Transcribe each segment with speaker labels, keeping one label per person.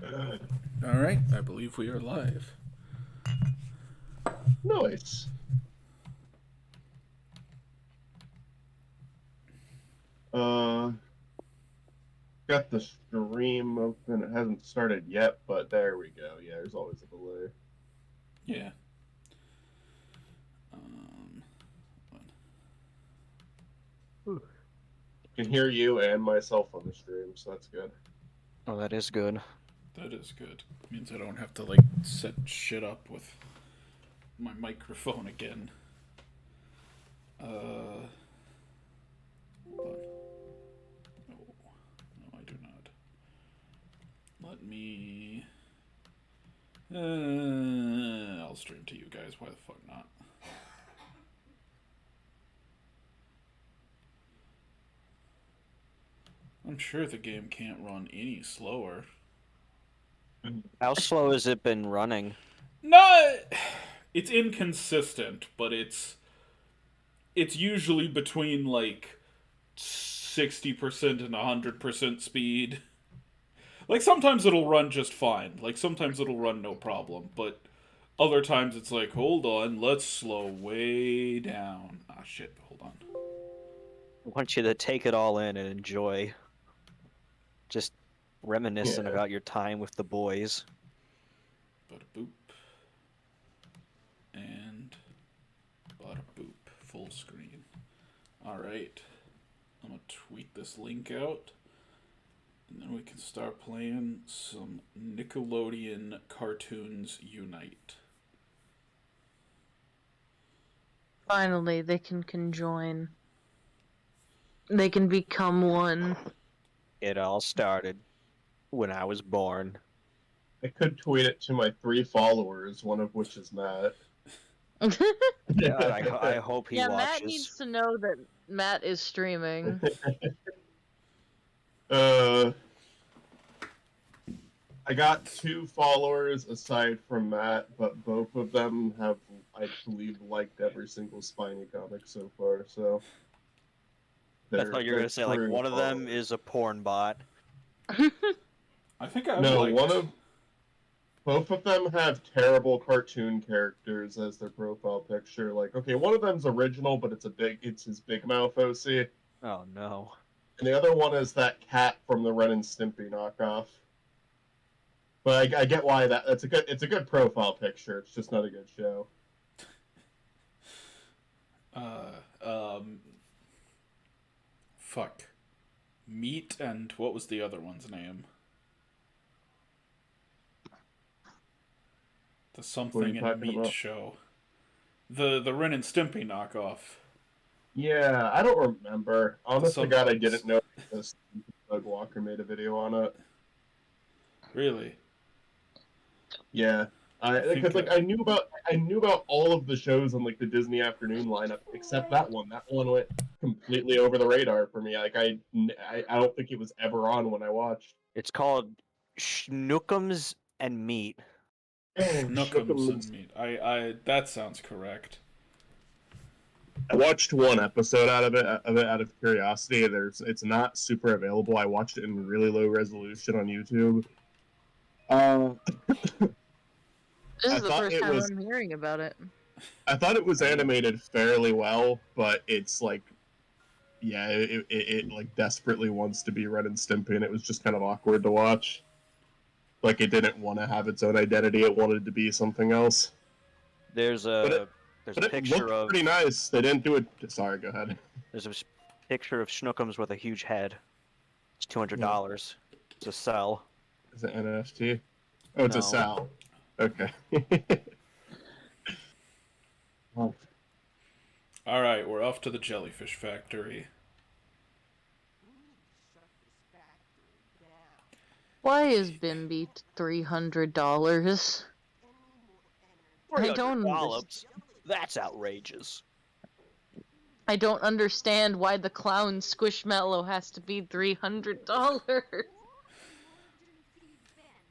Speaker 1: All right, I believe we are live.
Speaker 2: Nice. Uh, got the stream open. It hasn't started yet, but there we go. Yeah, there's always a delay.
Speaker 1: Yeah. Um,
Speaker 2: Can hear you and myself on the stream, so that's good.
Speaker 3: Oh, that is good.
Speaker 1: that is good. Means I don't have to set shit up with my microphone again. Hold on. No, I do not. Let me. I'll stream to you guys. Why the fuck not? I'm sure the game can't run any slower.
Speaker 3: How slow has it been running?
Speaker 1: No, it's inconsistent, but it's usually between 60% and 100% speed. Like sometimes it'll run just fine. Like sometimes it'll run no problem, but other times it's like, hold on, let's slow way down. Ah shit, hold on.
Speaker 3: I want you to take it all in and enjoy. Just reminiscing
Speaker 2: Yeah.
Speaker 3: about your time with the boys.
Speaker 1: Bada boop. And bada boop. Full screen. Alright. I'm gonna tweet this link out. And then we can start playing some Nickelodeon Cartoons Unite.
Speaker 4: Finally, they can conjoin. They can become one.
Speaker 3: It all started when I was born.
Speaker 2: I could tweet it to my 3 followers, one of which is Matt.
Speaker 3: God, I hope he
Speaker 4: yeah,
Speaker 3: watches.
Speaker 4: Matt needs to know that Matt is streaming.
Speaker 2: I got 2 followers aside from Matt, but both of them have, I believe, liked every single Spiny comic so far. So
Speaker 3: I thought you were gonna say like
Speaker 2: true
Speaker 3: one of them
Speaker 2: followers.
Speaker 3: is a porn bot.
Speaker 1: I think I've
Speaker 2: No,
Speaker 1: liked...
Speaker 2: both of them have terrible cartoon characters as their profile picture. Like, okay, one of them's original, but it's his Big Mouth OC,
Speaker 3: Oh no.
Speaker 2: and the other one is that cat from the Ren and Stimpy knockoff. But I get why it's a good profile picture. It's just not a good show.
Speaker 1: Fuck. Meat and what was the other one's name? The something and meat
Speaker 2: about?
Speaker 1: show. The Ren and Stimpy knockoff.
Speaker 2: Yeah, I don't remember. Honest to
Speaker 1: Some...
Speaker 2: God, I didn't know this. Doug Walker made a video on it.
Speaker 1: Really?
Speaker 2: Yeah, because I knew about all of the shows on like the Disney afternoon lineup except that one. That one went completely over the radar for me. Like I don't think it was ever on when I watched.
Speaker 3: It's called Schnookums and Meat.
Speaker 1: Schnookums and meat. That sounds correct.
Speaker 2: I watched one episode out of curiosity. It's not super available. I watched it in really low resolution on YouTube.
Speaker 4: This is the first time I'm hearing about it.
Speaker 2: I thought it was animated fairly well, but it's like, yeah, it like desperately wants to be Ren and Stimpy, and it was just kind of awkward to watch. Like it didn't want to have its own identity; it wanted to be something else.
Speaker 3: There's a picture of
Speaker 2: pretty nice. They didn't do it. Sorry, go ahead.
Speaker 3: There's a picture of Schnookums with a huge head. It's $200 to sell.
Speaker 2: Is it NFT? Oh, it's
Speaker 3: No.
Speaker 2: a sell. Okay.
Speaker 1: All right, we're off to the jellyfish factory.
Speaker 4: Why is Bimby $300? I don't
Speaker 3: $300? That's outrageous.
Speaker 4: I don't understand why the clown Squishmallow has to be $300.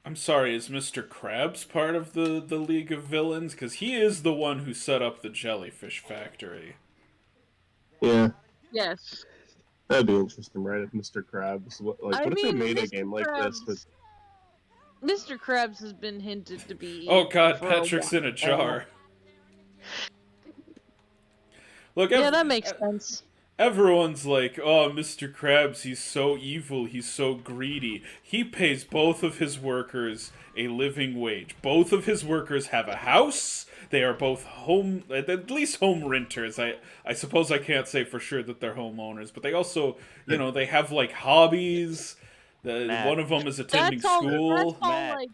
Speaker 1: I'm sorry, is Mr. Krabs part of the League of Villains? Because he is the one who set up the jellyfish factory.
Speaker 2: Yeah.
Speaker 4: Yes.
Speaker 2: That'd be interesting, right? If Mr. Krabs, what if they made a game like this?
Speaker 4: Mr. Krabs has been hinted to be.
Speaker 1: Oh God,
Speaker 4: for a
Speaker 1: Patrick's in a jar. Look,
Speaker 4: Yeah, that makes sense.
Speaker 1: everyone's like, oh, Mr. Krabs, he's so evil, he's so greedy. He pays both of his workers a living wage. Both of his workers have a house. They are both at least home renters. I suppose I can't say for sure that they're homeowners, but they also, they have like hobbies.
Speaker 3: Matt.
Speaker 1: One of them is attending
Speaker 4: That's all.
Speaker 1: school.
Speaker 4: That's all.
Speaker 3: Matt.
Speaker 4: Like,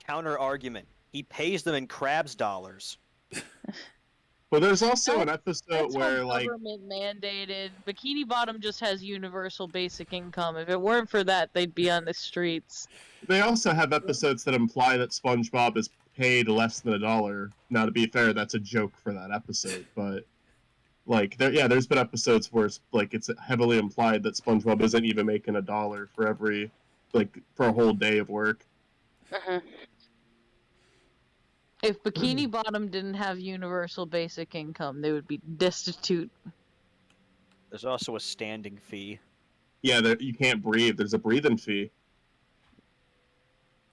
Speaker 3: Counter argument. He pays them in Krabs dollars.
Speaker 2: Well, there's also an
Speaker 4: that's
Speaker 2: episode where,
Speaker 4: all
Speaker 2: like,
Speaker 4: government mandated. Bikini Bottom just has universal basic income. If it weren't for that, they'd be on the streets.
Speaker 2: they also have episodes that imply that SpongeBob is paid less than $1. Now, to be fair, that's a joke for that episode, but like, there's been episodes where like it's heavily implied that SpongeBob isn't even making $1 for every, like, for a whole day of work.
Speaker 4: If Bikini Bottom didn't have universal basic income, they would be destitute.
Speaker 3: There's also a standing fee.
Speaker 2: Yeah, you can't breathe. There's a breathing fee.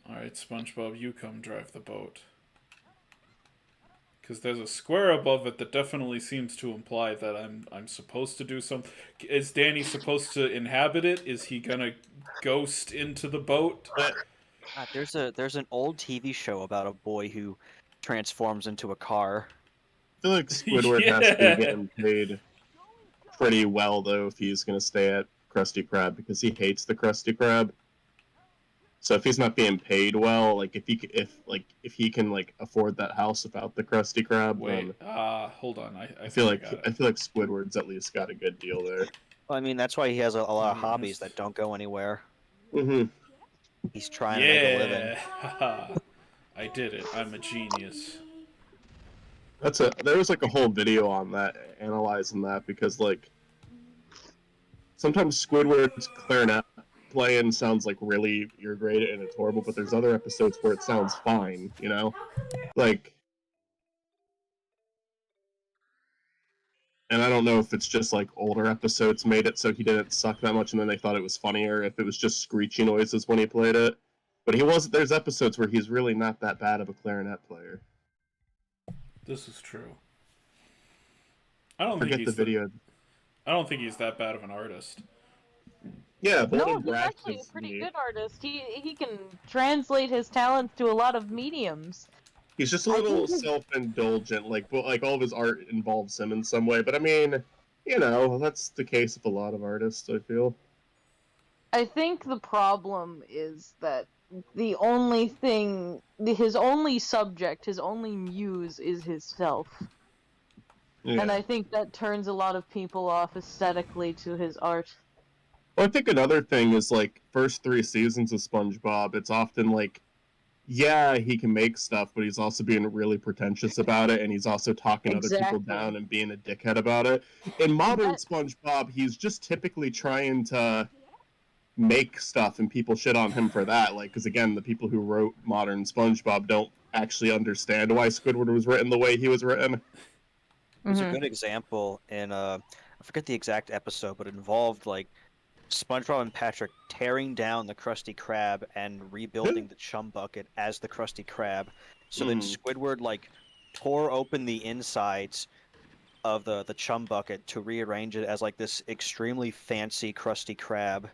Speaker 1: Alright, SpongeBob, you come drive the boat. Because there's a square above it that definitely seems to imply that I'm supposed to do something. Is Danny supposed to inhabit it? Is he gonna ghost into the boat?
Speaker 3: There's an old TV show about a boy who transforms into a car.
Speaker 2: I feel like Squidward has to be getting paid pretty well, though, if he's going to stay at Krusty Krab, because he hates the Krusty Krab. So if he's not being paid well, like, if he can like afford that house without the Krusty Krab,
Speaker 1: Wait, hold on. I
Speaker 2: feel
Speaker 1: think
Speaker 2: like Squidward's at least got a good deal there.
Speaker 3: Well, I mean, that's why he has a lot of hobbies that don't go anywhere.
Speaker 2: Mm-hmm.
Speaker 3: He's trying to make a living.
Speaker 1: Yeah, I did it. I'm a genius.
Speaker 2: There was like a whole video on that, analyzing that, because like sometimes Squidward's clarinet playing sounds like really irritated and it's horrible, but there's other episodes where it sounds fine, like. And I don't know if it's just like older episodes made it so he didn't suck that much and then they thought it was funnier, if it was just screechy noises when he played it. But there's episodes where he's really not that bad of a clarinet player.
Speaker 1: This is true. I don't
Speaker 2: Forget
Speaker 1: think
Speaker 2: the video.
Speaker 1: I don't think he's that bad of an artist.
Speaker 2: Yeah,
Speaker 4: No,
Speaker 2: Bolden
Speaker 4: he's
Speaker 2: Brack
Speaker 4: actually a
Speaker 2: is
Speaker 4: pretty
Speaker 2: neat.
Speaker 4: good artist. He can translate his talents to a lot of mediums.
Speaker 2: He's just a little self-indulgent, like all of his art involves him in some way. But I mean, that's the case with a lot of artists, I feel.
Speaker 4: I think the problem is that the only thing, his only subject, his only muse is himself.
Speaker 2: Yeah.
Speaker 4: And I think that turns a lot of people off aesthetically to his art.
Speaker 2: Well, I think another thing is, like, first 3 seasons of SpongeBob, it's often like, yeah, he can make stuff, but he's also being really pretentious about it, and he's also talking other people down and being a dickhead about it. In modern SpongeBob, he's just typically trying to make stuff, and people shit on him for that. Like, because again, the people who wrote modern SpongeBob don't actually understand why Squidward was written the way he was written.
Speaker 3: There's a good example in I forget the exact episode, but it involved like SpongeBob and Patrick tearing down the Krusty Krab and rebuilding the chum bucket as the Krusty Krab. So then Squidward like tore open the insides of the chum bucket to rearrange it as like this extremely fancy Krusty Krab.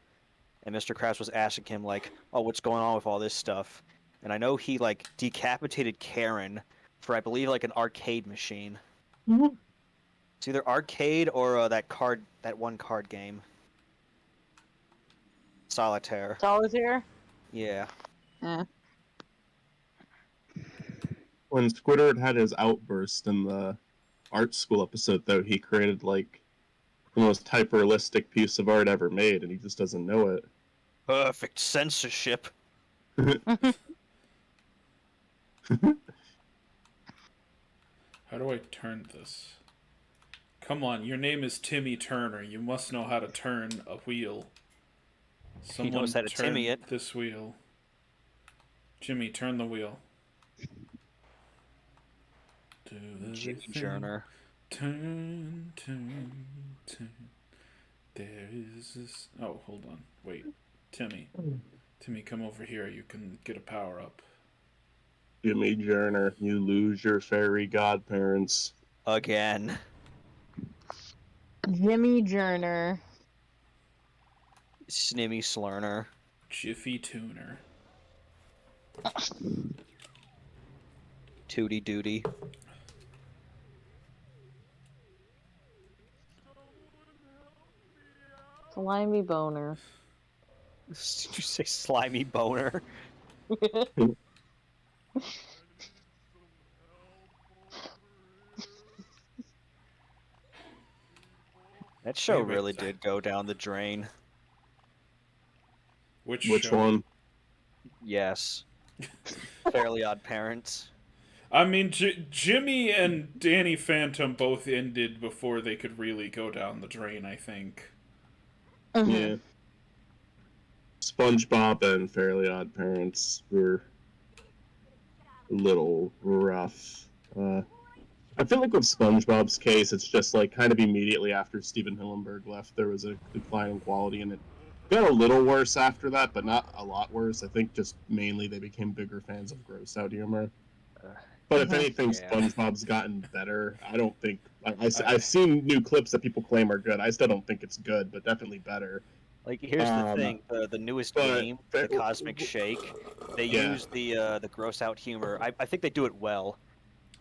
Speaker 3: And Mr. Krabs was asking him like, "Oh, what's going on with all this stuff?" And I know he like decapitated Karen for I believe like an arcade machine. It's either arcade or that one card game. Solitaire.
Speaker 4: Solitaire?
Speaker 3: Yeah.
Speaker 4: Yeah.
Speaker 2: When Squidward had his outburst in the art school episode, though, he created, like, the most hyper-realistic piece of art ever made, and he just doesn't know it.
Speaker 3: Perfect censorship.
Speaker 1: How do I turn this? Come on, your name is Timmy Turner. You must know how to turn a wheel. Someone
Speaker 3: he knows how to
Speaker 1: turn
Speaker 3: Timmy it.
Speaker 1: this wheel. Jimmy, turn the wheel.
Speaker 3: Jimmy Turner.
Speaker 1: Turn, turn, turn. There is this. Oh, hold on. Wait. Timmy. Timmy, come over here. You can get a power up.
Speaker 2: Jimmy Journer, you lose your fairy godparents.
Speaker 3: Again.
Speaker 4: Jimmy Journer.
Speaker 3: Snimmy Slurner.
Speaker 1: Jiffy Tuner.
Speaker 3: Tootie Duty.
Speaker 4: Slimy boner.
Speaker 3: Did you say slimy boner? That show
Speaker 1: Wait,
Speaker 3: really did go down the drain.
Speaker 1: Which
Speaker 2: Which one?
Speaker 3: Yes. Fairly Odd Parents.
Speaker 1: I mean, Jimmy and Danny Phantom both ended before they could really go down the drain, I think.
Speaker 2: Yeah. SpongeBob and Fairly Odd Parents were a little rough. I feel like with SpongeBob's case, it's just like kind of immediately after Steven Hillenburg left, there was a decline in quality, and it got a little worse after that, but not a lot worse. I think just mainly they became bigger fans of gross out humor. But if anything,
Speaker 3: Yeah.
Speaker 2: SpongeBob's gotten better. I don't think I've seen new clips that people claim are good. I still don't think it's good, but definitely better.
Speaker 3: Like, here's the thing: the newest game, the Cosmic Shake, they use the gross out humor. I think they do it well.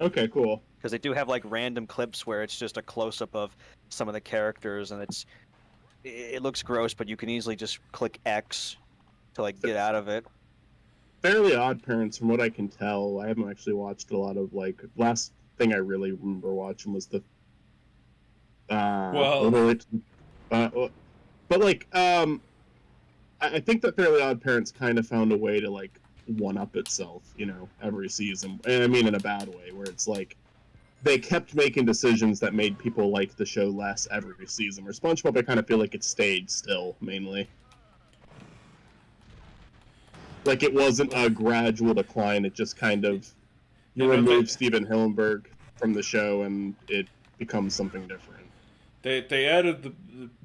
Speaker 2: Okay, cool.
Speaker 3: Because they do have like random clips where it's just a close up of some of the characters, and it looks gross, but you can easily just click X to like get out of it.
Speaker 2: Fairly Odd Parents, from what I can tell, I haven't actually watched a lot of like. Last thing I really remember watching was the. But like, I think that Fairly Odd Parents kind of found a way to like one up itself, you know, every season, and I mean in a bad way, where it's like they kept making decisions that made people like the show less every season. Where SpongeBob, I kind of feel like it stayed still mainly. Like it wasn't a gradual decline; it just kind of remove Steven Hillenburg from the show, and it becomes something different.
Speaker 1: They added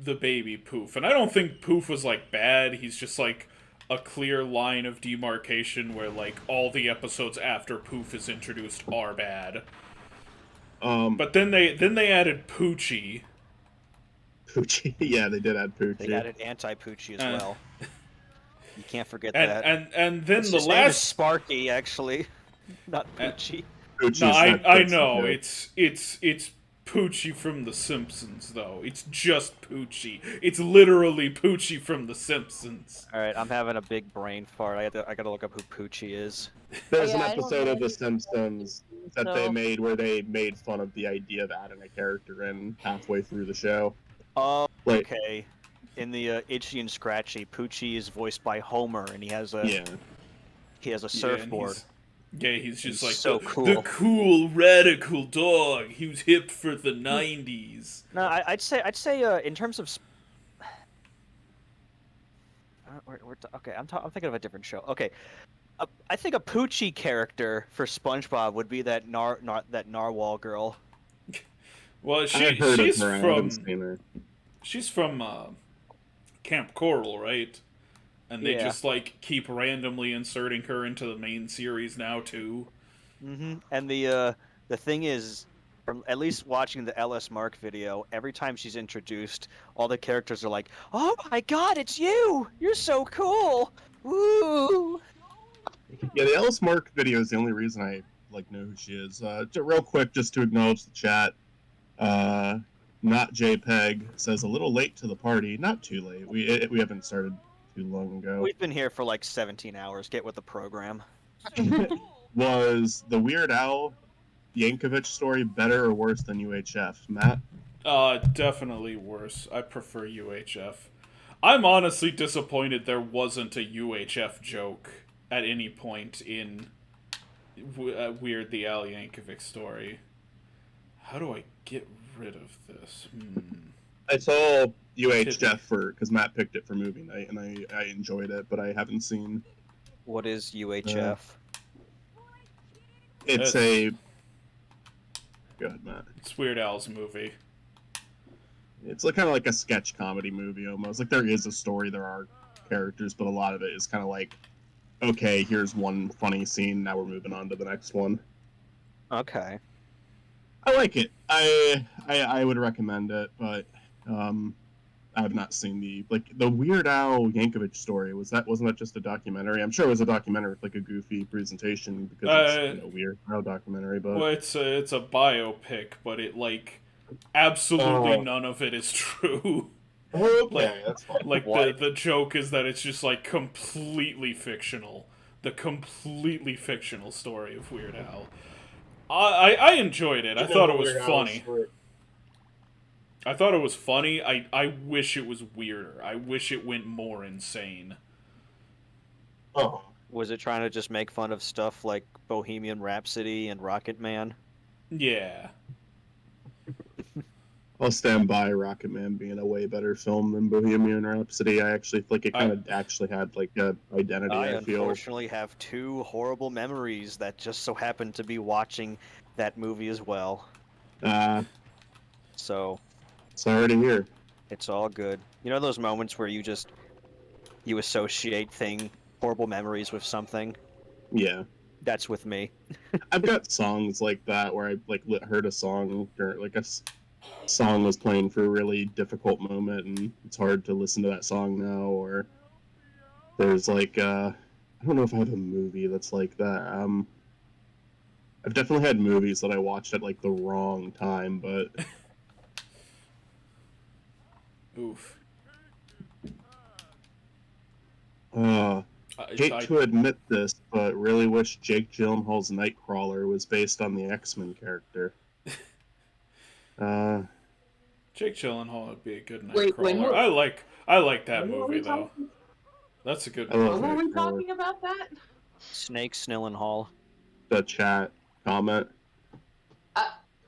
Speaker 1: the baby Poof, and I don't think Poof was like bad. He's just like a clear line of demarcation where like all the episodes after Poof is introduced are bad. But then they added Poochie.
Speaker 2: Poochie, yeah, they did add Poochie.
Speaker 3: They added anti-Poochie as well. You can't forget
Speaker 1: and,
Speaker 3: that.
Speaker 1: And then
Speaker 3: his
Speaker 1: the
Speaker 3: name
Speaker 1: last
Speaker 3: is Sparky, actually, not Poochie.
Speaker 1: No, I know it's Poochie from The Simpsons, though. It's just Poochie. It's literally Poochie from The Simpsons.
Speaker 3: All right, I'm having a big brain fart. I gotta look up who Poochie is.
Speaker 2: There's an episode of The Simpsons that they made where they made fun of the idea of adding a character in halfway through the show.
Speaker 3: Oh, okay. In the Itchy and Scratchy, Poochie is voiced by Homer, and he has a surfboard.
Speaker 1: He's just like
Speaker 3: so
Speaker 1: the cool radical dog. He was hip for the 90s.
Speaker 3: No, I'd say in terms of okay, I'm thinking of a different show. Okay, I think a Poochie character for SpongeBob would be that narwhal girl.
Speaker 1: Well, she's from Camp Coral, right? And they just like keep randomly inserting her into the main series now too.
Speaker 3: Mm-hmm. And the thing is, from at least watching the LS Mark video, every time she's introduced, all the characters are like, "Oh my God, it's you! You're so cool! Woo!"
Speaker 2: Yeah, the LS Mark video is the only reason I like know who she is. Real quick, just to acknowledge the chat. Not JPEG says a little late to the party. Not too late. We haven't started too long ago.
Speaker 3: We've been here for like 17 hours. Get with the program.
Speaker 2: Was the Weird Al Yankovic story better or worse than UHF, Matt?
Speaker 1: Definitely worse. I prefer UHF. I'm honestly disappointed there wasn't a UHF joke at any point in Weird the Al Yankovic story. How do I get rid of this?
Speaker 2: I saw UHF because Matt picked it for movie night, and I enjoyed it, but I haven't seen.
Speaker 3: What is UHF?
Speaker 2: It's a. Go ahead, Matt.
Speaker 1: It's Weird Al's movie.
Speaker 2: It's like kind of like a sketch comedy movie almost. Like there is a story, there are characters, but a lot of it is kind of like, okay, here's one funny scene, now we're moving on to the next one.
Speaker 3: Okay.
Speaker 2: I like it. I would recommend it, but I have not seen the Weird Al Yankovic story. Wasn't that just a documentary? I'm sure it was a documentary with like a goofy presentation because it's Weird Al documentary. But
Speaker 1: well, it's a biopic, but it like absolutely
Speaker 2: Oh.
Speaker 1: none of it is true.
Speaker 2: Okay, that's fine.
Speaker 1: Like
Speaker 3: What?
Speaker 1: the joke is that it's just like completely fictional. The completely fictional story of Weird Al. I enjoyed it. I thought it was funny. I thought it was funny. I wish it was weirder. I wish it went more insane.
Speaker 2: Oh,
Speaker 3: Was it trying to just make fun of stuff like Bohemian Rhapsody and Rocket Man?
Speaker 1: Yeah.
Speaker 2: I'll stand by Rocket Man being a way better film than Bohemian Rhapsody. I actually think it kind of actually had like a identity.
Speaker 3: I
Speaker 2: I feel.
Speaker 3: unfortunately have two horrible memories that just so happen to be watching that movie as well. So
Speaker 2: Sorry to hear.
Speaker 3: it's all good. You know those moments where you associate horrible memories with something?
Speaker 2: Yeah.
Speaker 3: That's with me.
Speaker 2: I've got songs like that where I heard a song or like song was playing for a really difficult moment and it's hard to listen to that song now. Or there's like I don't know if I have a movie that's like that. I've definitely had movies that I watched at like the wrong time, but
Speaker 1: Oof.
Speaker 2: hate to admit this, but really wish Jake Gyllenhaal's Nightcrawler was based on the X-Men character.
Speaker 1: Jake Gyllenhaal would be a good
Speaker 4: Wait,
Speaker 1: Nightcrawler. I like that
Speaker 4: When were
Speaker 1: movie
Speaker 4: we
Speaker 1: though.
Speaker 4: talking-
Speaker 1: That's a good
Speaker 2: I love
Speaker 1: movie.
Speaker 4: When were we
Speaker 2: Nightcrawler.
Speaker 4: talking about that?
Speaker 3: Snake Snillenhall.
Speaker 2: The chat comment.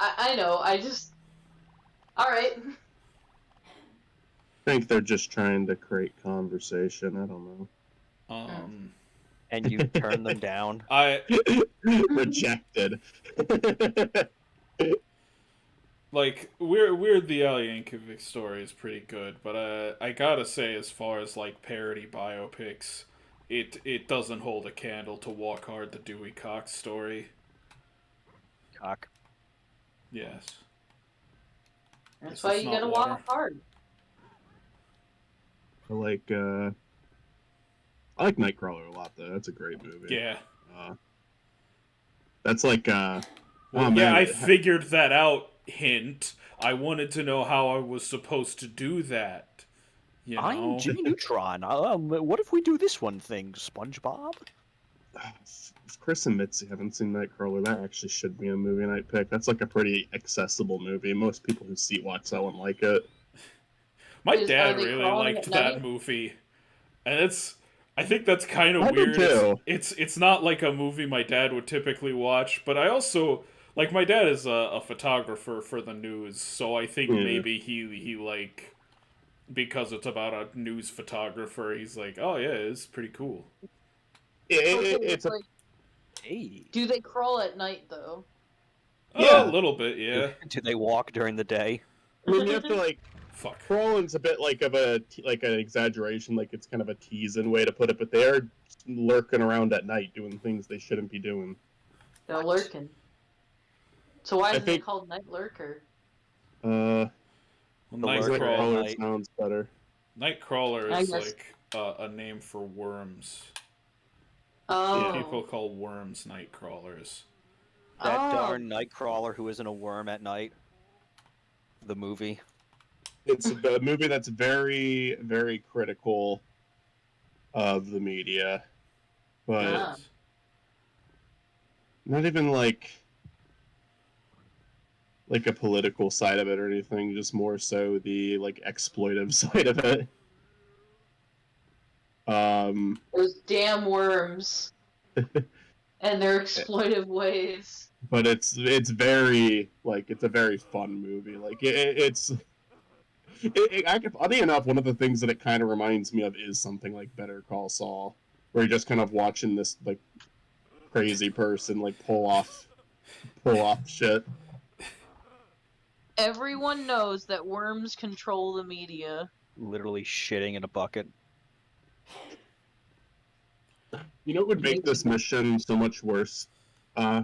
Speaker 4: I know. I just. All right.
Speaker 2: I think they're just trying to create conversation. I don't know.
Speaker 3: And you turn them down.
Speaker 2: Rejected.
Speaker 1: Like Weird the Al Yankovic story is pretty good, but I gotta say, as far as like parody biopics, it doesn't hold a candle to Walk Hard the Dewey Cox story.
Speaker 3: Cock.
Speaker 1: Yes.
Speaker 4: That's
Speaker 1: This
Speaker 4: why
Speaker 1: is
Speaker 4: you
Speaker 1: not
Speaker 4: gotta
Speaker 1: water.
Speaker 4: walk hard.
Speaker 2: I like Nightcrawler a lot though. That's a great movie.
Speaker 1: Yeah.
Speaker 2: That's like
Speaker 1: Well,
Speaker 2: oh,
Speaker 1: yeah,
Speaker 2: man,
Speaker 1: I figured that out. Hint. I wanted to know how I was supposed to do that. You know?
Speaker 3: I'm Jimmy Neutron. What if we do this one thing, SpongeBob?
Speaker 2: If Chris and Mitzi haven't seen Nightcrawler, that actually should be a movie night pick. That's like a pretty accessible movie. Most people who seat watch that one like it.
Speaker 1: My
Speaker 4: Are
Speaker 1: dad
Speaker 4: they
Speaker 1: really
Speaker 4: crawling
Speaker 1: liked
Speaker 4: at
Speaker 1: that
Speaker 4: night?
Speaker 1: movie, and I think that's kind
Speaker 2: I
Speaker 1: of
Speaker 2: did
Speaker 1: weird.
Speaker 2: too.
Speaker 1: It's not like a movie my dad would typically watch, but I also like my dad is a photographer for the news, so I think
Speaker 2: Yeah.
Speaker 1: maybe he like because it's about a news photographer, he's like, oh yeah, it's pretty cool.
Speaker 2: It's a
Speaker 4: Like,
Speaker 3: Hey.
Speaker 4: do they crawl at night though?
Speaker 2: Yeah.
Speaker 1: A little bit, yeah.
Speaker 3: Do they walk during the day?
Speaker 2: I mean, you have to like
Speaker 1: Fuck.
Speaker 2: crawling's a bit like of an exaggeration, like it's kind of a teasing way to put it, but they are lurking around at night doing things they shouldn't be doing.
Speaker 4: They're lurking. So why
Speaker 2: I
Speaker 4: is it
Speaker 2: think-
Speaker 4: called night lurker?
Speaker 1: Well,
Speaker 3: The
Speaker 1: Nightcrawler,
Speaker 2: Nightcrawler
Speaker 3: night.
Speaker 2: sounds better.
Speaker 1: Nightcrawler
Speaker 4: I
Speaker 1: is
Speaker 4: guess-
Speaker 1: like a name for worms.
Speaker 4: Oh.
Speaker 1: People call worms Nightcrawlers.
Speaker 3: That
Speaker 4: Oh.
Speaker 3: darn Nightcrawler who isn't a worm at night. The movie.
Speaker 2: It's a movie that's very, very critical of the media, but
Speaker 4: Ah.
Speaker 2: not even like a political side of it or anything. Just more so the like exploitive side of it.
Speaker 4: Those damn worms. And their exploitive ways.
Speaker 2: But it's very like it's a very fun movie. Like funny enough, one of the things that it kind of reminds me of is something like Better Call Saul, where you're just kind of watching this like crazy person like pull off shit.
Speaker 4: Everyone knows that worms control the media.
Speaker 3: Literally shitting in a bucket.
Speaker 2: You know what would make this mission so much worse,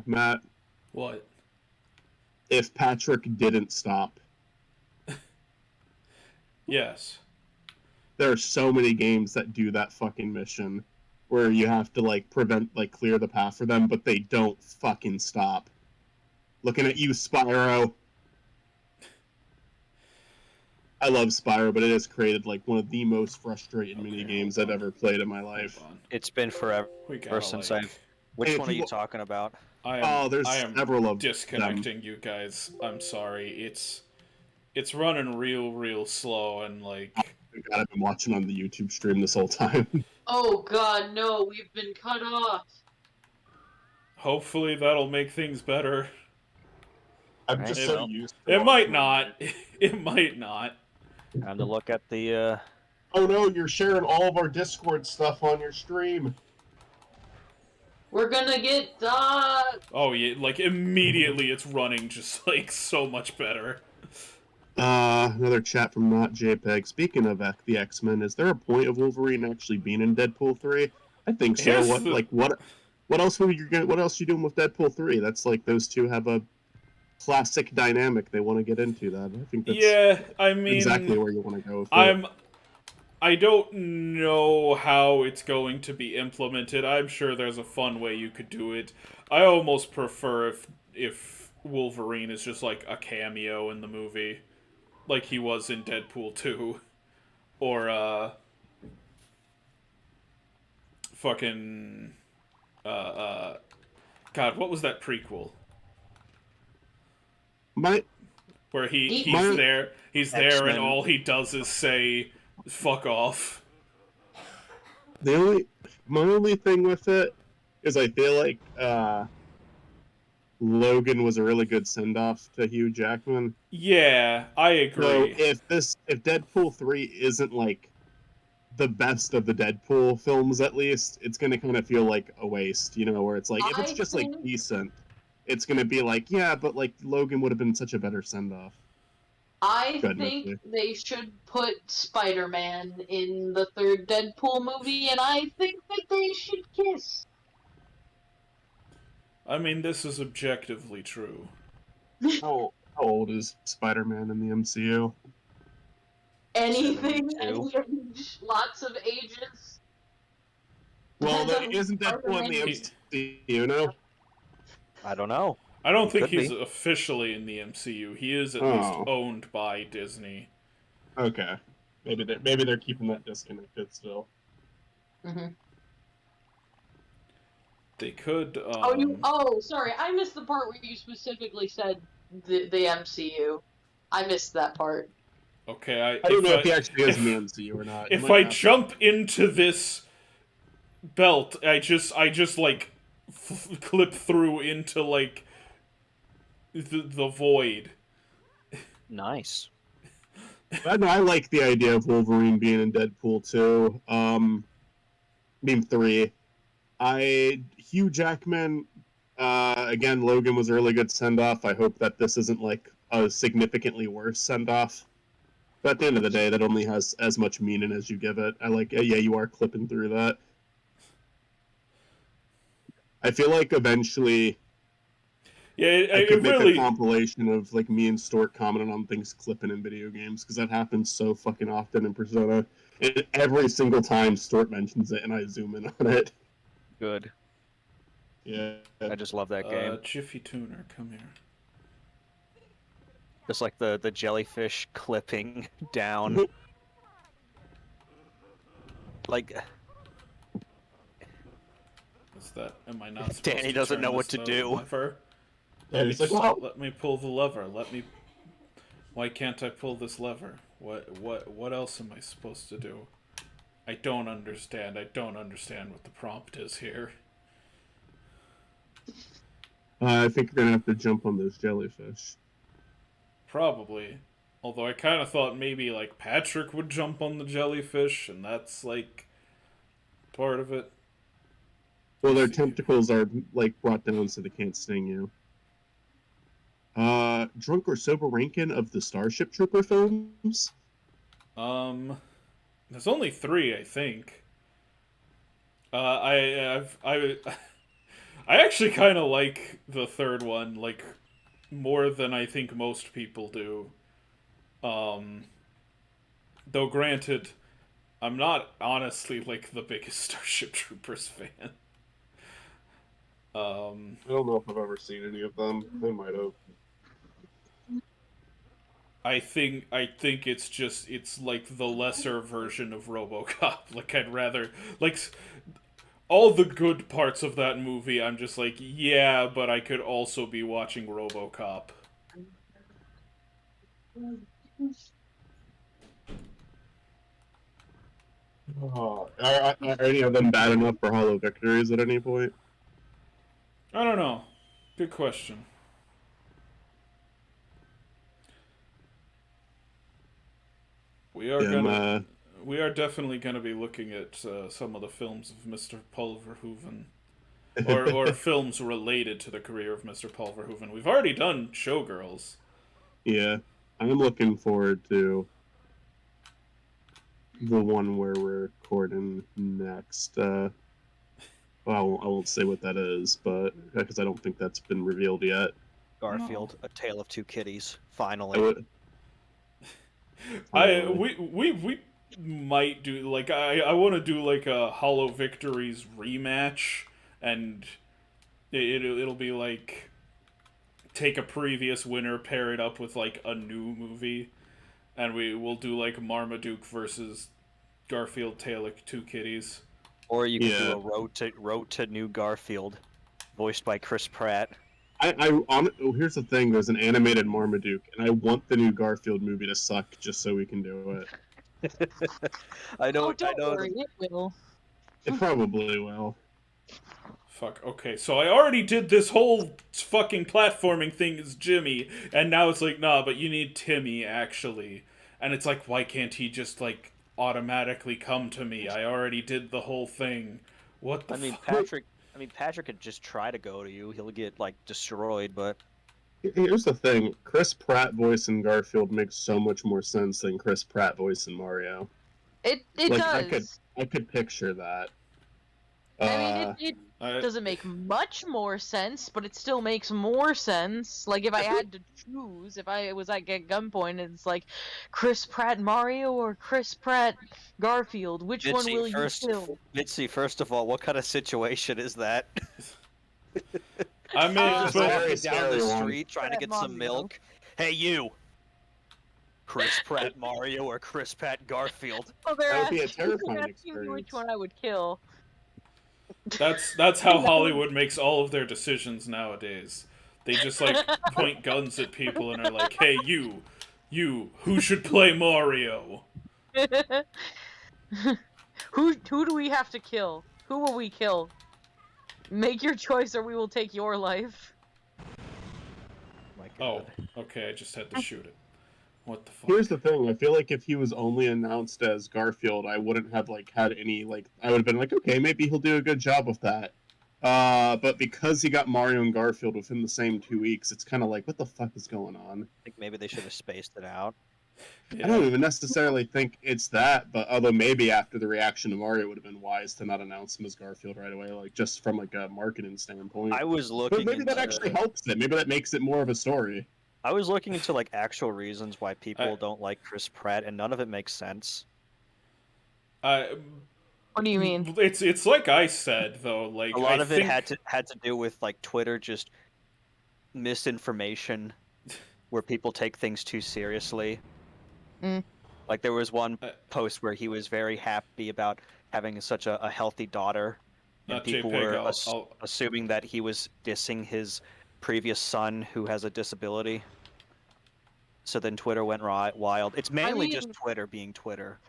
Speaker 2: Matt?
Speaker 1: What?
Speaker 2: If Patrick didn't stop.
Speaker 1: Yes.
Speaker 2: There are so many games that do that fucking mission where you have to like clear the path for them, but they don't fucking stop. Looking at you, Spyro. I love Spyro, but it has created like one of the most frustrating mini games I've ever played in my life.
Speaker 3: It's been forever since I've. Which one are you talking about?
Speaker 2: There's several of
Speaker 1: disconnecting you guys. I'm sorry. It's running real slow and like.
Speaker 2: God, I've been watching on the YouTube stream this whole time.
Speaker 4: Oh God, no! We've been cut off.
Speaker 1: Hopefully that'll make things better.
Speaker 2: I'm just so used to
Speaker 1: it might not. It might not.
Speaker 3: Time to look at the.
Speaker 2: Oh no! You're sharing all of our Discord stuff on your stream.
Speaker 4: We're gonna get
Speaker 1: Oh yeah! Like immediately, it's running just like so much better.
Speaker 2: Another chat from Not JPEG. Speaking of the X-Men, is there a point of Wolverine actually being in Deadpool 3? I think so. What else are you doing with Deadpool 3? That's like those two have a classic dynamic they want to get into. That I think that's exactly where you want to go with it.
Speaker 1: I don't know how it's going to be implemented. I'm sure there's a fun way you could do it. I almost prefer if Wolverine is just like a cameo in the movie, like he was in Deadpool 2, or fucking God, what was that prequel? Where he's there X-Men. And all he does is say fuck off.
Speaker 2: My only thing with it is I feel like Logan was a really good send-off to Hugh Jackman.
Speaker 1: Yeah, I agree.
Speaker 2: So if Deadpool 3 isn't like the best of the Deadpool films, at least, it's gonna kind of feel like a waste, where it's like, if it's just like decent, it's gonna be like, yeah, but like Logan would have been such a better send-off.
Speaker 4: I think they should put Spider-Man in the third Deadpool movie, and I think that they should kiss.
Speaker 1: I mean, this is objectively true.
Speaker 2: How old is Spider-Man in the MCU?
Speaker 4: Anything, any age, lots of ages.
Speaker 2: Well, isn't Deadpool in the MCU, no?
Speaker 3: I don't know.
Speaker 1: I don't think he's officially in the MCU. He is at least owned by Disney.
Speaker 2: Okay. Maybe they're keeping that disconnected still.
Speaker 4: Mm-hmm.
Speaker 1: They could.
Speaker 4: Sorry, I missed the part where you specifically said the MCU. I missed that part.
Speaker 1: Okay,
Speaker 2: I don't know if he actually is in the MCU or not.
Speaker 1: If I jump into this belt, I just like clip through into like the void.
Speaker 3: Nice.
Speaker 2: I like the idea of Wolverine being in Deadpool 2. Meme 3. Hugh Jackman, again, Logan was a really good send-off. I hope that this isn't like a significantly worse send-off. But at the end of the day, that only has as much meaning as you give it. You are clipping through that. I feel like eventually I could make a compilation of like me and Stork commenting on things clipping in video games, because that happens so fucking often in Persona. And every single time Stork mentions it and I zoom in on it.
Speaker 3: Good.
Speaker 2: Yeah.
Speaker 3: I just love that game.
Speaker 1: Jiffy Tuner, come here.
Speaker 3: Just like the jellyfish clipping down. Like...
Speaker 1: Is that... Am I not supposed
Speaker 3: Danny doesn't know what to do.
Speaker 1: Lever?
Speaker 2: He's like, well...
Speaker 1: Let me pull the lever. Why can't I pull this lever? What else am I supposed to do? I don't understand. I don't understand what the prompt is here.
Speaker 2: I think you're gonna have to jump on those jellyfish.
Speaker 1: Probably. Although I kind of thought maybe like Patrick would jump on the jellyfish, and that's like part of it.
Speaker 2: Well, their tentacles are like brought down so they can't sting you. Drunk or sober ranking of the Starship Trooper films?
Speaker 1: There's only 3, I think. I actually kind of like the third one, like, more than I think most people do. Um, though granted, I'm not honestly like the biggest Starship Troopers fan.
Speaker 2: I don't know if I've ever seen any of them. I might have.
Speaker 1: I think it's like the lesser version of RoboCop. Like I'd rather like all the good parts of that movie. I'm just like, yeah, but I could also be watching RoboCop.
Speaker 2: Oh, are any of them bad enough for Hollow Victories at any point?
Speaker 1: I don't know. Good question. We are
Speaker 2: Yeah,
Speaker 1: gonna we are definitely gonna be looking at some of the films of Mr. Paul Verhoeven, or films related to the career of Mr. Paul Verhoeven. We've already done Showgirls.
Speaker 2: yeah, I'm looking forward to the one where we're recording next. Well, I won't say what that is, but because I don't think that's been revealed yet.
Speaker 3: Garfield, A Tale of Two Kitties.
Speaker 2: I
Speaker 3: Finally.
Speaker 2: would,
Speaker 1: We might do like I want to do like a Hollow Victories rematch, and it'll be like take a previous winner, pair it up with like a new movie, and we will do like Marmaduke versus Garfield Tale of Two Kitties.
Speaker 3: Or you could do
Speaker 2: Yeah.
Speaker 3: a Road to New Garfield, voiced by Chris Pratt.
Speaker 2: here's the thing: there's an animated Marmaduke, and I want the new Garfield movie to suck just so we can do it.
Speaker 3: I know.
Speaker 4: Oh,
Speaker 3: I
Speaker 4: don't
Speaker 3: know.
Speaker 4: worry, it will.
Speaker 2: It probably will.
Speaker 1: Fuck, okay, so I already did this whole fucking platforming thing as Jimmy, and now it's like, nah, but you need Timmy, actually. And it's like, why can't he just, like, automatically come to me? I already did the whole thing. What the
Speaker 3: I mean,
Speaker 1: fuck?
Speaker 3: Patrick could just try to go to you. He'll get like destroyed, but
Speaker 2: Here's the thing: Chris Pratt voice in Garfield makes so much more sense than Chris Pratt voice in Mario.
Speaker 4: It
Speaker 2: Like
Speaker 4: does.
Speaker 2: I could picture that.
Speaker 4: I mean, it
Speaker 1: I,
Speaker 4: doesn't make much more sense, but it still makes more sense. Like, if I had to choose, if I was like at gunpoint, it's like Chris Pratt Mario or Chris Pratt Garfield. Which one will you kill?
Speaker 3: Mitzi, first of all, what kind of situation is that?
Speaker 1: I mean,
Speaker 4: Uh,
Speaker 3: Just
Speaker 1: but
Speaker 2: very
Speaker 3: walking down the
Speaker 2: scary one.
Speaker 3: street trying to
Speaker 4: Pratt
Speaker 3: get some
Speaker 4: Mario.
Speaker 3: milk. Hey, you! Chris Pratt Mario or Chris Pratt Garfield?
Speaker 4: Oh, they're
Speaker 2: That would be a
Speaker 4: asking,
Speaker 2: terrifying
Speaker 4: they're asking me which
Speaker 2: experience.
Speaker 4: one I would kill.
Speaker 1: that's how Hollywood makes all of their decisions nowadays. They just, like, point guns at people and are like, hey, you, who should play Mario?
Speaker 4: Who do we have to kill? Who will we kill? Make your choice, or we will take your life.
Speaker 3: My
Speaker 1: Oh,
Speaker 3: God.
Speaker 1: okay, I just had to shoot it. What the fuck?
Speaker 2: Here's the thing: I feel like if he was only announced as Garfield, I wouldn't have like had any like. I would have been like, okay, maybe he'll do a good job with that. But because he got Mario and Garfield within the same 2 weeks, it's kind of like, what the fuck is going on?
Speaker 3: I think maybe they should have spaced it out.
Speaker 2: I don't even necessarily think it's that, but although maybe after the reaction to Mario, it would have been wise to not announce him as Garfield right away, like just from like a marketing standpoint.
Speaker 3: I was
Speaker 2: But
Speaker 3: looking
Speaker 2: maybe that
Speaker 3: into
Speaker 2: actually helps it. Maybe that makes it more of a story.
Speaker 3: I was looking into like actual reasons why people
Speaker 1: I-
Speaker 3: don't like Chris Pratt, and none of it makes sense.
Speaker 1: I,
Speaker 4: What do you mean?
Speaker 1: It's like I said though. Like
Speaker 3: A lot
Speaker 1: I
Speaker 3: of
Speaker 1: think,
Speaker 3: it had to do with like Twitter just misinformation, where people take things too seriously.
Speaker 4: Mm.
Speaker 3: Like there was one
Speaker 1: Uh,
Speaker 3: post where he was very happy about having such a healthy daughter, and people
Speaker 1: JPEG,
Speaker 3: were
Speaker 1: I'll
Speaker 3: assuming that he was dissing his previous son who has a disability. So then Twitter went wild. It's mainly just
Speaker 4: mean-
Speaker 3: Twitter being Twitter.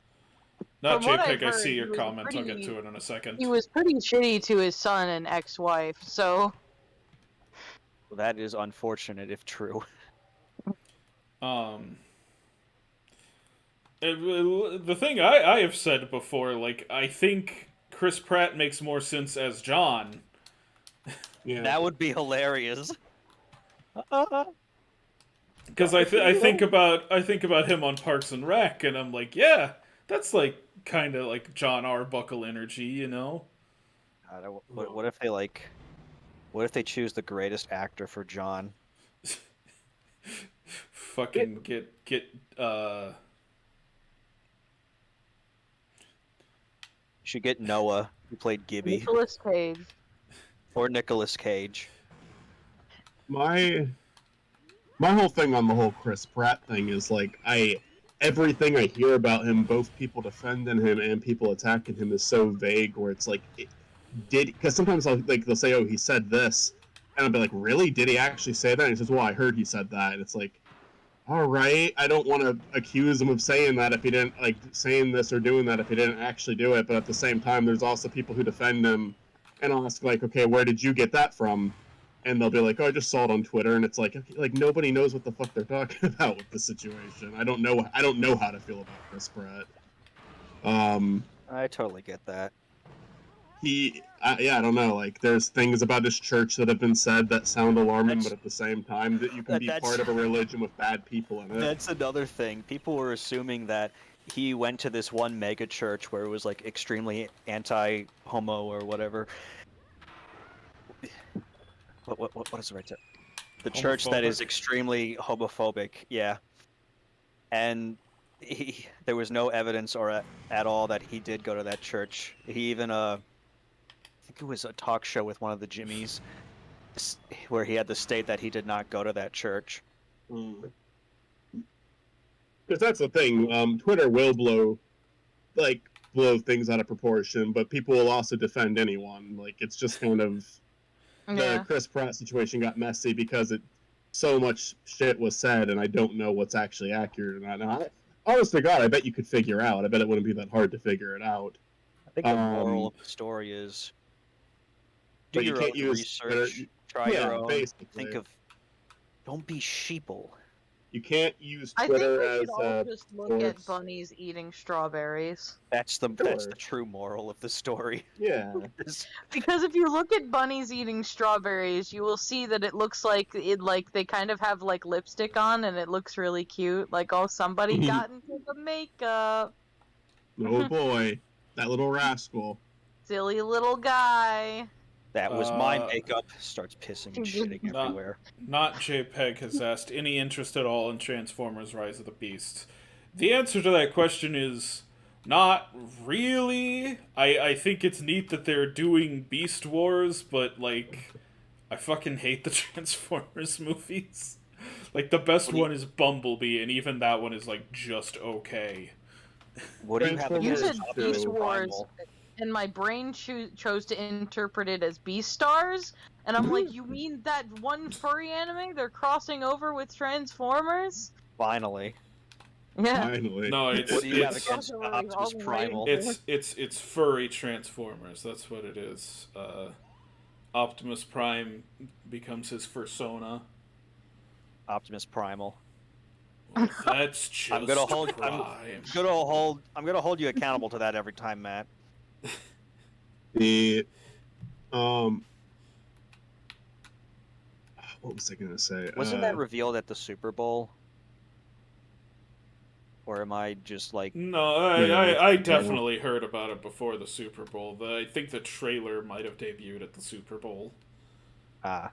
Speaker 1: not
Speaker 4: From what I've
Speaker 1: JPEG. I
Speaker 4: heard,
Speaker 1: see
Speaker 4: he
Speaker 1: your
Speaker 4: was
Speaker 1: comment. I'll get
Speaker 4: pretty-
Speaker 1: to it in a second.
Speaker 4: He was pretty shitty to his son and ex-wife, so
Speaker 3: Well, that is unfortunate if true.
Speaker 1: The thing I have said before, like I think Chris Pratt makes more sense as John.
Speaker 2: Yeah.
Speaker 3: That would be hilarious.
Speaker 1: Because I think about him on Parks and Rec, and I'm like, yeah, that's like kind of like John Arbuckle energy, you know.
Speaker 3: God, what if they what if they choose the greatest actor for John?
Speaker 1: Fucking get
Speaker 3: Should get Noah, who played Gibby,
Speaker 4: Nicolas Cage.
Speaker 3: or Nicolas Cage.
Speaker 2: My whole thing on the whole Chris Pratt thing is like everything I hear about him, both people defending him and people attacking him, is so vague. Where it's like, because sometimes they'll say, "Oh, he said this," and I'll be like, "Really? Did he actually say that?" And he says, "Well, I heard he said that." And it's like, all right, I don't want to accuse him of saying that if he didn't saying this or doing that if he didn't actually do it. But at the same time, there's also people who defend him, and I'll ask like, "Okay, where did you get that from?" And they'll be like, "Oh, I just saw it on Twitter," and it's like nobody knows what the fuck they're talking about with the situation. I don't know how to feel about Chris Pratt.
Speaker 3: I totally get that.
Speaker 2: I don't know. Like, there's things about his church that have been said that sound alarming, but at the same time, that you can be part of a religion with bad people in it.
Speaker 3: That's another thing. People were assuming that he went to this one mega church where it was like extremely anti-homo or whatever. What is the right term? The church that is extremely homophobic, yeah. And there was no evidence at all that he did go to that church. He even I think it was a talk show with one of the Jimmys where he had to state that he did not go to that church.
Speaker 2: Because that's the thing. Twitter will blow things out of proportion, but people will also defend anyone. Like, it's just kind of the Chris Pratt situation got messy because so much shit was said, and I don't know what's actually accurate or not. Now, honest to God, I bet you could figure out. I bet it wouldn't be that hard to figure it out.
Speaker 3: I think the moral of the story is do your own research, try your own,
Speaker 2: basically.
Speaker 3: think of, don't be sheeple.
Speaker 2: You can't use
Speaker 4: I
Speaker 2: Twitter
Speaker 4: think we
Speaker 2: as
Speaker 4: should all just look at bunnies eating strawberries.
Speaker 3: That's the true moral of the story.
Speaker 2: Yeah.
Speaker 4: Because if you look at bunnies eating strawberries, you will see that it looks like they kind of have like lipstick on, and it looks really cute. Like, oh, somebody got into the makeup.
Speaker 2: Oh boy, that little rascal.
Speaker 4: Silly little guy.
Speaker 3: That was my makeup. Starts pissing and shitting everywhere.
Speaker 1: Not JPEG has asked, any interest at all in Transformers Rise of the Beasts? The answer to that question is not really. I think it's neat that they're doing Beast Wars, but, like, I fucking hate the Transformers movies. Like, the best one is Bumblebee, and even that one is, like, just okay.
Speaker 3: What do you have
Speaker 4: You
Speaker 3: against
Speaker 4: said Beast Wars, and my brain chose to interpret it as Beastars, and I'm like, you mean that one furry anime they're crossing over with Transformers?
Speaker 3: Finally.
Speaker 4: Yeah.
Speaker 2: Finally.
Speaker 1: No, it's
Speaker 3: What do you have against Optimus Primal?
Speaker 1: It's furry Transformers. That's what it is. Optimus Prime becomes his fursona.
Speaker 3: Optimus Primal.
Speaker 1: Well, that's just
Speaker 3: I'm gonna hold you accountable to that every time, Matt.
Speaker 2: What was I gonna say?
Speaker 3: Wasn't that revealed at the Super Bowl? Or am I just like...
Speaker 1: No, I definitely heard about it before the Super Bowl. I think the trailer might have debuted at the Super Bowl.
Speaker 3: Ah.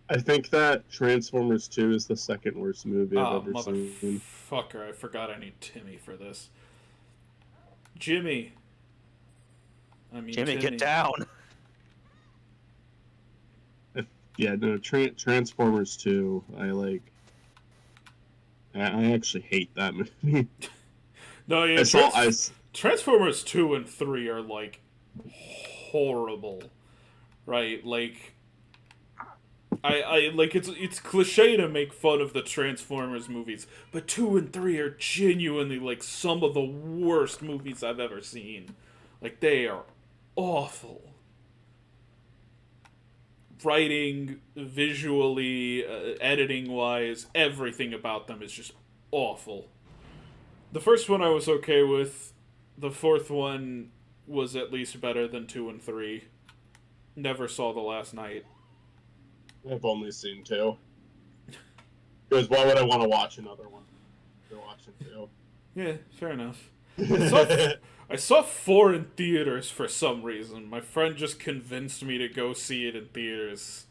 Speaker 2: I think that Transformers 2 is the second worst movie I've ever seen.
Speaker 1: Motherfucker, I forgot I need Timmy for this. Jimmy,
Speaker 3: get down!
Speaker 2: Yeah, no, Transformers 2, I actually hate that movie.
Speaker 1: No, yeah, Transformers 2 and 3 are, like, horrible. Right? Like, I like, it's cliche to make fun of the Transformers movies, but 2 and 3 are genuinely, like, some of the worst movies I've ever seen. Like, they are awful. Writing, visually, editing-wise, everything about them is just awful. The first one I was okay with. The fourth one was at least better than 2 and 3. Never saw The Last Night.
Speaker 2: I've only seen 2. Because why would I want to watch another one? They're watching 2.
Speaker 1: Yeah, fair enough. I saw 4 in theaters for some reason. My friend just convinced me to go see it in theaters.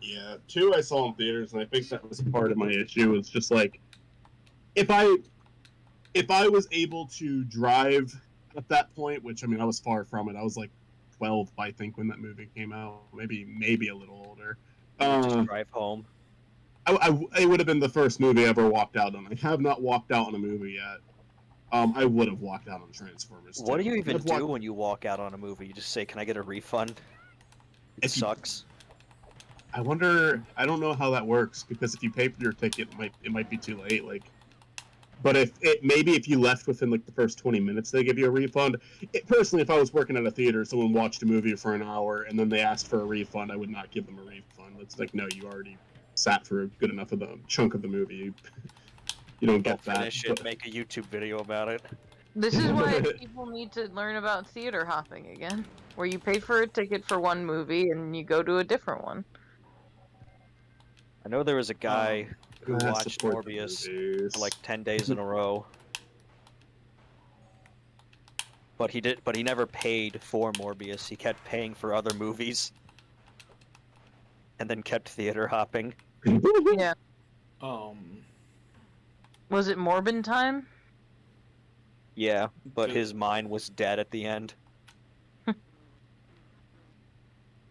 Speaker 2: Yeah, 2 I saw in theaters, and I think that was part of my issue. It's just like if I was able to drive at that point, which I mean I was far from it. I was like 12, I think, when that movie came out. Maybe a little older.
Speaker 3: You would just drive home.
Speaker 2: It would have been the first movie I ever walked out on. I have not walked out on a movie yet. I would have walked out on Transformers.
Speaker 3: What do
Speaker 2: too.
Speaker 3: you even do when you walk out on a movie? You just say, "Can I get a refund?" It sucks.
Speaker 2: I wonder. I don't know how that works because if you pay for your ticket, it might be too late. Like, but if you left within like the first 20 minutes, they give you a refund. Personally, if I was working at a theater, someone watched a movie for an hour and then they asked for a refund, I would not give them a refund. It's like, no, you already sat for a good enough of the chunk of the movie. You don't get that.
Speaker 3: Finish it. Make a YouTube video about it.
Speaker 4: This is why people need to learn about theater hopping again, where you pay for a ticket for one movie and you go to a different one.
Speaker 3: I know there was a guy who
Speaker 2: I
Speaker 3: watched
Speaker 2: support the
Speaker 3: Morbius
Speaker 2: movies.
Speaker 3: for like 10 days in a row. But he never paid for Morbius. He kept paying for other movies. And then kept theater hopping.
Speaker 4: Yeah. Was it Morbin time?
Speaker 3: Yeah, but his mind was dead at the end.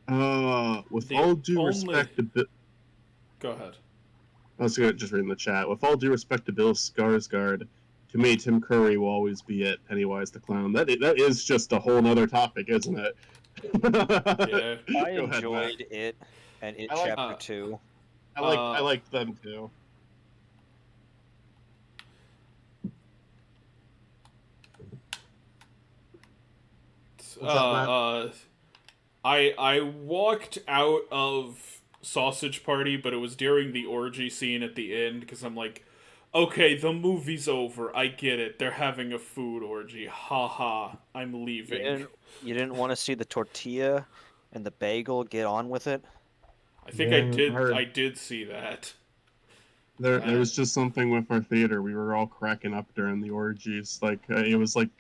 Speaker 2: With all due respect to
Speaker 1: Go ahead.
Speaker 2: I was gonna just read in the chat. With all due respect to Bill Skarsgård, to me, Tim Curry will always be it. Pennywise the Clown. That is just a whole nother topic, isn't it?
Speaker 1: Yeah.
Speaker 3: I enjoyed it and it Chapter 2.
Speaker 2: I like them too.
Speaker 1: I walked out of Sausage Party, but it was during the orgy scene at the end because I'm like, okay, the movie's over. I get it. They're having a food orgy. Ha ha. I'm leaving.
Speaker 3: You didn't want to see the tortilla and the bagel get on with it?
Speaker 1: I think I did see that.
Speaker 2: There was just something with our theater. We were all cracking up during the orgies. Like it was like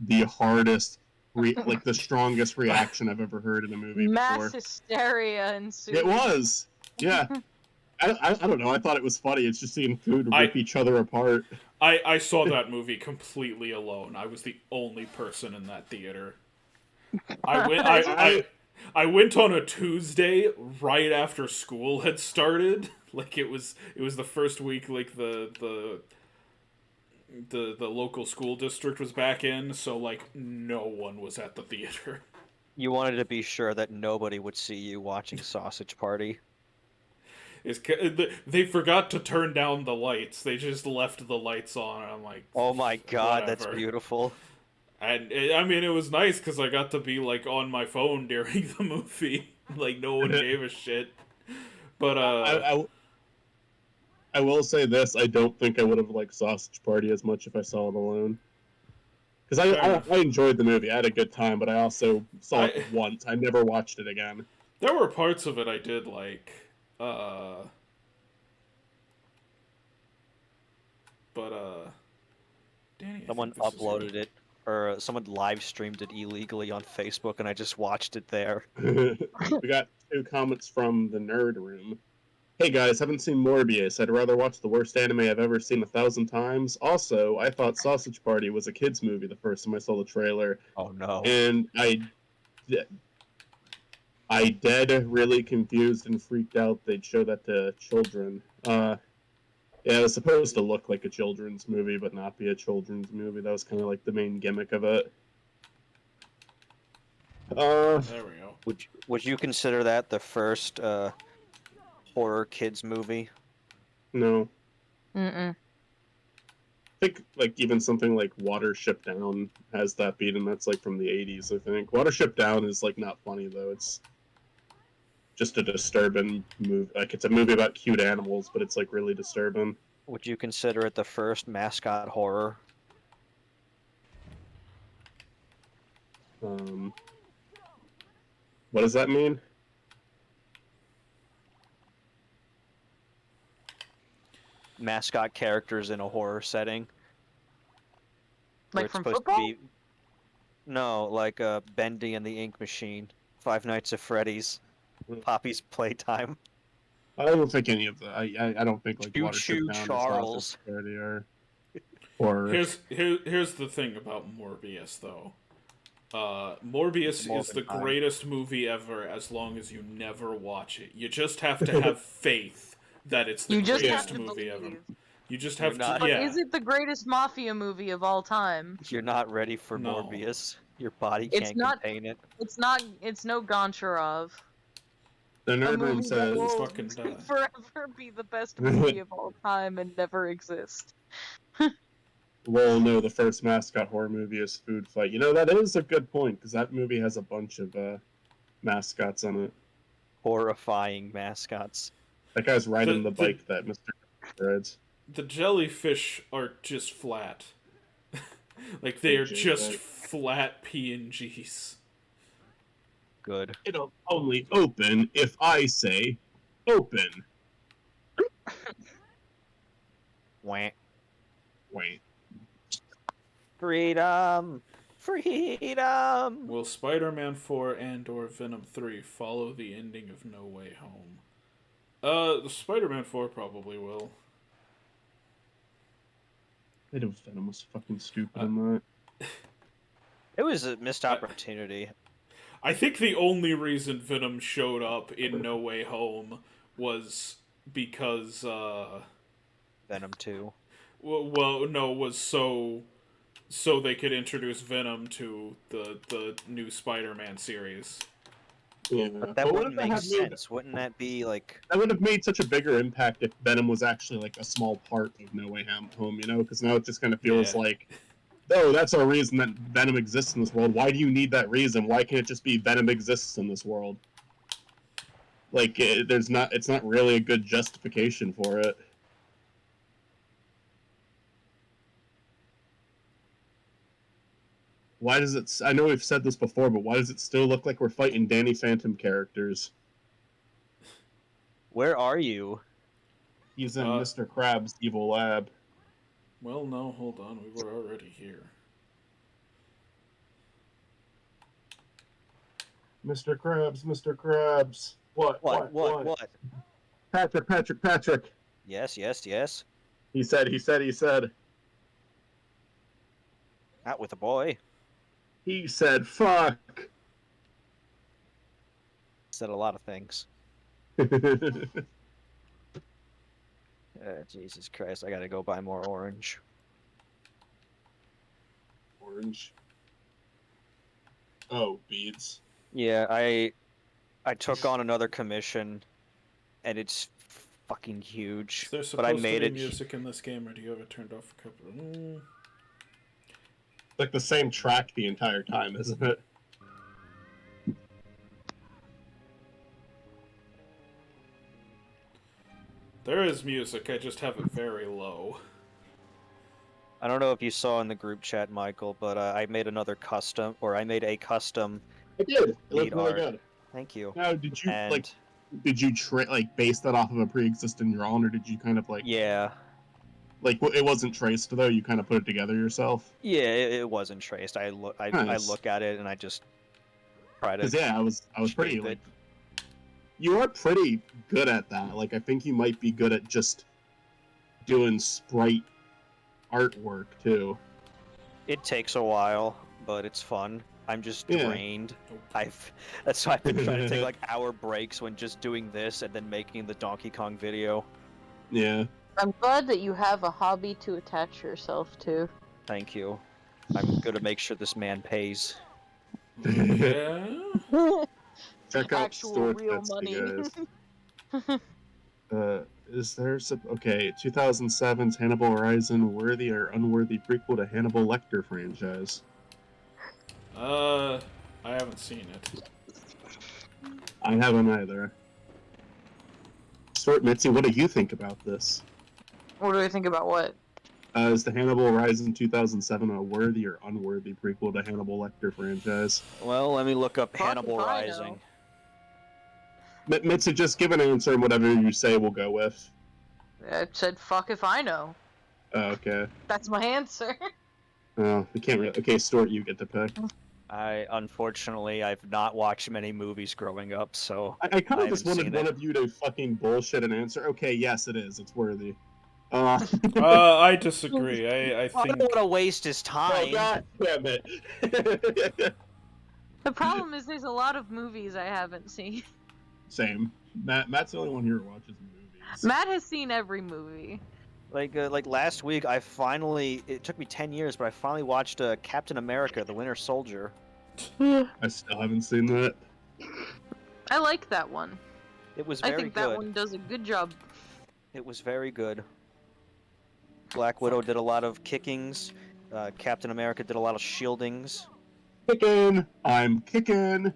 Speaker 2: the hardest, like the strongest reaction I've ever heard in a movie
Speaker 4: Mass
Speaker 2: before.
Speaker 4: hysteria ensued.
Speaker 2: It was, yeah. I don't know. I thought it was funny. It's just seeing food rip each other apart.
Speaker 1: I saw that movie completely alone. I was the only person in that theater. I went on a Tuesday right after school had started. Like it was the first week like the local school district was back in, so like no one was at the theater.
Speaker 3: You wanted to be sure that nobody would see you watching Sausage Party.
Speaker 1: They forgot to turn down the lights. They just left the lights on, and I'm like,
Speaker 3: oh my god,
Speaker 1: whatever.
Speaker 3: That's beautiful.
Speaker 1: And I mean, it was nice because I got to be like on my phone during the movie. Like no one gave a shit. But
Speaker 2: I will say this: I don't think I would have liked Sausage Party as much if I saw it alone. Because I enjoyed the movie. I had a good time, but I also saw it once. I never watched it again.
Speaker 1: There were parts of it I did like. Danny,
Speaker 3: someone uploaded it, or someone live streamed it illegally on Facebook, and I just watched it there.
Speaker 2: We got 2 comments from the Nerd Room. Hey guys, haven't seen Morbius. I'd rather watch the worst anime I've ever seen 1,000 times. Also, I thought Sausage Party was a kids movie the first time I saw the trailer.
Speaker 3: Oh no.
Speaker 2: And I dead really confused and freaked out they'd show that to children. Yeah, it was supposed to look like a children's movie, but not be a children's movie. That was kind of like the main gimmick of it.
Speaker 1: There we go.
Speaker 3: Would you consider that the first horror kids movie?
Speaker 2: No.
Speaker 4: Mm-mm.
Speaker 2: I think like even something like Watership Down has that beat, and that's like from the 80s, I think. Watership Down is like not funny though. It's just a disturbing movie. Like it's a movie about cute animals, but it's like really disturbing.
Speaker 3: Would you consider it the first mascot horror?
Speaker 2: What does that mean?
Speaker 3: Mascot characters in a horror setting. where
Speaker 4: Like
Speaker 3: it's
Speaker 4: from
Speaker 3: supposed
Speaker 4: football?
Speaker 3: to be. No, like Bendy and the Ink Machine, Five Nights at Freddy's, Poppy's Playtime,
Speaker 2: I don't think any of the. I don't think like
Speaker 3: Choo
Speaker 2: Watership
Speaker 3: Choo
Speaker 2: Down or
Speaker 3: Charles.
Speaker 2: Sausage Party or horror.
Speaker 1: Here's the thing about Morbius, though. Morbius
Speaker 3: More
Speaker 1: is
Speaker 3: than
Speaker 1: the
Speaker 3: time.
Speaker 1: greatest movie ever as long as you never watch it. You just have to have faith that it's the
Speaker 4: You just
Speaker 1: greatest
Speaker 4: have to
Speaker 1: movie ever.
Speaker 4: believe.
Speaker 1: You just
Speaker 3: You're
Speaker 1: have
Speaker 3: not-
Speaker 1: to,
Speaker 4: But
Speaker 1: yeah.
Speaker 4: is it the greatest mafia movie of all time?
Speaker 3: You're not ready for
Speaker 1: No.
Speaker 3: Morbius. Your body
Speaker 4: It's
Speaker 3: can't
Speaker 4: not-
Speaker 3: contain it.
Speaker 4: It's not. It's no Goncharov.
Speaker 2: The
Speaker 4: A
Speaker 2: Nerd Room
Speaker 4: movie that
Speaker 2: says.
Speaker 4: will
Speaker 1: Fucking die.
Speaker 4: forever be the best movie of all time and never exist.
Speaker 2: Well, no, the first mascot horror movie is Food Fight. You know, that is a good point, because that movie has a bunch of mascots on it.
Speaker 3: Horrifying mascots.
Speaker 2: That guy's riding the
Speaker 1: The-
Speaker 2: bike that Mr. rides.
Speaker 1: The jellyfish are just flat. Like, they are
Speaker 2: PNG,
Speaker 1: just
Speaker 2: right?
Speaker 1: flat PNGs.
Speaker 3: Good.
Speaker 2: It'll only open if I say open.
Speaker 3: Wah.
Speaker 2: Wait.
Speaker 3: Freedom! Freedom!
Speaker 1: Will Spider-Man 4 and/or Venom 3 follow the ending of No Way Home? The Spider-Man 4 probably will.
Speaker 2: I know Venom was fucking stupid in that.
Speaker 3: It was a missed opportunity.
Speaker 1: I think the only reason Venom showed up in No Way Home was because,
Speaker 3: Venom 2.
Speaker 1: was so they could introduce Venom to the new Spider-Man series.
Speaker 2: Yeah.
Speaker 3: But that
Speaker 2: what
Speaker 3: wouldn't
Speaker 2: if they
Speaker 3: make
Speaker 2: had made-
Speaker 3: sense. Wouldn't that be like...
Speaker 2: That would have made such a bigger impact if Venom was actually like a small part of No Way Home, you know? Because now it just kind of feels
Speaker 1: Yeah.
Speaker 2: like, oh, that's our reason that Venom exists in this world. Why do you need that reason? Why can't it just be Venom exists in this world? Like, it's not really a good justification for it. Why does it? I know we've said this before, but why does it still look like we're fighting Danny Phantom characters?
Speaker 3: Where are you?
Speaker 2: He's in
Speaker 1: Uh,
Speaker 2: Mr. Krabs' evil lab.
Speaker 1: Well, no, hold on. We were already here.
Speaker 2: Mr. Krabs, Mr. Krabs. What?
Speaker 3: What?
Speaker 2: Patrick.
Speaker 3: Yes, yes, yes.
Speaker 2: He said.
Speaker 3: Not with a boy.
Speaker 2: He said, fuck.
Speaker 3: Said a lot of things. Jesus Christ, I gotta go buy more orange.
Speaker 2: Orange. Oh, beads.
Speaker 3: Yeah, I took on another commission, and it's fucking huge.
Speaker 1: Is there
Speaker 3: But I
Speaker 1: supposed
Speaker 3: made
Speaker 1: to
Speaker 3: it.
Speaker 1: be music in this game, or do you have it turned off a couple of...
Speaker 2: Like the same track the entire time, isn't it?
Speaker 1: There is music, I just have it very low.
Speaker 3: I don't know if you saw in the group chat, Michael, but I made a custom.
Speaker 2: I did. It
Speaker 3: Lead
Speaker 2: looked really
Speaker 3: art.
Speaker 2: good.
Speaker 3: Thank you.
Speaker 2: Now, did you
Speaker 3: And
Speaker 2: base that off of a pre-existing drawing, or did you kind of
Speaker 3: yeah,
Speaker 2: it wasn't traced though? You kind of put it together yourself.
Speaker 3: yeah, it wasn't traced. I
Speaker 2: Nice.
Speaker 3: look at it and I just try to.
Speaker 2: Because yeah, I was pretty
Speaker 3: shape
Speaker 2: like.
Speaker 3: it.
Speaker 2: You are pretty good at that. Like, I think you might be good at just doing sprite artwork too.
Speaker 3: It takes a while, but it's fun. I'm just
Speaker 2: Yeah.
Speaker 3: drained. That's why I've been trying to take like hour breaks when just doing this and then making the Donkey Kong video.
Speaker 2: Yeah.
Speaker 4: I'm glad that you have a hobby to attach yourself to.
Speaker 3: Thank you. I'm gonna make sure this man pays.
Speaker 1: Yeah?
Speaker 2: Check out
Speaker 4: Actual
Speaker 2: store
Speaker 4: real
Speaker 2: Petsy,
Speaker 4: money.
Speaker 2: guys. Is there some... Okay, 2007's Hannibal Horizon, worthy or unworthy prequel to Hannibal Lecter franchise?
Speaker 1: I haven't seen it.
Speaker 2: I haven't either. Stuart Mitzi, what do you think about this?
Speaker 4: What do I think about what?
Speaker 2: Is the Hannibal Horizon 2007 a worthy or unworthy prequel to Hannibal Lecter franchise?
Speaker 3: Well, let me look up
Speaker 4: Fuck
Speaker 3: Hannibal
Speaker 4: if I know.
Speaker 3: Rising.
Speaker 2: Mitzi, just give an answer and whatever you say we'll go with.
Speaker 4: I said fuck if I know.
Speaker 2: Oh, okay.
Speaker 4: That's my answer.
Speaker 2: Oh, we can't really. Okay, Stuart, you get to pick.
Speaker 3: Unfortunately, I've not watched many movies growing up, so
Speaker 2: I kind
Speaker 3: I
Speaker 2: of just
Speaker 3: haven't
Speaker 2: wanted
Speaker 3: seen
Speaker 2: one
Speaker 3: it.
Speaker 2: of you to fucking bullshit and answer. Okay, yes, it is. It's worthy.
Speaker 1: I disagree. I
Speaker 3: I
Speaker 1: think
Speaker 3: don't want to waste his
Speaker 2: Oh,
Speaker 3: time.
Speaker 2: God damn it.
Speaker 4: The problem is there's a lot of movies I haven't seen.
Speaker 2: Same. Matt's the only one here who watches movies.
Speaker 4: Matt has seen every movie.
Speaker 3: Like last week, it took me 10 years, but I finally watched Captain America: The Winter Soldier.
Speaker 2: I still haven't seen that.
Speaker 4: I like that one.
Speaker 3: It was
Speaker 4: I
Speaker 3: very
Speaker 4: think
Speaker 3: good.
Speaker 4: that one does a good job.
Speaker 3: It was very good. Black Widow did a lot of kickings. Captain America did a lot of shieldings.
Speaker 2: Kicking! I'm kicking!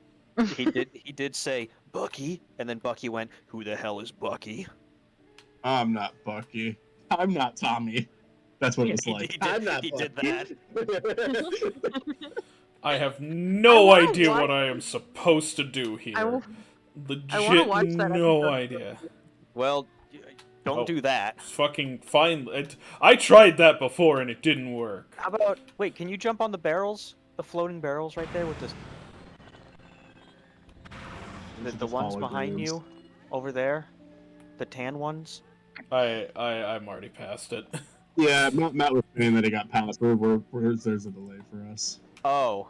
Speaker 3: He did say Bucky, and then Bucky went, "Who the hell is Bucky?"
Speaker 2: I'm not Bucky. I'm not Tommy. That's what it was like. I'm not
Speaker 3: he did
Speaker 2: Bucky.
Speaker 1: I have no
Speaker 4: wanna
Speaker 1: idea
Speaker 4: watch-
Speaker 1: what I am supposed to do here.
Speaker 4: I wanna
Speaker 1: Legit
Speaker 4: watch that
Speaker 1: no
Speaker 4: episode.
Speaker 1: idea.
Speaker 3: Well, don't
Speaker 1: Oh.
Speaker 3: do that.
Speaker 1: Fucking fine. I tried that before and it didn't work.
Speaker 3: How about wait? Can you jump on the barrels? The floating barrels right there with the ones behind
Speaker 2: holograms.
Speaker 3: you, over there, the tan ones.
Speaker 1: I'm already past it.
Speaker 2: Yeah, Matt was saying that he got passed. There's a delay for us.
Speaker 3: Oh,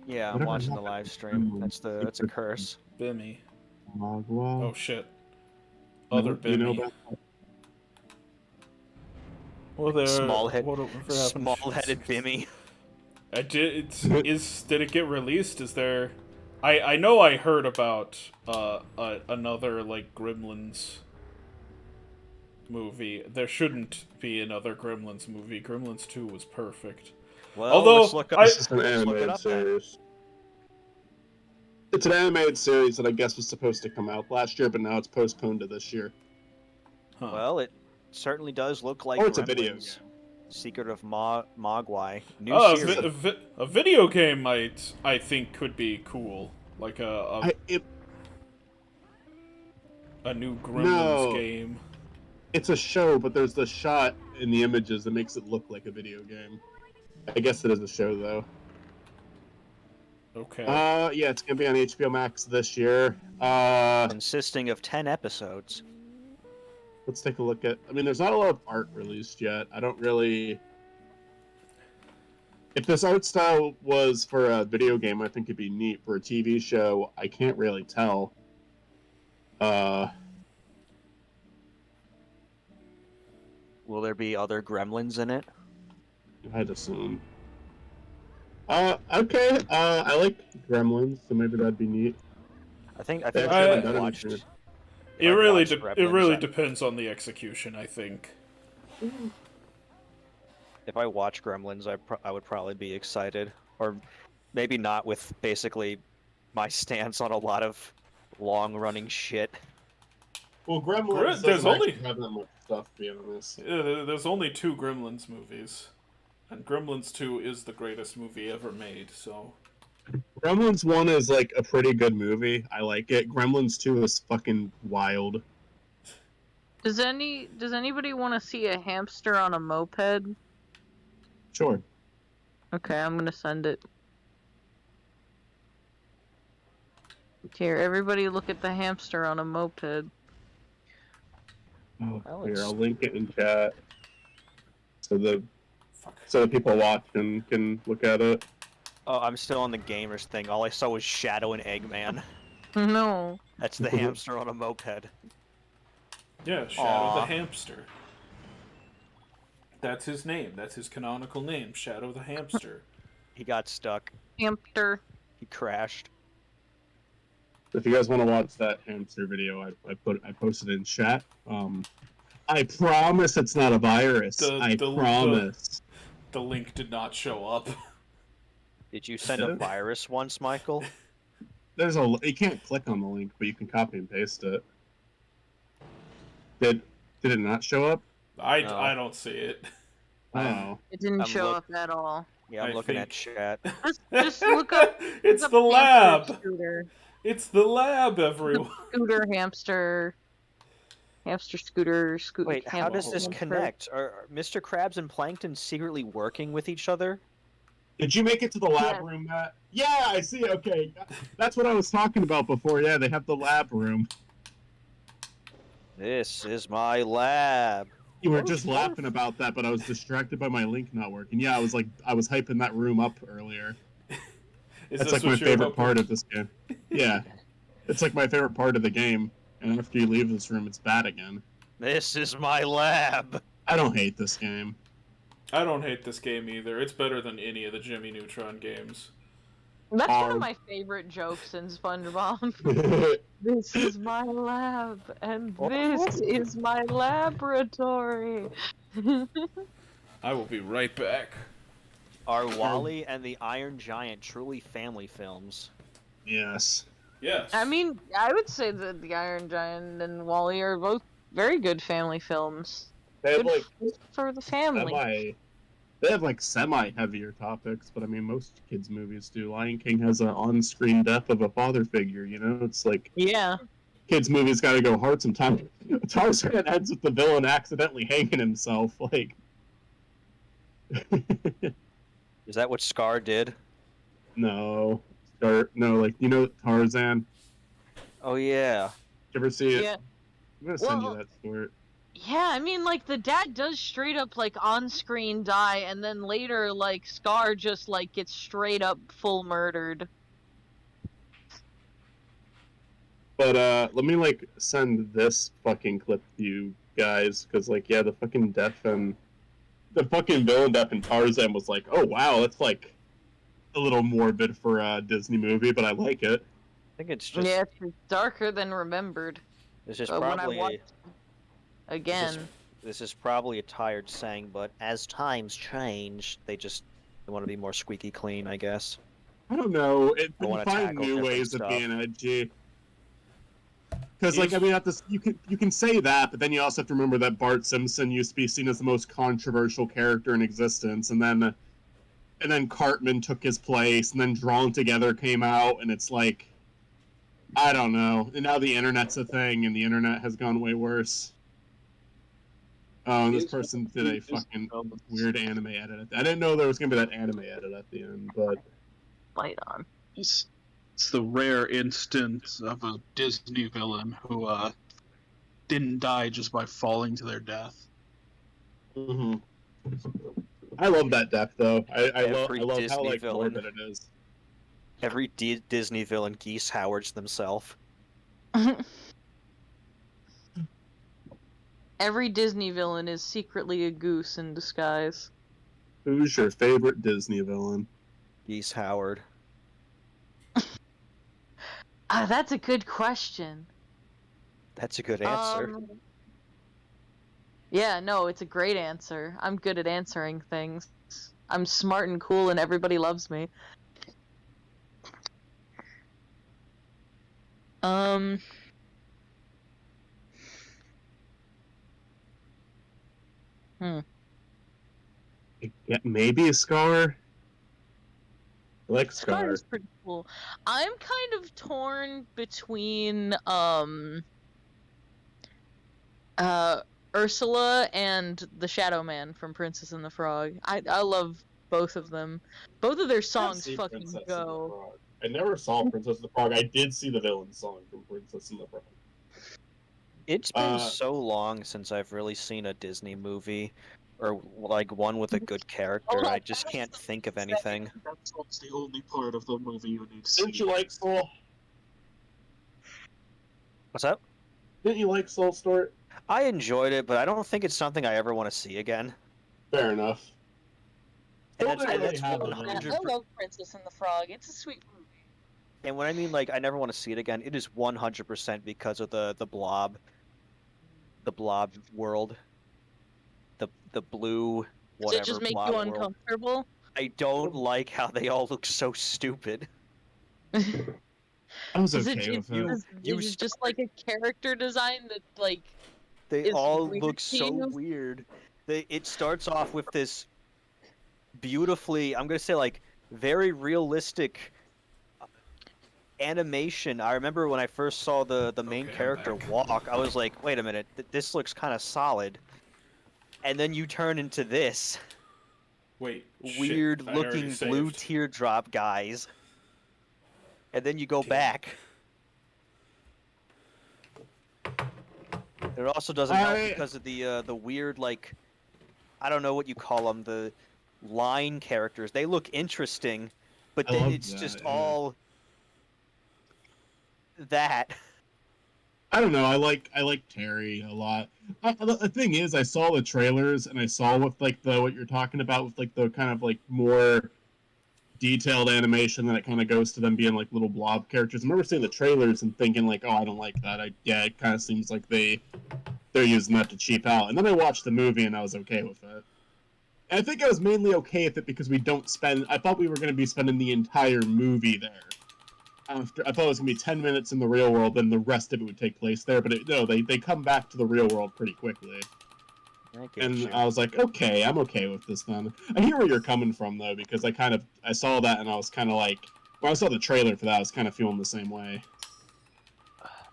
Speaker 3: yeah, I'm
Speaker 2: Whatever
Speaker 3: watching the
Speaker 2: happened
Speaker 3: live stream. That's a curse.
Speaker 1: Bimmy.
Speaker 2: Magua.
Speaker 1: Oh shit. Other Bimmy.
Speaker 2: You know about that?
Speaker 1: Well, there.
Speaker 3: Small-headed Bimmy.
Speaker 1: I did. Did it get released? Is there? I know I heard about another like Gremlins movie. There shouldn't be another Gremlins movie. Gremlins 2 was perfect.
Speaker 3: Well,
Speaker 1: Although,
Speaker 3: let's look up.
Speaker 2: This is an
Speaker 3: let's look it
Speaker 2: animated
Speaker 3: up then.
Speaker 2: series. It's an animated series that I guess was supposed to come out last year, but now it's postponed to this year.
Speaker 1: Huh.
Speaker 3: Well, it certainly does look like
Speaker 2: Oh, it's a video
Speaker 3: Gremlins.
Speaker 2: game.
Speaker 3: Secret of Mogwai. New
Speaker 1: Oh,
Speaker 3: series.
Speaker 1: a video game I think could be cool. Like a new Gremlins
Speaker 2: No.
Speaker 1: game.
Speaker 2: It's a show, but there's the shot in the images that makes it look like a video game. I guess it is a show, though.
Speaker 1: Okay.
Speaker 2: Yeah, it's gonna be on HBO Max this year.
Speaker 3: Consisting of 10 episodes.
Speaker 2: Let's take a look at. I mean, there's not a lot of art released yet. I don't really. If this art style was for a video game, I think it'd be neat. For a TV show, I can't really tell.
Speaker 3: Will there be other gremlins in it?
Speaker 2: I'd assume. Okay. I like Gremlins, so maybe that'd be neat.
Speaker 3: I think
Speaker 2: They
Speaker 3: if
Speaker 2: actually
Speaker 3: I
Speaker 2: haven't done
Speaker 3: watched.
Speaker 2: anything.
Speaker 1: It
Speaker 3: I
Speaker 1: really
Speaker 3: watched
Speaker 1: it
Speaker 3: Gremlins,
Speaker 1: really
Speaker 3: I-
Speaker 1: depends on the execution, I think.
Speaker 3: If I watch Gremlins, I would probably be excited, or maybe not with basically my stance on a lot of long-running shit.
Speaker 2: Well, Gremlins
Speaker 1: There's
Speaker 2: doesn't
Speaker 1: only-
Speaker 2: actually have that much stuff, to be honest.
Speaker 1: There's only 2 Gremlins movies. And Gremlins 2 is the greatest movie ever made, so...
Speaker 2: Gremlins 1 is like a pretty good movie. I like it. Gremlins 2 is fucking wild.
Speaker 4: Does anybody want to see a hamster on a moped?
Speaker 2: Sure.
Speaker 4: Okay, I'm gonna send it. Here, everybody look at the hamster on a moped.
Speaker 2: Oh,
Speaker 3: Well,
Speaker 2: here,
Speaker 3: it's-
Speaker 2: I'll link it in chat. So the
Speaker 1: Fuck.
Speaker 2: people watching can look at it.
Speaker 3: Oh, I'm still on the gamers thing. All I saw was Shadow and Eggman.
Speaker 4: No.
Speaker 3: That's the hamster on a moped.
Speaker 1: Yeah, Shadow
Speaker 3: Aw.
Speaker 1: the Hamster. That's his name. That's his canonical name, Shadow the Hamster.
Speaker 3: He got stuck.
Speaker 4: Hamster.
Speaker 3: He crashed.
Speaker 2: If you guys want to watch that hamster video, I posted it in chat. I promise it's not a virus. I promise.
Speaker 1: The link did not show up.
Speaker 3: Did you send a virus once, Michael?
Speaker 2: You can't click on the link, but you can copy and paste it. Did it not show up?
Speaker 1: I
Speaker 3: No.
Speaker 1: don't see it.
Speaker 2: Oh.
Speaker 4: It didn't
Speaker 3: I'm
Speaker 4: show
Speaker 3: look-
Speaker 4: up at all.
Speaker 3: Yeah, I'm
Speaker 1: I
Speaker 3: looking at
Speaker 1: think-
Speaker 3: chat.
Speaker 4: Just look up.
Speaker 1: It's
Speaker 4: look
Speaker 1: the
Speaker 4: up hamster
Speaker 1: lab.
Speaker 4: Scooter.
Speaker 1: It's the lab, everyone.
Speaker 4: Scooter hamster. Hamster scooter.
Speaker 3: Wait, how does this
Speaker 4: hamster.
Speaker 3: connect? Are Mr. Krabs and Plankton secretly working with each other?
Speaker 2: Did you make it to the lab
Speaker 4: Yeah.
Speaker 2: room, Matt? Yeah, I see. Okay, that's what I was talking about before. Yeah, they have the lab room.
Speaker 3: This is my lab.
Speaker 2: You were
Speaker 3: Barf,
Speaker 2: just
Speaker 3: barf.
Speaker 2: laughing about that, but I was distracted by my link not working. Yeah, I was hyping that room up earlier.
Speaker 1: Is
Speaker 2: That's
Speaker 1: this
Speaker 2: like my
Speaker 1: what you're
Speaker 2: favorite
Speaker 1: hoping?
Speaker 2: part of this game. Yeah, it's like my favorite part of the game. And after you leave this room, it's bad again.
Speaker 3: This is my lab.
Speaker 2: I don't hate this game.
Speaker 1: I don't hate this game either. It's better than any of the Jimmy Neutron games.
Speaker 4: That's one
Speaker 2: Hard.
Speaker 4: of my favorite jokes in SpongeBob. This is my lab, and this is my laboratory.
Speaker 1: I will be right back.
Speaker 3: Are Wally and the Iron Giant truly family films?
Speaker 2: Yes.
Speaker 1: Yes.
Speaker 4: I mean, I would say that the Iron Giant and Wally are both very good family films.
Speaker 2: They have
Speaker 4: Good
Speaker 2: like
Speaker 4: for the family.
Speaker 2: they have like semi-heavier topics, but I mean most kids' movies do. Lion King has an on-screen death of a father figure. You know, it's like
Speaker 4: Yeah.
Speaker 2: kids' movies got to go hard sometimes. Tarzan ends with the villain accidentally hanging himself. Like,
Speaker 3: Is that what Scar did?
Speaker 2: no, like you know Tarzan.
Speaker 3: Oh yeah.
Speaker 2: Did you ever see it?
Speaker 4: Yeah.
Speaker 2: I'm gonna send
Speaker 4: Well-
Speaker 2: you that short.
Speaker 4: Yeah, I mean, like, the dad does straight up, like, on-screen die, and then later, like, Scar just, like, gets straight up full murdered.
Speaker 2: But let me like send this fucking clip to you guys, because like yeah, the fucking villain death in Tarzan was like, oh wow, that's like a little morbid for a Disney movie, but I like it.
Speaker 3: I think it's just.
Speaker 4: Yeah, it's darker than remembered.
Speaker 3: This is
Speaker 4: But when I
Speaker 3: probably.
Speaker 4: watched again,
Speaker 3: This is probably a tired saying, but as times change, they want to be more squeaky clean, I guess.
Speaker 2: I don't know.
Speaker 3: I wanna
Speaker 2: Find
Speaker 3: tackle
Speaker 2: new
Speaker 3: different
Speaker 2: ways
Speaker 3: stuff.
Speaker 2: of being edgy. Because like I mean, at this you can say that, but then you also have to remember that Bart Simpson used to be seen as the most controversial character in existence, and then Cartman took his place, and then Drawn Together came out, and it's like, I don't know. And now the internet's a thing, and the internet has gone way worse. Oh, and this person did a fucking weird anime edit. I didn't know there was gonna be that anime edit at the end, but
Speaker 4: light on.
Speaker 5: It's the rare instance of a Disney villain who didn't die just by falling to their death.
Speaker 2: I love that death though. I love
Speaker 3: Disney
Speaker 2: how like
Speaker 3: villain.
Speaker 2: morbid it is.
Speaker 3: Every Disney villain Geese Howards themselves.
Speaker 4: Every Disney villain is secretly a goose in disguise.
Speaker 2: Who's your favorite Disney villain?
Speaker 3: Geese Howard.
Speaker 4: Ah, that's a good question.
Speaker 3: That's a good answer.
Speaker 4: Yeah, no, it's a great answer. I'm good at answering things. I'm smart and cool, and everybody loves me.
Speaker 2: Yeah, maybe a Scar. I like
Speaker 4: Scar
Speaker 2: Scar.
Speaker 4: is pretty cool. I'm kind of torn between Ursula and the Shadow Man from Princess and the Frog. I love both of them. Both of their songs
Speaker 2: I've seen
Speaker 4: fucking
Speaker 2: Princess and the
Speaker 4: go.
Speaker 2: Frog. I never saw Princess and the Frog. I did see the villain song from Princess and the Frog.
Speaker 3: It's been so long since I've really seen a Disney movie, or like one with a good character. I just can't think of anything.
Speaker 5: That's the only part of the movie you need to see.
Speaker 2: Didn't you like Soul?
Speaker 3: What's up?
Speaker 2: Didn't you like Soul Story?
Speaker 3: I enjoyed it, but I don't think it's something I ever want to see again.
Speaker 2: Fair enough.
Speaker 3: And
Speaker 2: Soul
Speaker 3: that's,
Speaker 2: didn't
Speaker 3: and
Speaker 2: really
Speaker 3: that's
Speaker 2: have a
Speaker 3: 100%.
Speaker 2: villain.
Speaker 4: I love Princess and the Frog. It's a sweet movie.
Speaker 3: And when I mean like I never want to see it again, it is 100% because of the blob world, the blue whatever.
Speaker 4: Does it just make
Speaker 3: blob
Speaker 4: you
Speaker 3: world.
Speaker 4: uncomfortable?
Speaker 3: I don't like how they all look so stupid.
Speaker 2: I was
Speaker 4: Is
Speaker 2: okay with it.
Speaker 4: Is it just like a character design that like
Speaker 3: They
Speaker 4: It's
Speaker 3: all
Speaker 4: weird
Speaker 3: look
Speaker 4: to
Speaker 3: so
Speaker 4: you?
Speaker 3: weird. It starts off with this beautifully, I'm gonna say like very realistic animation. I remember when I first saw the main
Speaker 1: Okay, I'm
Speaker 3: character
Speaker 1: back.
Speaker 3: walk, I was like, wait a minute, this looks kind of solid. And then you turn into this.
Speaker 1: Wait.
Speaker 3: weird
Speaker 1: shit, I already
Speaker 3: looking blue
Speaker 1: saved.
Speaker 3: teardrop guys. And then you go
Speaker 1: Damn
Speaker 3: back. It also doesn't help because of the weird, like, I don't know what you call them, the line characters. They look interesting, but
Speaker 2: I
Speaker 3: then
Speaker 2: love
Speaker 3: it's
Speaker 2: that,
Speaker 3: just
Speaker 2: yeah.
Speaker 3: all that.
Speaker 2: I don't know. I like Terry a lot. The thing is, I saw the trailers and I saw with like what you're talking about with like the kind of like more detailed animation that it kind of goes to them being like little blob characters. I remember seeing the trailers and thinking like, oh, I don't like that. It kind of seems like they're using that to cheap out. And then I watched the movie and I was okay with it. And I think I was mainly okay with it because I thought we were going to be spending the entire movie there. I thought it was going to be 10 minutes in the real world, then the rest of it would take place there. But they come back to the real world pretty quickly. I was like, okay, I'm okay with this then. I hear where you're coming from, though, because I saw that and I was kind of like, when I saw the trailer for that, I was kind of feeling the same way.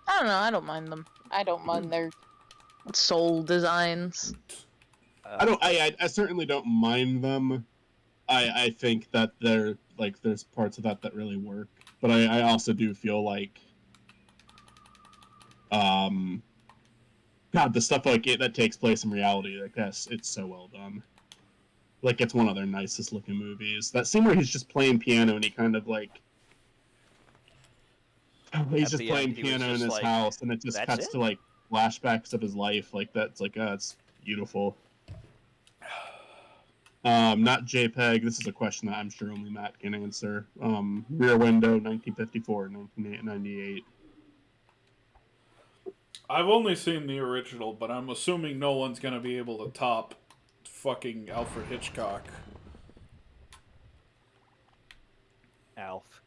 Speaker 4: I don't know. I don't mind them. I don't mind their soul designs.
Speaker 2: I certainly don't mind them. I think that there's parts of that really work. But I also do feel like, God, the stuff like it that takes place in reality, like it's so well done. Like it's one of their nicest looking movies. That scene where he's just playing piano and he kind of like, he's just playing piano in his house, and it just cuts to like flashbacks of his life. Like that's like, it's beautiful. Not JPEG. This is a question that I'm sure only Matt can answer. Rear Window, 1954, 1998.
Speaker 1: I've only seen the original, but I'm assuming no one's gonna be able to top fucking Alfred Hitchcock.
Speaker 3: Alf.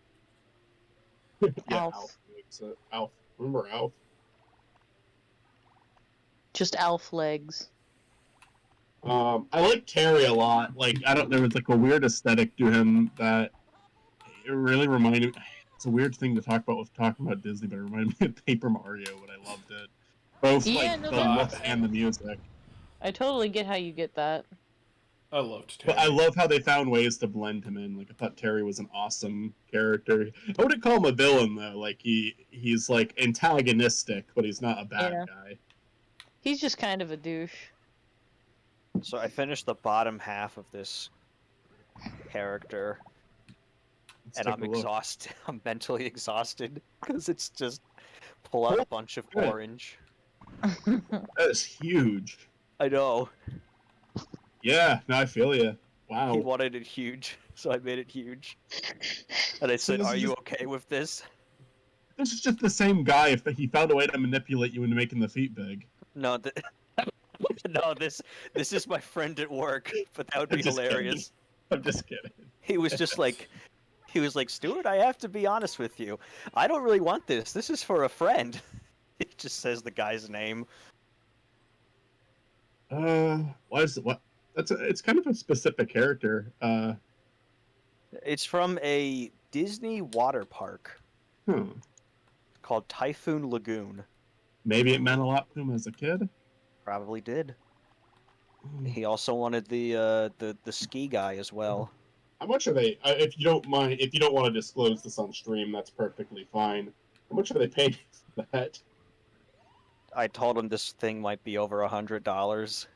Speaker 2: Yeah,
Speaker 4: Alf.
Speaker 2: Alf. Remember Alf?
Speaker 4: Just Alf legs.
Speaker 2: I like Terry a lot. Like there was like a weird aesthetic to him that it really reminded me. It's a weird thing to talk about with talking about Disney, but it reminded me of Paper Mario, but I loved it. Both the look and the music.
Speaker 4: I totally get how you get that.
Speaker 1: I loved Terry.
Speaker 2: But I love how they found ways to blend him in. Like I thought Terry was an awesome character. I wouldn't call him a villain though. Like he's like antagonistic, but he's not a bad guy.
Speaker 4: He's just kind of a douche.
Speaker 3: So I finished the bottom half of this character, and I'm exhausted. I'm mentally exhausted because it's just pull out a bunch of orange.
Speaker 2: That is huge.
Speaker 3: I know.
Speaker 2: Yeah, no, I feel you. Wow.
Speaker 3: He wanted it huge, so I made it huge. And I said, "Are you okay with this?"
Speaker 2: This is just the same guy if he found a way to manipulate you into making the feet big.
Speaker 3: No, no, this is my friend at work, but that would be hilarious.
Speaker 2: I'm just kidding.
Speaker 3: He was like, Stuart, I have to be honest with you. I don't really want this. This is for a friend. It just says the guy's name.
Speaker 2: Why is it what? It's kind of a specific character.
Speaker 3: It's from a Disney water park. Called Typhoon Lagoon.
Speaker 2: Maybe it meant a lot to him as a kid.
Speaker 3: Probably did. He also wanted the ski guy as well.
Speaker 2: How much are they? If you don't mind, if you don't want to disclose this on stream, that's perfectly fine. How much are they paying for that?
Speaker 3: I told him this thing might be over $100.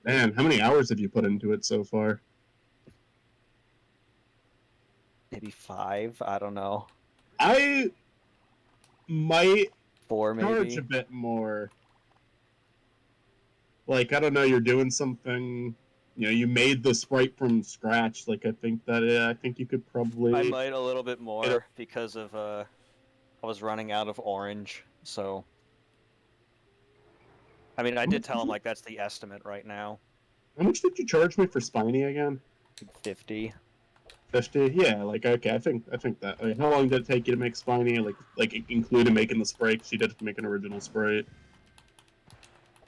Speaker 2: Man, how many hours have you put into it so far?
Speaker 3: Maybe 5. I don't know.
Speaker 2: I might
Speaker 3: 4 maybe.
Speaker 2: charge a bit more. Like, I don't know, you're doing something, you made the sprite from scratch. Like, I think you could probably...
Speaker 3: I might a little bit more because of, I was running out of orange, so... I mean, I did tell him, like, that's the estimate right now.
Speaker 2: How much did you charge me for Spiny again?
Speaker 3: 50.
Speaker 2: 50? Yeah, like, okay, I think that. Like, how long did it take you to make Spiny? Like including making the sprite, because you did have to make an original sprite.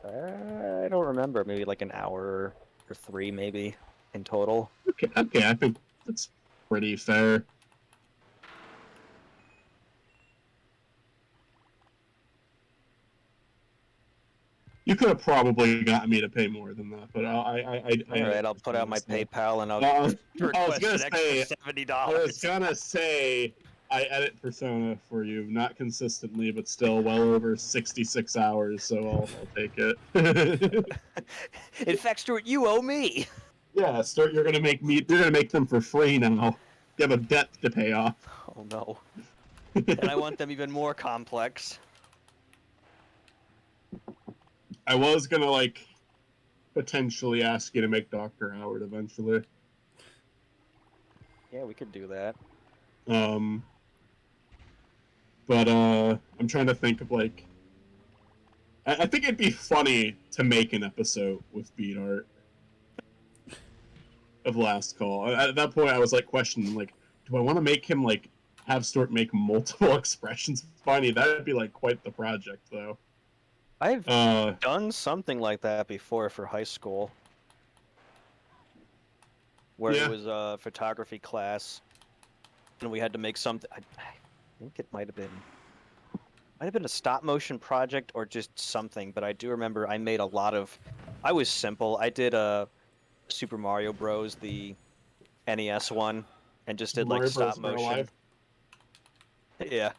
Speaker 3: I don't remember. Maybe like an hour or 3, maybe, in total.
Speaker 2: Okay, I think that's pretty fair. You could have probably gotten me to pay more than that, but
Speaker 3: All right, I'll put out my PayPal and I'll
Speaker 2: I was
Speaker 3: request
Speaker 2: gonna
Speaker 3: an extra
Speaker 2: say,
Speaker 3: $70.
Speaker 2: I was gonna say, I edit Persona for you, not consistently, but still well over 66 hours, so I'll take it.
Speaker 3: In fact, Stuart, you owe me.
Speaker 2: Yeah, Stuart, you're gonna make them for free now. You have a debt to pay off.
Speaker 3: Oh no. And I want them even more complex.
Speaker 2: I was gonna like potentially ask you to make Dr. Howard eventually.
Speaker 3: Yeah, we could do that.
Speaker 2: But I'm trying to think of like I think it'd be funny to make an episode with beat art of Last Call. At that point I was like questioning like, do I want to make him like have Stuart make multiple expressions funny? That'd be like quite the project though.
Speaker 3: I've done something like that before for high school, where
Speaker 2: Yeah.
Speaker 3: it was a photography class, and we had to make something. I think it might have been a stop motion project or just something, but I do remember I made a lot of. I was simple. I did a Super Mario Bros. The NES one, and just did like
Speaker 2: Mario
Speaker 3: stop
Speaker 2: Bros. Real
Speaker 3: motion.
Speaker 2: life.
Speaker 3: Yeah,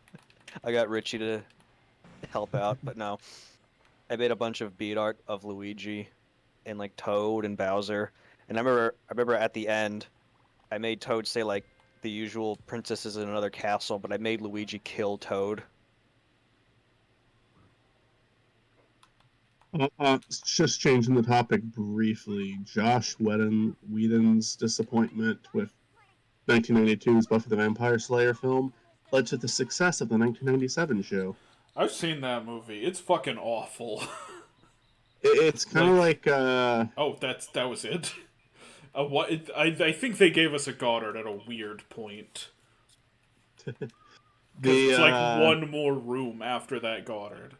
Speaker 3: I got Richie to help out, but no. I made a bunch of beat art of Luigi and like Toad and Bowser. And I remember at the end, I made Toad say like the usual princess is in another castle, but I made Luigi kill Toad.
Speaker 2: Just changing the topic briefly. Josh Whedon's disappointment with 1992's Buffy the Vampire Slayer film led to the success of the 1997 show.
Speaker 1: I've seen that movie. It's fucking awful.
Speaker 2: It's kind of like
Speaker 1: Oh, that was it. I think they gave us a Goddard at a weird point. It's like one more room after that Goddard.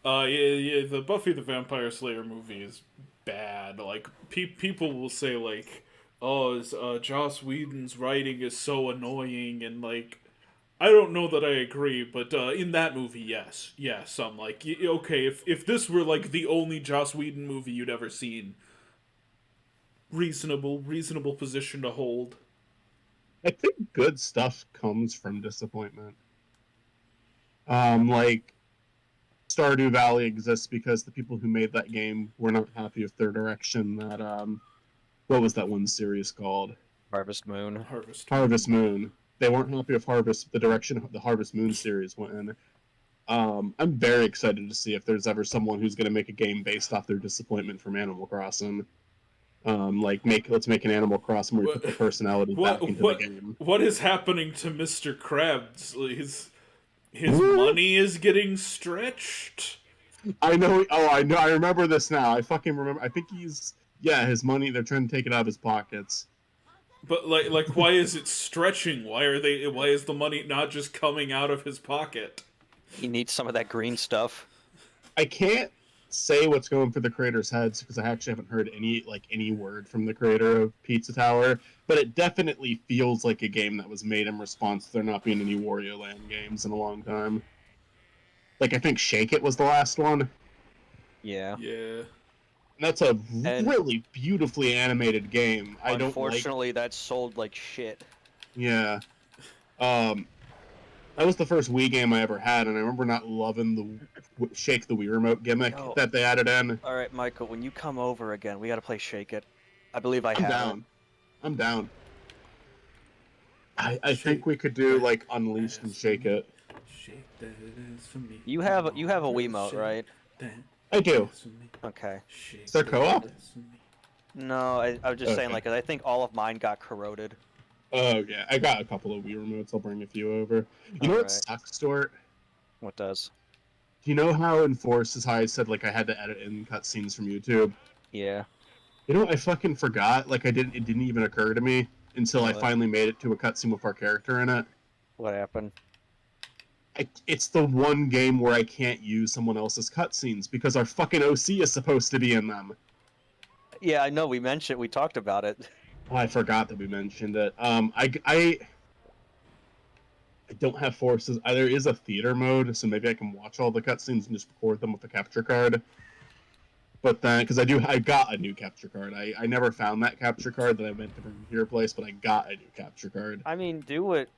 Speaker 1: Yeah, the Buffy the Vampire Slayer movie is bad. Like people will say like, "Oh, Joss Whedon's writing is so annoying," and like, I don't know that I agree, but in that movie, yes, I'm like, okay, if this were like the only Joss Whedon movie you'd ever seen, reasonable position to hold.
Speaker 2: I think good stuff comes from disappointment. Like Stardew Valley exists because the people who made that game were not happy with their direction. That what was that one series called?
Speaker 3: Harvest Moon.
Speaker 2: Harvest Moon. They weren't happy with the direction the Harvest Moon series went in. I'm very excited to see if there's ever someone who's going to make a game based off their disappointment from Animal Crossing. Let's make an Animal Crossing where we put the personality back into the game.
Speaker 1: What is happening to Mr. Krabs? His money is getting stretched.
Speaker 2: I know. Oh, I know. I remember this now. I fucking remember. I think his money. They're trying to take it out of his pockets.
Speaker 1: But like, why is it stretching? Why is the money not just coming out of his pocket?
Speaker 3: He needs some of that green stuff.
Speaker 2: I can't say what's going through the creator's heads because I actually haven't heard any word from the creator of Pizza Tower. But it definitely feels like a game that was made in response to there not being any Wario Land games in a long time. Like I think Shake It was the last one.
Speaker 3: Yeah.
Speaker 1: Yeah.
Speaker 2: That's a really beautifully animated game.
Speaker 3: Unfortunately, that sold like shit.
Speaker 2: Yeah. That was the first Wii game I ever had, and I remember not loving the Shake the Wii Remote gimmick that they added in.
Speaker 3: All right, Michael, when you come over again, we got to play Shake It. I believe I have
Speaker 2: down. I'm down. I think we could do like Unleashed and Shake It.
Speaker 1: Shake that ass for me.
Speaker 3: You have a Wiimote, right?
Speaker 2: I do.
Speaker 3: Okay.
Speaker 2: Is there co-op?
Speaker 3: No, I was just saying, like, 'cause I think all of mine got corroded.
Speaker 2: Oh, yeah. I got a couple of Wii remotes. I'll bring a few over. You know what sucks, Stuart?
Speaker 3: What does?
Speaker 2: Do you know how in Force is how I said, like, I had to edit in cutscenes from YouTube?
Speaker 3: Yeah.
Speaker 2: You know, I fucking forgot. Like, it didn't even occur to me until I finally made it to a cutscene with our character in it.
Speaker 3: What happened?
Speaker 2: It's the one game where I can't use someone else's cutscenes because our fucking OC is supposed to be in them.
Speaker 3: Yeah, I know. We talked about it.
Speaker 2: Oh, I forgot that we mentioned it. I don't have Forces. There is a theater mode, so maybe I can watch all the cutscenes and just record them with the capture card. But then, because I got a new capture card. I never found that capture card that I meant to bring to your place, but I got a new capture card.
Speaker 3: I mean, do what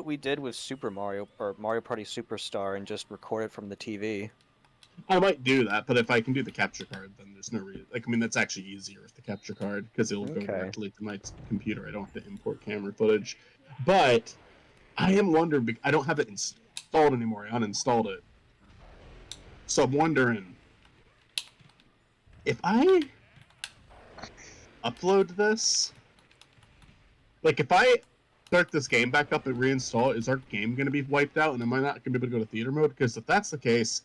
Speaker 3: we did with Super Mario or Mario Party Superstar and just record it from the TV.
Speaker 2: I might do that, but if I can do the capture card, then there's no reason. Like, I mean, that's actually easier with the capture card because it'll go directly to my computer. I don't have to import camera footage. But I am wondering. I don't have it installed anymore. I uninstalled it. So I'm wondering if I upload this. Like, if I start this game back up and reinstall it, is our game going to be wiped out, and am I not going to be able to go to theater mode? Because if that's the case,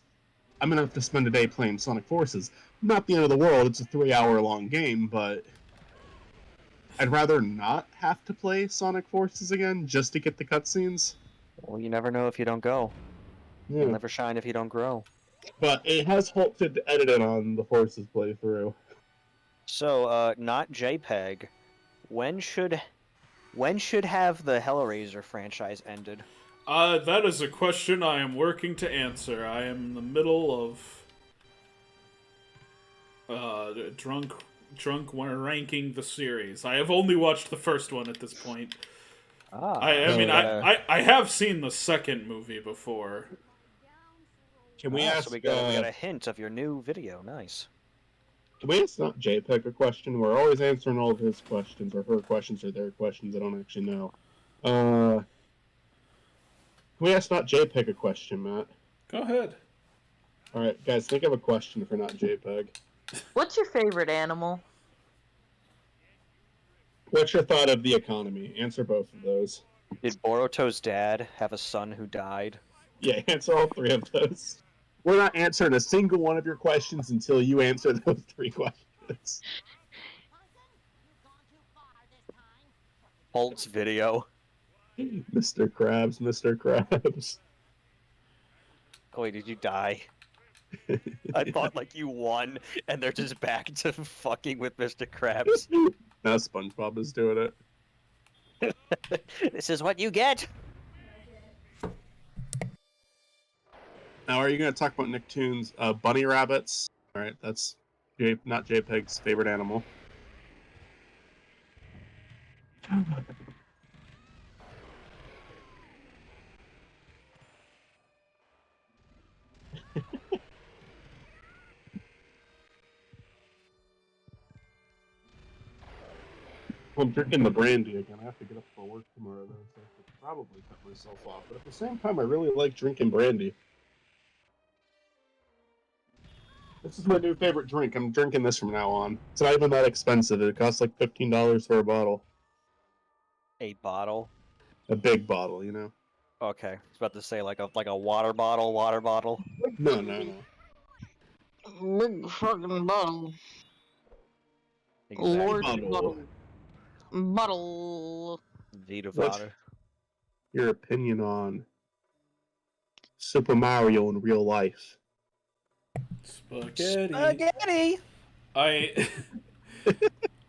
Speaker 2: I'm going to have to spend a day playing Sonic Forces. Not the end of the world, it's a 3-hour-long game, but I'd rather not have to play Sonic Forces again just to get the cutscenes.
Speaker 3: Well, you never know if you don't go.
Speaker 2: Yeah.
Speaker 3: You'll never shine if you don't grow.
Speaker 2: But it has halted editing on the Forces playthrough.
Speaker 3: So, not JPEG. When should have the Hellraiser franchise ended?
Speaker 1: That is a question I am working to answer. I am in the middle of drunk ranking the series. I have only watched the first one at this point. I have seen the second movie before.
Speaker 2: Can we ask?
Speaker 3: So we got a hint of your new video. Nice.
Speaker 2: Can we ask not JPEG a question? We're always answering all of his questions, or her questions, or their questions. I don't actually know. Can we ask not JPEG a question, Matt?
Speaker 1: Go ahead.
Speaker 2: All right, guys, think of a question for not JPEG.
Speaker 4: What's your favorite animal?
Speaker 2: What's your thought of the economy? Answer both of those.
Speaker 3: Did Boruto's dad have a son who died?
Speaker 2: Yeah, answer all three of those. We're not answering a single one of your questions until you answer those 3 questions.
Speaker 3: Holt's video.
Speaker 2: Mr. Krabs, Mr. Krabs.
Speaker 3: Oh, wait, did you die? I thought like you won, and they're just back to fucking with Mr. Krabs.
Speaker 2: Now SpongeBob is doing it.
Speaker 3: This is what you get.
Speaker 2: Now, are you going to talk about Nicktoons' bunny rabbits? All right, that's not JPEG's favorite animal. Well, I'm drinking the brandy again. I have to get up for work tomorrow, though, so I could probably cut myself off. But at the same time, I really like drinking brandy. This is my new favorite drink. I'm drinking this from now on. It's not even that expensive. It costs like $15 for a bottle.
Speaker 3: A bottle?
Speaker 2: A big bottle, you know?
Speaker 3: Okay, I was about to say like a water bottle.
Speaker 2: No.
Speaker 4: Big fucking bottle.
Speaker 3: Exactly.
Speaker 4: Lord
Speaker 2: Bottle.
Speaker 4: Bottle.
Speaker 3: Vita
Speaker 2: What's
Speaker 3: water.
Speaker 2: your opinion on Super Mario in real life?
Speaker 1: Spaghetti. I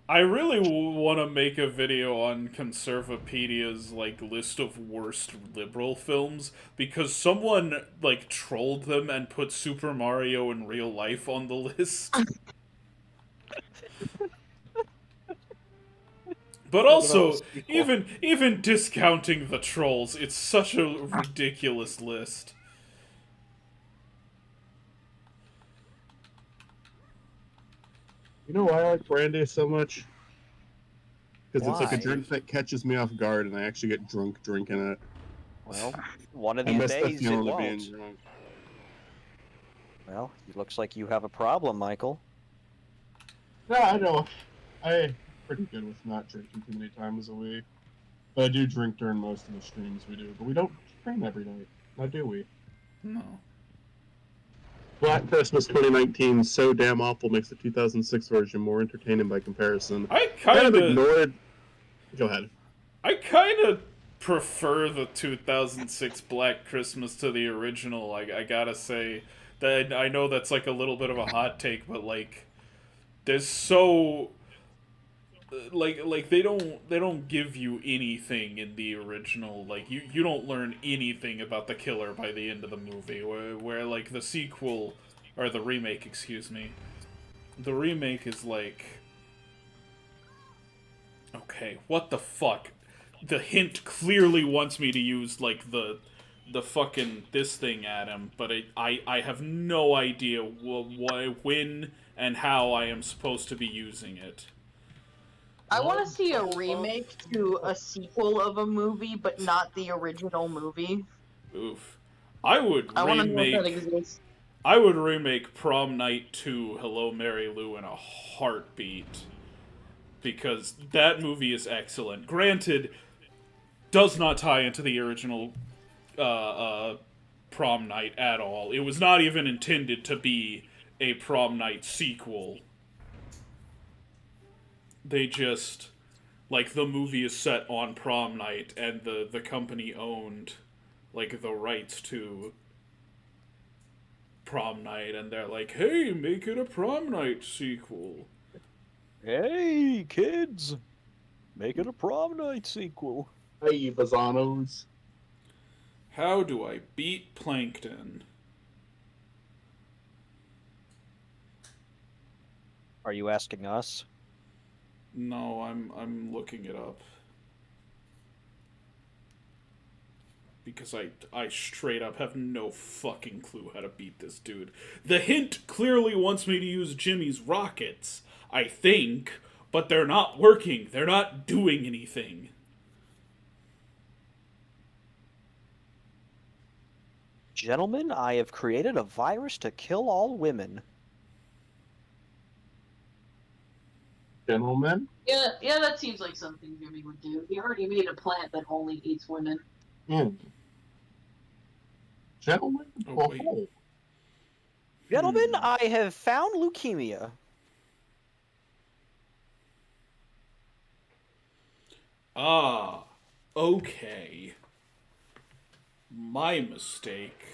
Speaker 1: really want to make a video on Conservapedia's like list of worst liberal films because someone like trolled them and put Super Mario in real life on the list. But also, even discounting the trolls, it's such a ridiculous list.
Speaker 2: You know why I like brandy so much? Because it's like a
Speaker 3: Why?
Speaker 2: drink that catches me off guard, and I actually get drunk drinking it.
Speaker 3: Well, one of
Speaker 2: I
Speaker 3: these
Speaker 2: miss the
Speaker 3: days it
Speaker 2: feeling of being
Speaker 3: won't.
Speaker 2: drunk.
Speaker 3: Well, it looks like you have a problem, Michael.
Speaker 2: Yeah, I know. I'm pretty good with not drinking too many times a week. But I do drink during most of the streams we do. But we don't stream every night. Now do we?
Speaker 1: No.
Speaker 2: Black Christmas 2019 so damn awful makes the 2006 version more entertaining by comparison.
Speaker 1: I
Speaker 2: Kind
Speaker 1: kind
Speaker 2: of
Speaker 1: of
Speaker 2: ignored. Go ahead.
Speaker 1: I kind of prefer the 2006 Black Christmas to the original. I gotta say that I know that's like a little bit of a hot take, but like, there's so like they don't give you anything in the original. Like you don't learn anything about the killer by the end of the movie. Where like the sequel or the remake, excuse me, the remake is like, okay, what the fuck? The hint clearly wants me to use like the fucking this thing at him, but I have no idea when and how I am supposed to be using it.
Speaker 4: I want to see a remake to a sequel of a movie, but not the original movie.
Speaker 1: Oof. I would
Speaker 4: I want to know if that
Speaker 1: remake.
Speaker 4: exists.
Speaker 1: I would remake Prom Night 2 Hello Mary Lou in a heartbeat. Because that movie is excellent. Granted, does not tie into the original Prom Night at all. It was not even intended to be a Prom Night sequel. They just, like, the movie is set on Prom Night, and the company owned, like, the rights to Prom Night, and they're like, hey, make it a Prom Night sequel.
Speaker 3: Hey, kids! Make it a Prom Night sequel.
Speaker 2: Hey, Bazanos.
Speaker 1: How do I beat Plankton?
Speaker 3: Are you asking us?
Speaker 1: No, I'm looking it up. Because I straight up have no fucking clue how to beat this dude. The hint clearly wants me to use Jimmy's rockets, I think, but they're not working. They're not doing anything.
Speaker 3: Gentlemen, I have created a virus to kill all women.
Speaker 2: Gentlemen?
Speaker 4: Yeah, that seems like something Jimmy would do. He already made a plant that only eats women.
Speaker 2: Gentlemen?
Speaker 1: Oh, wait.
Speaker 3: Gentlemen, I have found leukemia.
Speaker 1: Ah, okay. My mistake.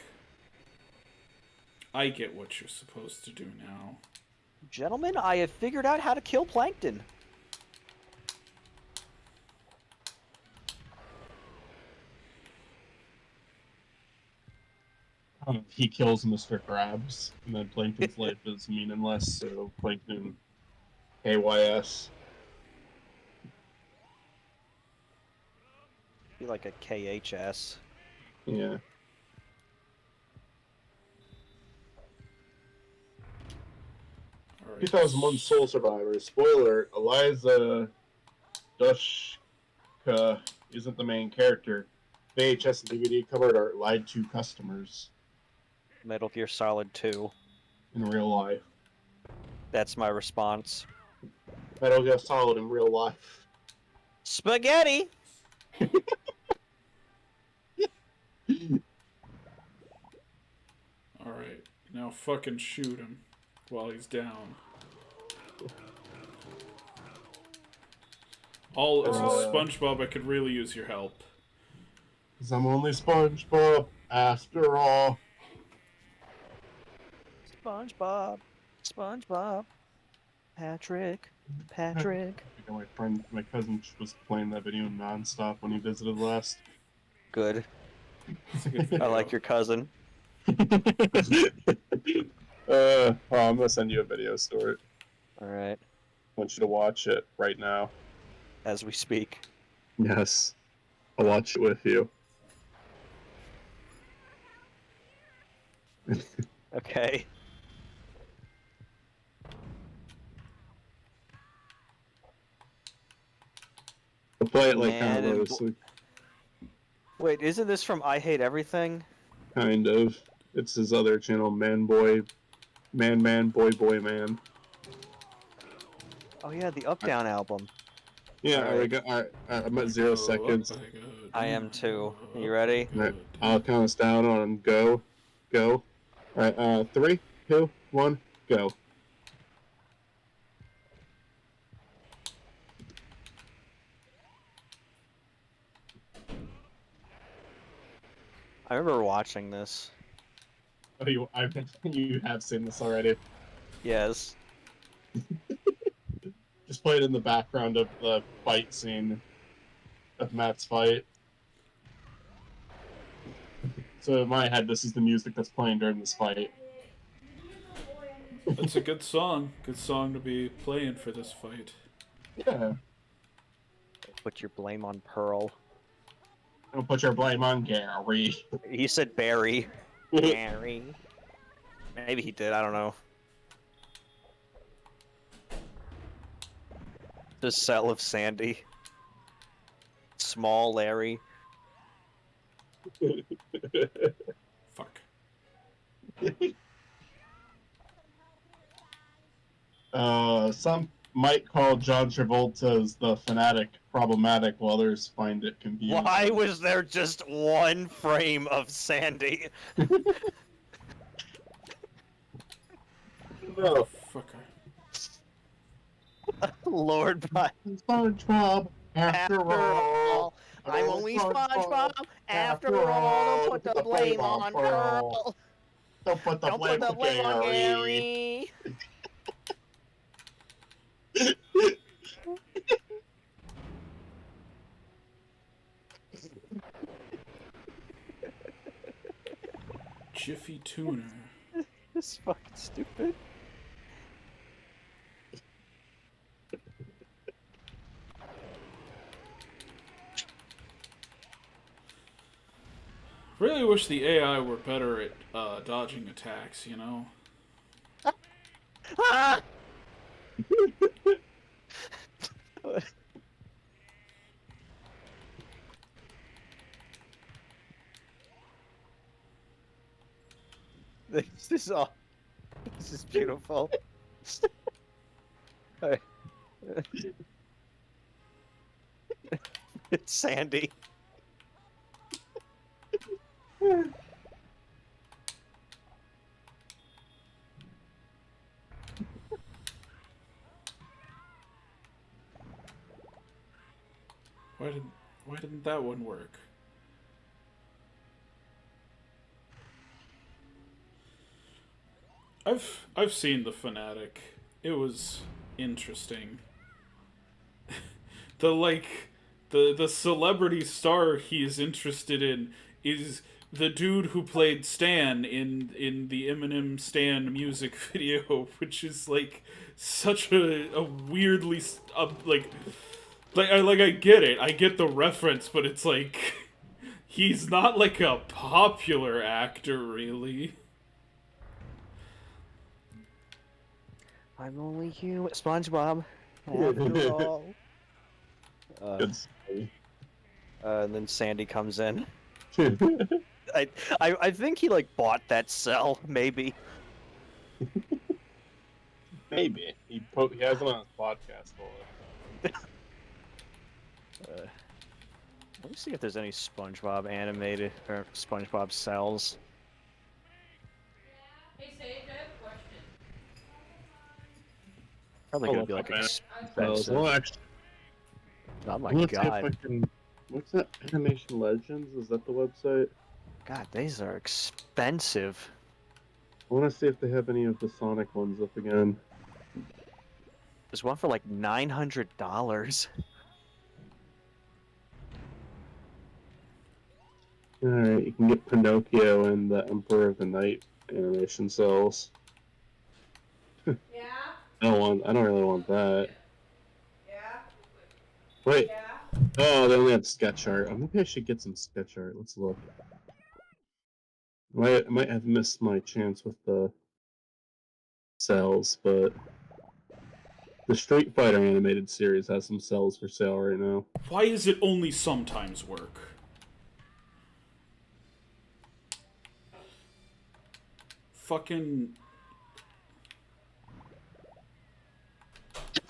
Speaker 1: I get what you're supposed to do now.
Speaker 3: Gentlemen, I have figured out how to kill plankton.
Speaker 2: He kills Mr. Krabs, and then Plankton's life is meaningless, so Plankton KYS.
Speaker 3: Be like a KHS.
Speaker 2: Yeah.
Speaker 1: All right.
Speaker 2: 2001 Soul Survivor. Spoiler, Eliza Dushka isn't the main character. VHS and DVD covered are lied to customers
Speaker 3: Metal Gear Solid 2.
Speaker 2: in real life.
Speaker 3: That's my response.
Speaker 2: Metal Gear Solid in real life.
Speaker 3: Spaghetti!
Speaker 1: Alright, now fucking shoot him while he's down. SpongeBob, I could really use your help.
Speaker 2: 'Cause I'm only SpongeBob, after all.
Speaker 3: SpongeBob. SpongeBob. Patrick.
Speaker 2: My cousin was playing that video nonstop when he visited last.
Speaker 3: Good.
Speaker 1: It's a good
Speaker 3: I
Speaker 1: video.
Speaker 3: like your cousin.
Speaker 2: I'm gonna send you a video, Stuart.
Speaker 3: Alright.
Speaker 2: I want you to watch it right now.
Speaker 3: As we speak.
Speaker 2: Yes. I'll watch it with you.
Speaker 3: Okay.
Speaker 2: I'll play it like
Speaker 3: Man,
Speaker 2: kind of
Speaker 3: and
Speaker 2: loosely.
Speaker 3: Wait, isn't this from I Hate Everything?
Speaker 2: Kind of. It's his other channel, Man Boy Man, Man.
Speaker 3: Oh yeah, the Up Down album.
Speaker 2: Yeah,
Speaker 3: Alright.
Speaker 2: I'm at 0 seconds.
Speaker 3: I am too. You ready?
Speaker 2: Alright, I'll count us down on go. Alright, 3, 2, 1, go.
Speaker 3: I remember watching this.
Speaker 2: Oh, you have seen this already.
Speaker 3: Yes.
Speaker 2: Just play it in the background of the fight scene of Matt's fight. So in my head, this is the music that's playing during this fight.
Speaker 1: That's a good song. Good song to be playing for this fight.
Speaker 2: Yeah.
Speaker 3: Put your blame on Pearl.
Speaker 2: Don't put your blame on Gary.
Speaker 3: He said Barry. Barry. Maybe he did, I don't know. The cell of Sandy. Small Larry.
Speaker 1: Fuck.
Speaker 2: Some might call John Travolta's The Fanatic problematic, while others find it confusing.
Speaker 3: Why was there just one frame of Sandy?
Speaker 2: No.
Speaker 1: Fucker.
Speaker 3: Lord, my...
Speaker 2: SpongeBob, after all.
Speaker 3: I'm only SpongeBob. After all, don't put the blame on Pearl.
Speaker 2: Don't put the
Speaker 3: Don't
Speaker 2: blame
Speaker 3: put the blame on
Speaker 2: on
Speaker 3: Gary.
Speaker 1: Jiffy Tuner.
Speaker 3: This is fucking stupid.
Speaker 1: Really wish the AI were better at dodging attacks, you know?
Speaker 3: Ah! This is all. This is beautiful. Hey. It's Sandy.
Speaker 1: Why didn't that one work? I've seen The Fanatic. It was interesting. The celebrity star he is interested in is the dude who played Stan in the Eminem Stan music video, which is like such a weirdly I get it. I get the reference, but it's like he's not like a popular actor really.
Speaker 3: I'm only human. SpongeBob. After all.
Speaker 2: Good story.
Speaker 3: And then Sandy comes in. I think he like bought that cell, maybe.
Speaker 2: Maybe. He has it on his podcast.
Speaker 3: Let me see if there's any SpongeBob animated or SpongeBob cells.
Speaker 4: Hey, Sage, I have a question.
Speaker 3: Probably gonna be like expensive.
Speaker 2: Well, actually,
Speaker 3: Oh my
Speaker 2: let's see if
Speaker 3: god.
Speaker 2: I can... What's that? Animation Legends? Is that the website?
Speaker 3: God, these are expensive.
Speaker 2: I want to see if they have any of the Sonic ones up again.
Speaker 3: There's one for like $900.
Speaker 2: Alright, you can get Pinocchio and the Emperor of the Night animation cells.
Speaker 4: Yeah?
Speaker 2: I don't really want that.
Speaker 4: Yeah?
Speaker 2: Wait.
Speaker 4: Yeah?
Speaker 2: Oh, they only have sketch art. Maybe I should get some sketch art. Let's look. I might have missed my chance with the cells, but the Street Fighter animated series has some cells for sale right now.
Speaker 1: Why is it only sometimes work? Fucking...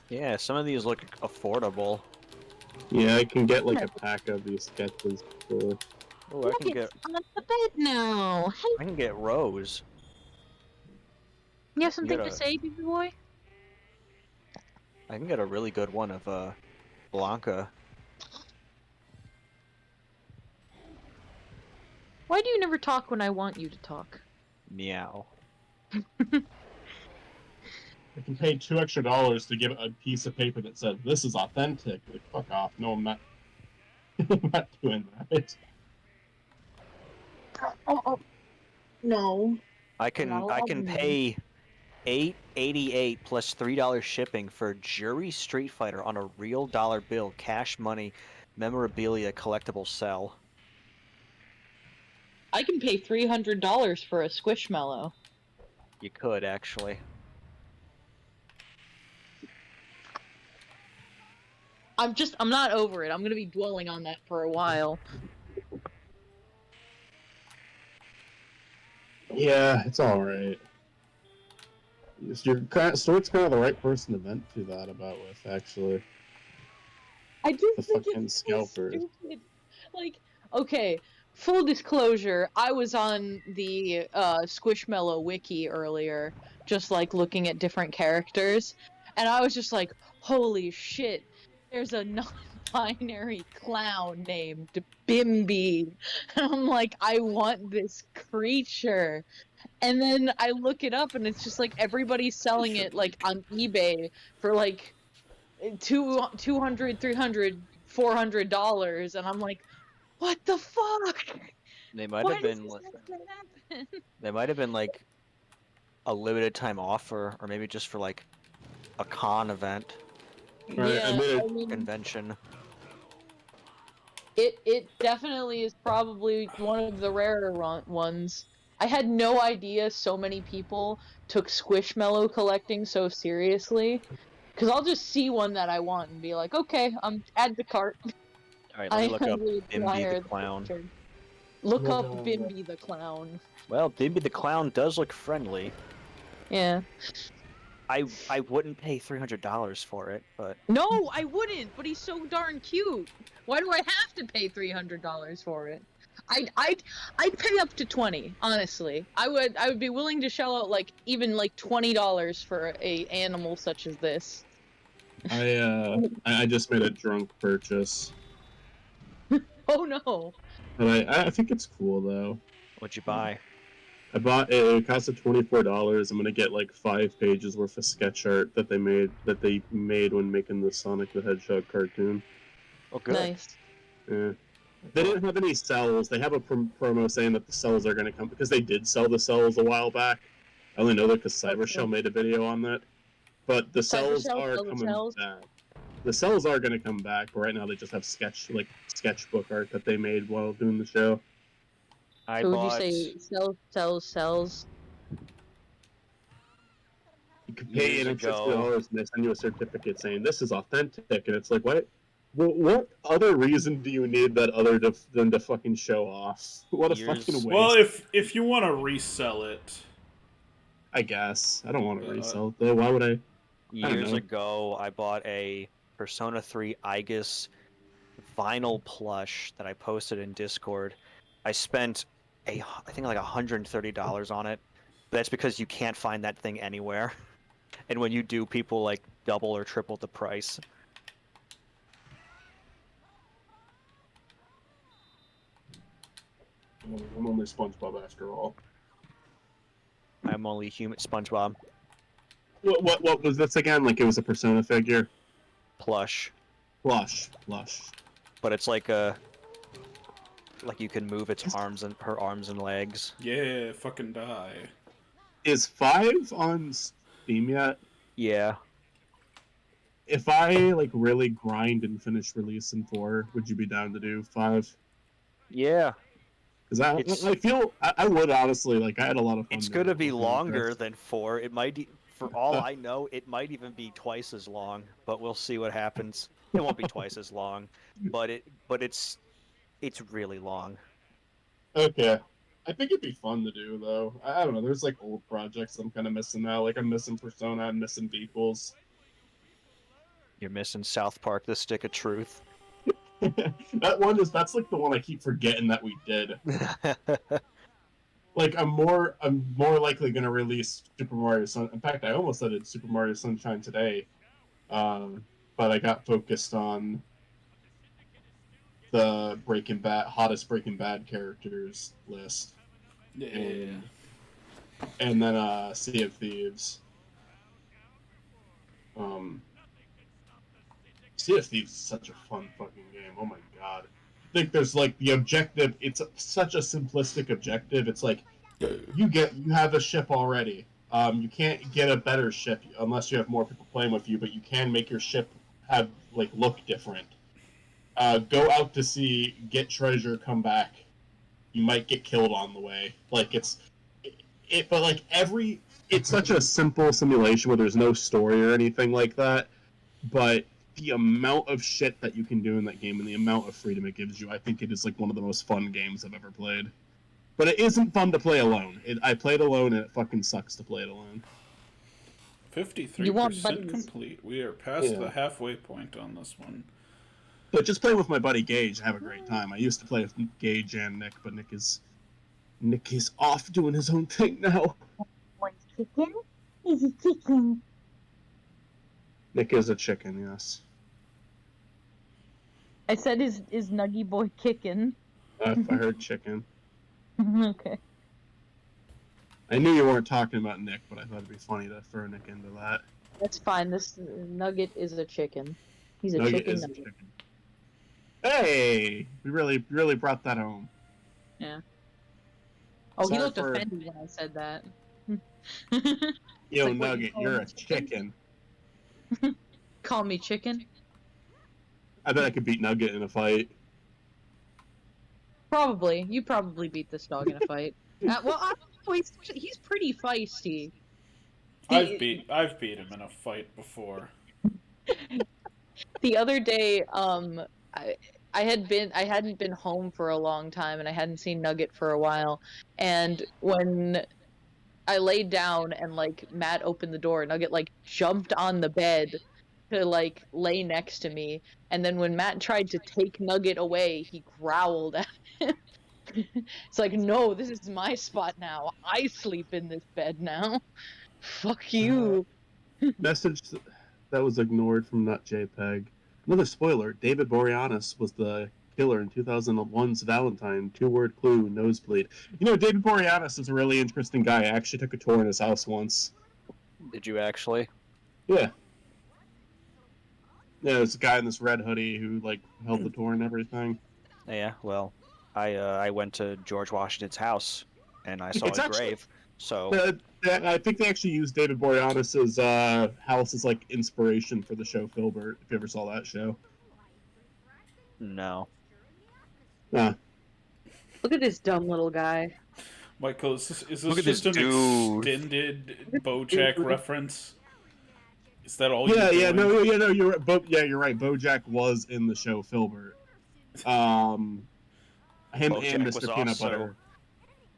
Speaker 3: Yeah, some of these look affordable.
Speaker 2: Yeah, I can get like a pack of these sketches for...
Speaker 3: Oh, I can get
Speaker 4: on the bed now. Hey,
Speaker 3: I can get Rose.
Speaker 4: you have something
Speaker 3: Get
Speaker 4: to
Speaker 3: a-
Speaker 4: say, baby boy?
Speaker 3: I can get a really good one of Blanca.
Speaker 4: Why do you never talk when I want you to talk?
Speaker 3: Meow.
Speaker 2: I can pay $2 extra to get a piece of paper that says this is authentic. Like, fuck off. No, I'm not. I'm not doing that.
Speaker 4: Oh, no.
Speaker 3: I can
Speaker 4: Not
Speaker 3: I
Speaker 4: allowed
Speaker 3: can
Speaker 4: to.
Speaker 3: pay $188 plus $3 shipping for Jury Street Fighter on a real dollar bill, cash money, memorabilia, collectible cell.
Speaker 4: I can pay $300 for a Squishmallow.
Speaker 3: You could, actually.
Speaker 4: I'm not over it. I'm gonna be dwelling on that for a while.
Speaker 2: Yeah, it's all right. Stuart's kind of the right person to vent to that about with, actually.
Speaker 4: I do
Speaker 2: The
Speaker 4: think
Speaker 2: fucking
Speaker 4: it's so
Speaker 2: scalpers.
Speaker 4: stupid. Like, okay, full disclosure, I was on the Squishmallow wiki earlier, just like looking at different characters, and I was just like, holy shit, there's a non-binary clown named Bimby. And I'm like, I want this creature. And then I look it up and it's just like everybody's selling it like on eBay for like $200, $300, $400, and I'm like, what the fuck?
Speaker 3: They might
Speaker 4: Why
Speaker 3: have
Speaker 4: does
Speaker 3: been.
Speaker 4: this have to happen?
Speaker 3: They might have been like a limited time offer, or maybe just for like a con event,
Speaker 2: Right,
Speaker 4: Yeah,
Speaker 2: I
Speaker 4: I mean,
Speaker 3: convention.
Speaker 4: it definitely is probably one of the rarer ones. I had no idea so many people took Squishmallow collecting so seriously. Because I'll just see one that I want and be like, okay, add to cart.
Speaker 3: Alright, let me look up
Speaker 4: really
Speaker 3: Bimby
Speaker 4: admire
Speaker 3: the Clown.
Speaker 4: picture. Look
Speaker 2: Look
Speaker 4: up
Speaker 2: on
Speaker 4: Bimby the Clown.
Speaker 3: Well, Bimby the Clown does look friendly.
Speaker 4: Yeah.
Speaker 3: I wouldn't pay $300 for it, but
Speaker 4: No, I wouldn't, but he's so darn cute. Why do I have to pay $300 for it? I'd pay up to 20, honestly. I would be willing to shell out like even like $20 for a animal such as this.
Speaker 2: I just made a drunk purchase.
Speaker 4: Oh no.
Speaker 2: And I think it's cool, though.
Speaker 3: what'd you buy?
Speaker 2: I bought it. It costed $24. I'm gonna get like 5 pages worth of sketch art that they made when making the Sonic the Hedgehog cartoon.
Speaker 3: Oh, good.
Speaker 4: Nice.
Speaker 2: Yeah. They didn't have any cells. They have a promo saying that the cells are gonna come because they did sell the cells a while back. I only know that because Cybershell made a video on that. But the cells
Speaker 4: Cybershell
Speaker 2: are
Speaker 4: sell the
Speaker 2: coming
Speaker 4: cells?
Speaker 2: back. The cells are gonna come back, but right now they just have sketchbook art that they made while doing the show.
Speaker 3: I
Speaker 4: So would
Speaker 3: bought.
Speaker 4: you say cells?
Speaker 2: You can pay
Speaker 3: Years
Speaker 2: $60 and they send you a certificate saying this is authentic, and it's like, what? What other reason do you need that other than to fucking show off? What a
Speaker 3: Years-
Speaker 2: fucking waste.
Speaker 1: Well, if you want to resell it,
Speaker 2: I guess I don't want to resell it though. Why would I?
Speaker 3: Years
Speaker 2: know.
Speaker 3: ago, I bought a Persona 3 Aegis vinyl plush that I posted in Discord. I spent I think like $130 on it. But that's because you can't find that thing anywhere. And when you do, people like double or triple the price.
Speaker 2: I'm only SpongeBob after all.
Speaker 3: I'm only human SpongeBob
Speaker 2: What was this again? Like it was a Persona figure?
Speaker 3: plush.
Speaker 2: Lush.
Speaker 3: But it's like you can move its arms and her arms and legs.
Speaker 1: yeah, fucking die.
Speaker 2: Is 5 on Steam yet?
Speaker 3: Yeah.
Speaker 2: If I like really grind and finish releasing 4, would you be down to do 5?
Speaker 3: Yeah.
Speaker 2: Because
Speaker 3: It's-
Speaker 2: I feel I would honestly like I had a lot of fun.
Speaker 3: It's
Speaker 2: doing
Speaker 3: gonna
Speaker 2: it
Speaker 3: be
Speaker 2: with
Speaker 3: longer
Speaker 2: Minecraft.
Speaker 3: than 4. It might, for all I know, it might even be twice as long. But we'll see what happens. It won't be twice as long, but it's really long.
Speaker 2: Okay. I think it'd be fun to do though. I don't know. There's like old projects I'm kind of missing now. Like I'm missing Persona. I'm missing Beeples.
Speaker 3: You're missing South Park: The Stick of Truth.
Speaker 2: That's like the one I keep forgetting that we did. Like I'm more likely gonna release Super Mario Sun. In fact, I almost did Super Mario Sunshine today, but I got focused on the hottest Breaking Bad characters list,
Speaker 1: Yeah.
Speaker 2: and then Sea of Thieves. Sea of Thieves is such a fun fucking game. Oh my god. I think there's like the objective. It's such a simplistic objective. It's like you have a ship already. You can't get a better ship unless you have more people playing with you, but you can make your ship have like look different. Go out to sea, get treasure, come back. You might get killed on the way. Like it's such a simple simulation where there's no story or anything like that. But the amount of shit that you can do in that game and the amount of freedom it gives you, I think it is like one of the most fun games I've ever played. But it isn't fun to play alone. I played alone, and it fucking sucks to play it alone.
Speaker 1: 53% complete. We are past the halfway point on this one.
Speaker 2: But just play with my buddy Gage. Have a great time. I used to play with Gage and Nick, but Nick is off doing his own thing now.
Speaker 4: Chicken? He's a chicken.
Speaker 2: Nick is a chicken, yes.
Speaker 4: I said is Nuggy Boy kicking?
Speaker 2: If I heard chicken.
Speaker 4: Okay.
Speaker 2: I knew you weren't talking about Nick, but I thought it'd be funny to throw Nick into that.
Speaker 4: That's fine. This Nugget is a chicken. He's a
Speaker 2: Nugget
Speaker 4: chicken
Speaker 2: is a
Speaker 4: nugget.
Speaker 2: chicken. Hey! We really brought that home.
Speaker 4: Yeah. Oh,
Speaker 2: Sorry
Speaker 4: he looked
Speaker 2: for-
Speaker 4: offended when I said that.
Speaker 2: Yo,
Speaker 4: like, what,
Speaker 2: Nugget,
Speaker 4: you call
Speaker 2: you're
Speaker 4: him
Speaker 2: a
Speaker 4: a chicken?
Speaker 2: chicken.
Speaker 4: Call me chicken?
Speaker 2: I bet I could beat Nugget in a fight.
Speaker 4: Probably. You probably beat this dog in a fight. Well, I don't know. He's pretty feisty.
Speaker 1: I've beat him in a fight before.
Speaker 4: The other day, I hadn't been home for a long time, and I hadn't seen Nugget for a while. And when I laid down and like Matt opened the door, Nugget like jumped on the bed to like lay next to me. And then when Matt tried to take Nugget away, he growled at him. It's like, no, this is my spot now. I sleep in this bed now. Fuck you.
Speaker 2: Message that was ignored from Nut JPEG. Another spoiler, David Boreanaz was the killer in 2001's Valentine. 2-word clue, nosebleed. You know, David Boreanaz is a really interesting guy. I actually took a tour in his house once.
Speaker 3: Did you actually?
Speaker 2: Yeah. Yeah, there's a guy in this red hoodie who, like, held the tour and everything.
Speaker 3: Yeah, well, I went to George Washington's house, and I saw
Speaker 2: It's
Speaker 3: his
Speaker 2: actually-
Speaker 3: grave, so...
Speaker 2: I think they actually used David Boreanaz's house as, like, inspiration for the show Filbert, if you ever saw that show.
Speaker 3: No.
Speaker 2: Yeah.
Speaker 4: Look at this dumb little guy.
Speaker 1: Michael, is this
Speaker 3: Look at
Speaker 1: just
Speaker 3: this
Speaker 1: an
Speaker 3: dude.
Speaker 1: extended BoJack reference? Is that all
Speaker 2: Yeah,
Speaker 1: you're doing?
Speaker 2: you're right. You're right. BoJack was in the show Filbert. Him
Speaker 3: BoJack
Speaker 2: and
Speaker 3: was
Speaker 2: Mr. Peanut
Speaker 3: also-
Speaker 2: Butter.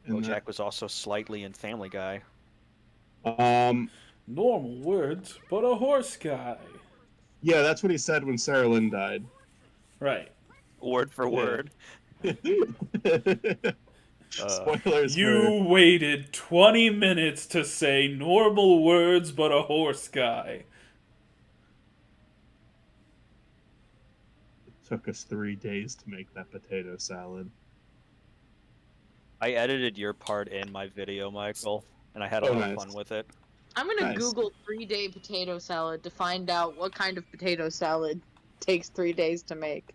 Speaker 2: in
Speaker 3: BoJack was also slightly in Family Guy.
Speaker 2: that.
Speaker 1: Normal words, but a horse guy.
Speaker 2: Yeah, that's what he said when Sarah Lynn died.
Speaker 1: Right.
Speaker 3: Word for
Speaker 2: Yeah.
Speaker 3: word.
Speaker 2: Spoilers.
Speaker 1: You waited 20 minutes to say normal words, but a horse guy.
Speaker 2: It took us 3 days to make that potato salad.
Speaker 3: I edited your part in my video, Michael, and I had a
Speaker 2: Oh,
Speaker 3: lot
Speaker 2: nice.
Speaker 3: of fun with it.
Speaker 4: I'm gonna
Speaker 2: Nice.
Speaker 4: Google 3-day potato salad to find out what kind of potato salad takes 3 days to make.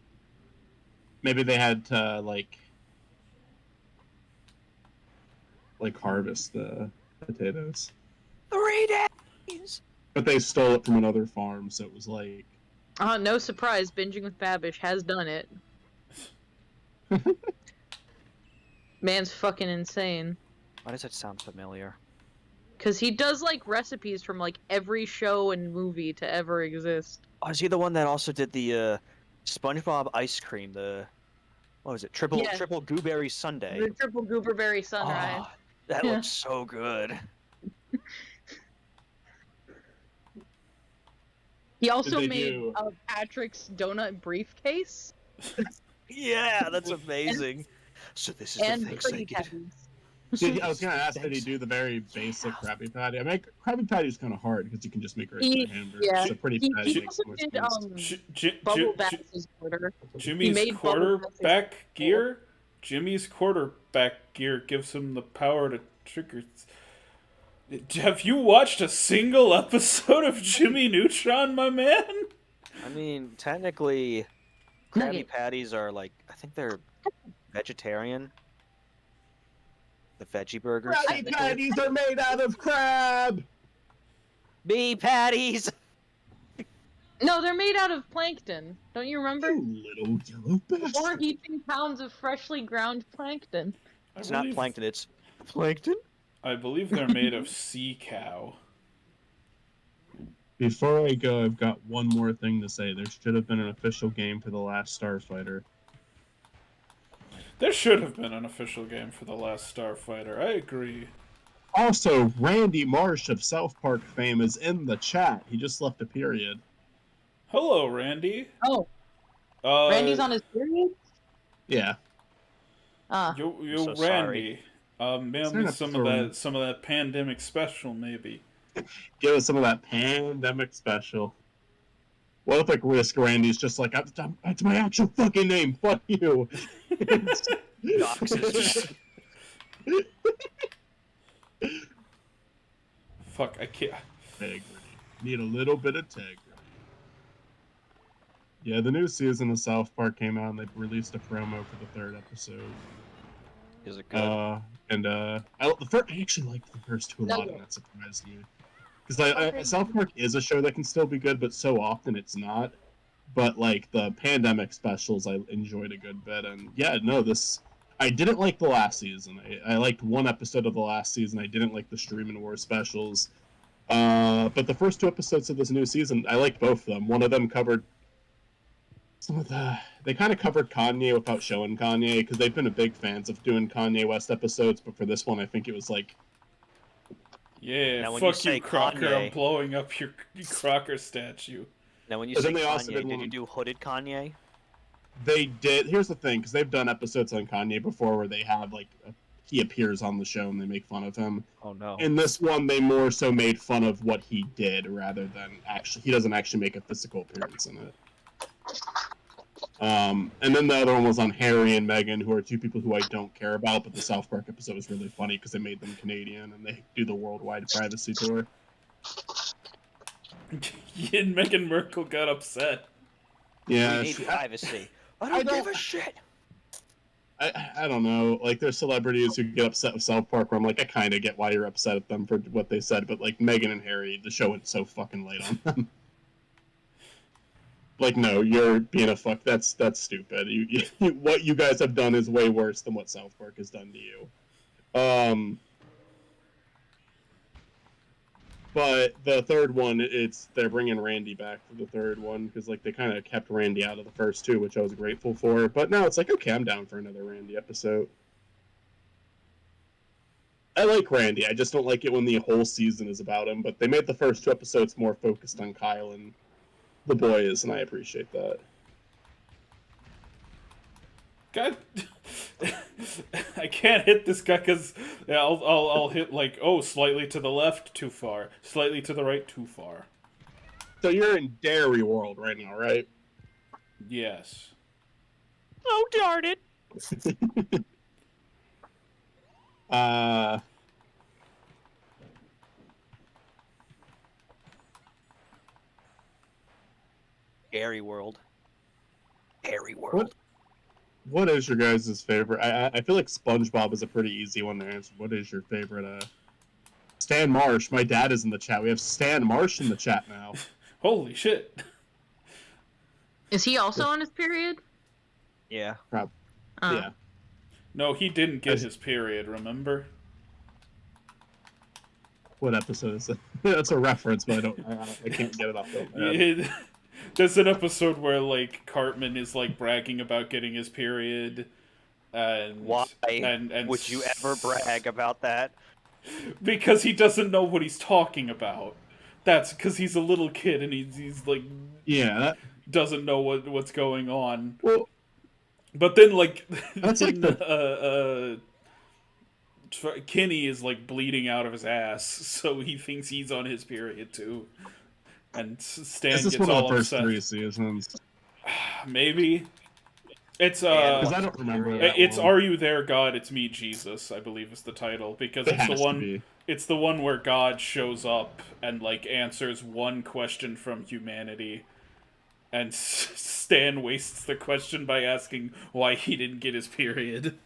Speaker 2: Maybe they had to like harvest the potatoes,
Speaker 3: 3 days!
Speaker 2: but they stole it from another farm, so it was like.
Speaker 4: No surprise, Binging with Babish has done it. Man's fucking insane.
Speaker 3: Why does that sound familiar?
Speaker 4: Cause he does like recipes from like every show and movie to ever exist.
Speaker 3: Oh, is he the one that also did the SpongeBob ice cream? What was it? Triple
Speaker 4: Yeah.
Speaker 3: gooberry sundae.
Speaker 4: The triple gooberberry sunrise.
Speaker 3: Oh, that
Speaker 4: Yeah.
Speaker 3: looks so good.
Speaker 4: He also
Speaker 2: they
Speaker 4: made
Speaker 2: do-
Speaker 4: Patrick's donut briefcase
Speaker 3: Yeah, that's amazing. So this is
Speaker 4: and
Speaker 3: the things they
Speaker 4: Krabby
Speaker 3: get.
Speaker 4: Patties.
Speaker 2: I was gonna ask, did he do the very basic Krabby Patty? I mean, Krabby Patty is kind of hard because you can just make a regular hamburger.
Speaker 4: Yeah.
Speaker 2: So pretty
Speaker 4: He
Speaker 2: patty makes
Speaker 4: also
Speaker 2: more
Speaker 4: did
Speaker 2: sense.
Speaker 4: Bubble Bass's order.
Speaker 1: Jimmy's
Speaker 4: made bubble
Speaker 1: quarterback
Speaker 4: baskets.
Speaker 1: gear? Jimmy's quarterback gear gives him the power to trigger... Have you watched a single episode of Jimmy Neutron, my man?
Speaker 3: I mean, technically, Krabby
Speaker 4: Nugget.
Speaker 3: Patties are like, I think they're vegetarian. The veggie burgers.
Speaker 2: Krabby
Speaker 3: technically.
Speaker 2: Patties are made out of crab!
Speaker 3: Bee patties!
Speaker 4: No, they're made out of plankton. Don't you remember?
Speaker 2: You little yellow bastard.
Speaker 4: 4 heaping pounds of freshly ground plankton.
Speaker 3: It's not plankton, it's plankton?
Speaker 1: I believe they're made of sea cow.
Speaker 2: Before I go, I've got one more thing to say. There should have been an official game for The Last Starfighter.
Speaker 1: There should have been an official game for The Last Starfighter. I agree.
Speaker 2: Also, Randy Marsh of South Park fame is in the chat. He just left a period.
Speaker 1: Hello, Randy.
Speaker 4: Oh, Randy's on his period?
Speaker 2: Yeah.
Speaker 1: You
Speaker 3: so
Speaker 1: Randy. Mail me
Speaker 2: Sign up
Speaker 1: some of that pandemic special, maybe.
Speaker 2: Give us some of that pandemic special. What if, like, Risk Randy's just like, that's my actual fucking name, fuck you.
Speaker 3: Doxes.
Speaker 1: Fuck, I can't.
Speaker 2: Integrity. Need a little bit of integrity. Yeah, the new season of South Park came out and they released a promo for the 3rd episode.
Speaker 3: Is it good?
Speaker 2: I actually liked the first 2 a lot, and that surprised me. Because South Park is a show that can still be good, but so often it's not. But like the pandemic specials, I enjoyed a good bit, and yeah, no, I didn't like the last season. I liked 1 episode of the last season. I didn't like the Streaming Wars specials, but the first 2 episodes of this new season, I liked both of them. One of them covered they kind of covered Kanye without showing Kanye, because they've been big fans of doing Kanye West episodes, but for this one, I think it was like,
Speaker 1: yeah,
Speaker 3: now, when
Speaker 1: fuck
Speaker 3: you
Speaker 1: you,
Speaker 3: say
Speaker 1: Crocker.
Speaker 3: Kanye-
Speaker 1: I'm blowing up your Crocker statue.
Speaker 3: Now, when you
Speaker 2: But
Speaker 3: say
Speaker 2: then they also
Speaker 3: Kanye,
Speaker 2: did
Speaker 3: did
Speaker 2: one-
Speaker 3: you do hooded Kanye?
Speaker 2: they did. Here's the thing, because they've done episodes on Kanye before where they have like he appears on the show and they make fun of him.
Speaker 3: Oh no.
Speaker 2: In this one, they more so made fun of what he did rather than he doesn't actually make a physical appearance in it. And then the other one was on Harry and Meghan, who are 2 people who I don't care about, but the South Park episode was really funny because they made them Canadian and they do the worldwide privacy tour.
Speaker 1: And Meghan Merkel got upset.
Speaker 2: Yeah,
Speaker 3: We need privacy. I don't give a shit.
Speaker 2: I don't know. Like, there's celebrities who get upset with South Park where I'm like, I kind of get why you're upset at them for what they said, but like Meghan and Harry, the show went so fucking late on them. Like, no, you're being a fuck. That's stupid. What you guys have done is way worse than what South Park has done to you. But the 3rd one, they're bringing Randy back for the 3rd one because like they kind of kept Randy out of the first 2, which I was grateful for. But now it's like, okay, I'm down for another Randy episode. I like Randy. I just don't like it when the whole season is about him. But they made the first 2 episodes more focused on Kyle and the boys, and I appreciate that.
Speaker 1: God, I can't hit this guy because I'll hit like, oh, slightly to the left, too far. Slightly to the right, too far.
Speaker 2: So you're in Dairy World right now, right?
Speaker 1: Yes.
Speaker 3: Oh darn it! Airy World. Airy World.
Speaker 2: What is your guys' favorite? I feel like SpongeBob is a pretty easy one to answer. What is your favorite? Stan Marsh. My dad is in the chat. We have Stan Marsh in the chat now.
Speaker 1: Holy shit.
Speaker 4: Is he also on his period?
Speaker 3: Yeah.
Speaker 2: Yeah.
Speaker 1: No, he didn't get his period, remember?
Speaker 2: What episode is it? That's a reference, but I can't get it off the head.
Speaker 1: There's an episode where like Cartman is like bragging about getting his period, and
Speaker 3: Why
Speaker 1: and
Speaker 3: would you ever brag about that?
Speaker 1: Because he doesn't know what he's talking about. That's because he's a little kid and he's like doesn't know what's going on.
Speaker 2: Well,
Speaker 1: but then like
Speaker 2: that's
Speaker 1: then,
Speaker 2: like
Speaker 1: Kenny is like bleeding out of his ass, so he thinks he's on his period too. And Stan
Speaker 2: this is
Speaker 1: gets
Speaker 2: one of
Speaker 1: all
Speaker 2: the first
Speaker 1: upset.
Speaker 2: 3 seasons.
Speaker 1: Maybe. It's
Speaker 2: Because I don't remember.
Speaker 1: It's Are You There, God? It's Me, Jesus, I believe is the title, because it's the one. It's the one where God shows up and like answers one question from humanity, and Stan wastes the question by asking why he didn't get his period.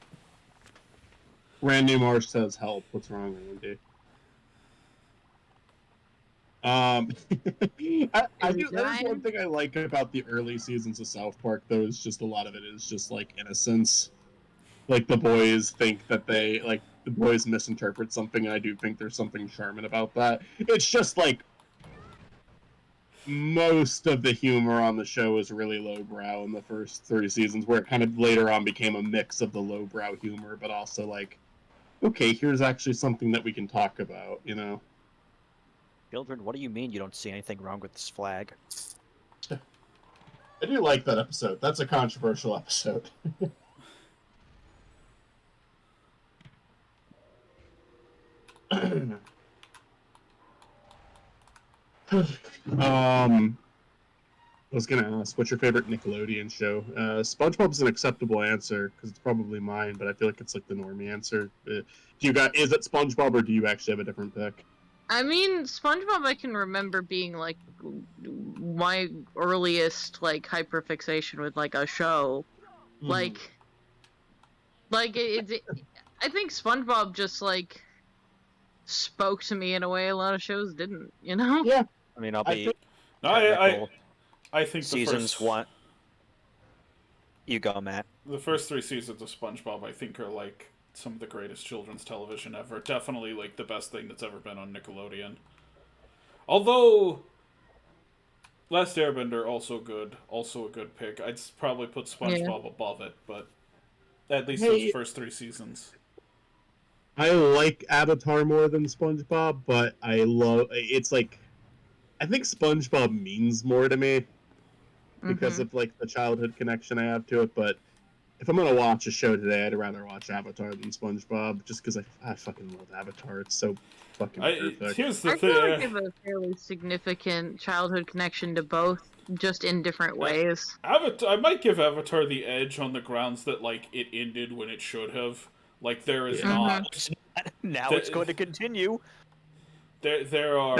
Speaker 2: Randy Marsh says help. What's wrong, Randy? I do. That is one thing I like about the early seasons of South Park, though, is just a lot of it is just like innocence. Like the boys think that the boys misinterpret something, and I do think there's something charming about that. It's just like most of the humor on the show is really lowbrow in the first 30 seasons, where it kind of later on became a mix of the lowbrow humor, but also like, okay, here's actually something that we can talk about, you know?
Speaker 3: Children, what do you mean you don't see anything wrong with this flag?
Speaker 2: I do like that episode. That's a controversial episode. I was gonna ask, what's your favorite Nickelodeon show? SpongeBob's an acceptable answer because it's probably mine, but I feel like it's like the normie answer. Do you got? Is it SpongeBob or do you actually have a different pick?
Speaker 4: I mean, SpongeBob I can remember being like my earliest like hyperfixation with like a show.
Speaker 2: Mm.
Speaker 4: Like I think SpongeBob just like spoke to me in a way a lot of shows didn't, you know?
Speaker 2: Yeah.
Speaker 3: I mean, I'll
Speaker 2: I
Speaker 3: be
Speaker 2: think-
Speaker 3: technical.
Speaker 1: I think
Speaker 3: Seasons one. You go, Matt.
Speaker 1: the first 3 seasons of SpongeBob, I think, are like some of the greatest children's television ever. Definitely like the best thing that's ever been on Nickelodeon. Although Last Airbender also good, also a good pick. I'd probably put SpongeBob above it, but at least those first 3 seasons.
Speaker 2: I like Avatar more than SpongeBob, but it's like, I think SpongeBob means more to me because of like the childhood connection I have to it. But if I'm gonna watch a show today, I'd rather watch Avatar than SpongeBob, just because I fucking love Avatar. It's so fucking perfect.
Speaker 1: Here's the
Speaker 4: I feel like I
Speaker 1: thing.
Speaker 4: have a fairly significant childhood connection to both, just in different ways.
Speaker 1: I might give Avatar the edge on the grounds that like it ended when it should have. Like there is not.
Speaker 3: Now it's going to continue.
Speaker 1: There are.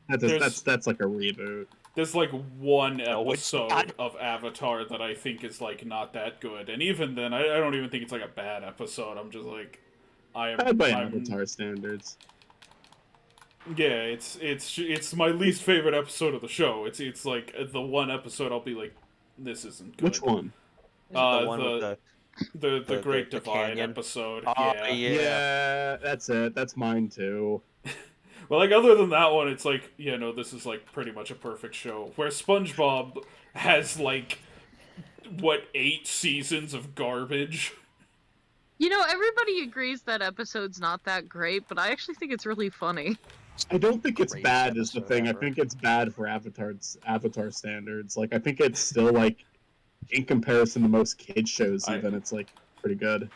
Speaker 2: That's like a reboot.
Speaker 1: There's like one
Speaker 3: No, it's
Speaker 1: episode
Speaker 3: not.
Speaker 1: of Avatar that I think is like not that good, and even then, I don't even think it's like a bad episode. I'm just like,
Speaker 2: Bad by Avatar standards.
Speaker 1: Yeah, it's my least favorite episode of the show. It's like the one episode I'll be like, this isn't good.
Speaker 2: Which one?
Speaker 3: Is it the one with
Speaker 1: the Great
Speaker 3: the
Speaker 1: Divide
Speaker 3: canyon?
Speaker 1: episode.
Speaker 3: Oh,
Speaker 1: yeah.
Speaker 2: Yeah, that's it. That's mine too.
Speaker 1: Well, like other than that one, it's like this is like pretty much a perfect show. Where SpongeBob has like 8 seasons of garbage.
Speaker 4: You know, everybody agrees that episode's not that great, but I actually think it's really funny.
Speaker 2: I don't think it's
Speaker 3: Greatest
Speaker 2: bad is the
Speaker 3: episode
Speaker 2: thing.
Speaker 3: ever.
Speaker 2: I think it's bad for Avatar standards. Like I think it's still like in comparison to most kids shows even it's like pretty good.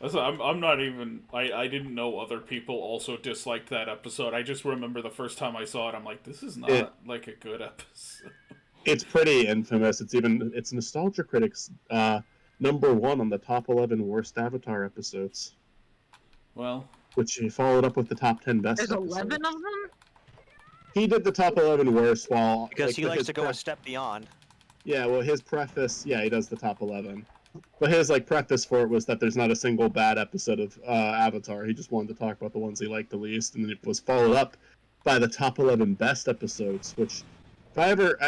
Speaker 1: I'm not even. I didn't know other people also disliked that episode. I just remember the first time I saw it, I'm like, this is not like a good episode.
Speaker 2: It's pretty infamous. It's Nostalgia Critics #1 on the top 11 worst Avatar episodes.
Speaker 1: Well,
Speaker 2: which he followed up with the top 10 best.
Speaker 4: There's
Speaker 2: episodes.
Speaker 4: 11 of them?
Speaker 2: He did the top 11 worst while
Speaker 3: Because
Speaker 2: like,
Speaker 3: he likes to go a step beyond.
Speaker 2: Yeah, well, his preface, he does the top 11. But his preface for it was that there's not a single bad episode of Avatar. He just wanted to talk about the ones he liked the least, and then it was followed up by the top 11 best episodes. Which, if I ever,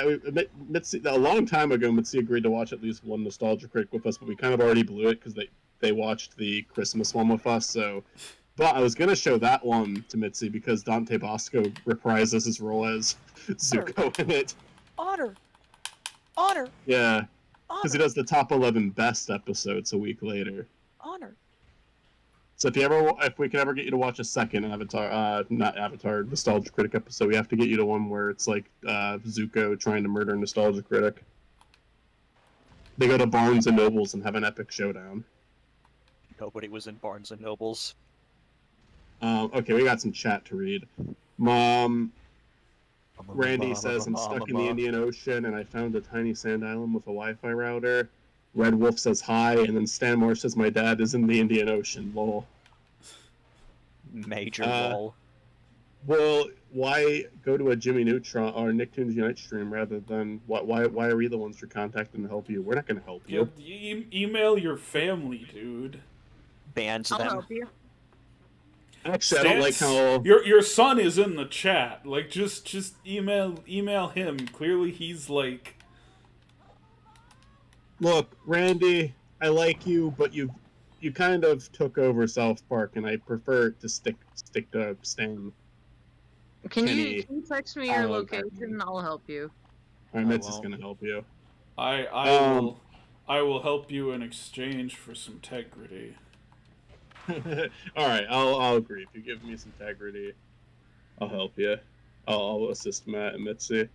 Speaker 2: Mitzi, a long time ago, Mitzi agreed to watch at least one Nostalgia Critic with us, but we kind of already blew it because they watched the Christmas one with us. So, but I was gonna show that one to Mitzi because Dante Bosco reprises his role as Zuko in it.
Speaker 3: Honor.
Speaker 2: Yeah. Because he does the top 11 best episodes a week later.
Speaker 3: Honor.
Speaker 2: So if we can ever get you to watch a second Nostalgia Critic episode, we have to get you to one where it's like Zuko trying to murder Nostalgia Critic. They go to Barnes and Nobles and have an epic showdown.
Speaker 3: Nobody was in Barnes and Nobles.
Speaker 2: Okay, we got some chat to read. Randy says, I'm stuck in the Indian Ocean and I found a tiny sand island with a Wi-Fi router. Red Wolf says hi, and then Stanmore says my dad is in the Indian Ocean. Lol.
Speaker 3: Major lol.
Speaker 2: Well, why go to a Jimmy Neutron or Nicktoons Unite stream rather than why are we the ones you're contacting to help you? We're not going to help you.
Speaker 1: Email your family, dude.
Speaker 3: Bans
Speaker 4: I'll
Speaker 3: them.
Speaker 4: help you.
Speaker 2: Actually, I don't like how...
Speaker 1: Your son is in the chat. Like, just email him. Clearly, he's like...
Speaker 2: Look, Randy, I like you, but you kind of took over South Park, and I prefer to stick to Stan.
Speaker 4: Can
Speaker 2: Kenny,
Speaker 4: you text me your location? I'll help you.
Speaker 2: Alright, Mitz is gonna help you.
Speaker 1: I will help you in exchange for some integrity.
Speaker 2: Alright, I'll agree. If you give me some integrity, I'll help you. I'll assist Matt and Mitzi.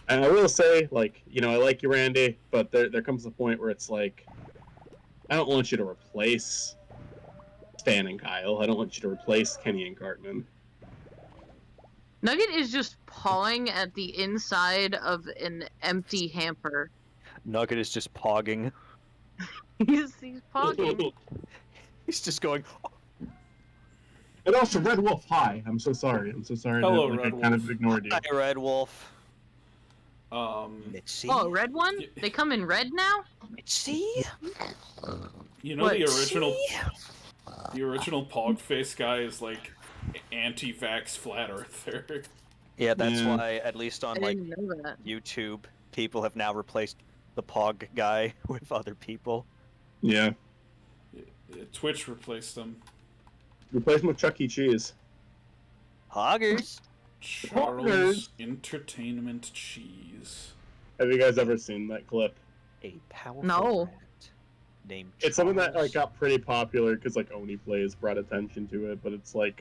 Speaker 2: And I will say, like, you know, I like you, Randy, but there comes a point where it's like, I don't want you to replace Stan and Kyle. I don't want you to replace Kenny and Cartman.
Speaker 4: Nugget is just pawing at the inside of an empty hamper.
Speaker 3: Nugget is just pogging.
Speaker 4: He's pogging.
Speaker 3: He's just going.
Speaker 2: And also, Red Wolf, hi. I'm so sorry.
Speaker 1: Hello,
Speaker 2: that, like,
Speaker 1: Red
Speaker 2: I kind of ignored you.
Speaker 3: Hi, Red Wolf.
Speaker 4: Oh, red one? They come in red now?
Speaker 3: Mitzi?
Speaker 1: You know, the original Pog Face guy is like anti-vax flat earther.
Speaker 3: Yeah, that's why, at least on
Speaker 4: I
Speaker 3: like
Speaker 4: didn't know that.
Speaker 3: YouTube, people have now replaced the Pog guy with other people.
Speaker 2: Yeah.
Speaker 1: Twitch replaced them.
Speaker 2: Replace him with Chuck E. Cheese.
Speaker 3: Hoggers.
Speaker 1: Charles Entertainment Cheese.
Speaker 2: Have you guys ever seen that clip?
Speaker 3: A powerful
Speaker 4: No.
Speaker 3: rat named
Speaker 2: It's something that
Speaker 3: Charles.
Speaker 2: like got pretty popular because like Oni Plays brought attention to it, but it's like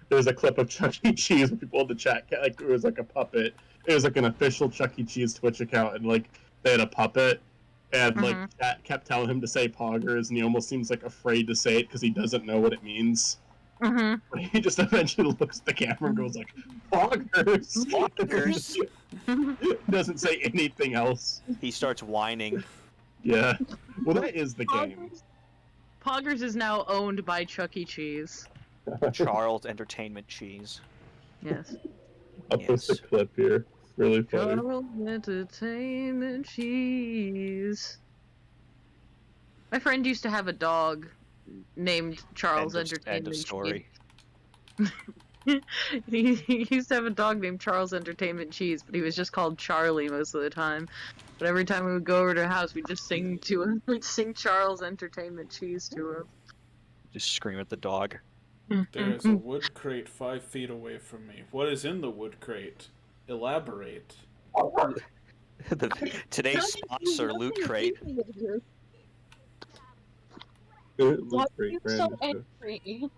Speaker 2: there's a clip of Chuck E. Cheese where people in the chat like it was like a puppet. It was like an official Chuck E. Cheese Twitch account, and like they had a puppet, and like chat kept telling him to say poggers, and he almost seems like afraid to say it because he doesn't know what it means. But he just eventually looks at the camera and goes like, "Poggers,
Speaker 3: Poggers."
Speaker 2: Doesn't say anything else.
Speaker 3: He starts whining.
Speaker 2: Yeah. Well, that is the game.
Speaker 4: Poggers is now owned by Chuck E. Cheese.
Speaker 3: Charles Entertainment Cheese.
Speaker 4: Yes.
Speaker 2: I'll post a clip here. Really funny.
Speaker 4: Charles Entertainment Cheese. My friend used to have a dog named Charles Entertainment
Speaker 3: End of story.
Speaker 4: Cheese. he used to have a dog named Charles Entertainment Cheese, but he was just called Charlie most of the time. But every time we would go over to her house, we'd just sing to him. We'd sing Charles Entertainment Cheese to him.
Speaker 3: Just scream at the dog.
Speaker 1: There's a wood crate 5 feet away from me. What is in the wood crate? Elaborate.
Speaker 3: Today's sponsor, Loot Crate.
Speaker 4: Why are you so angry?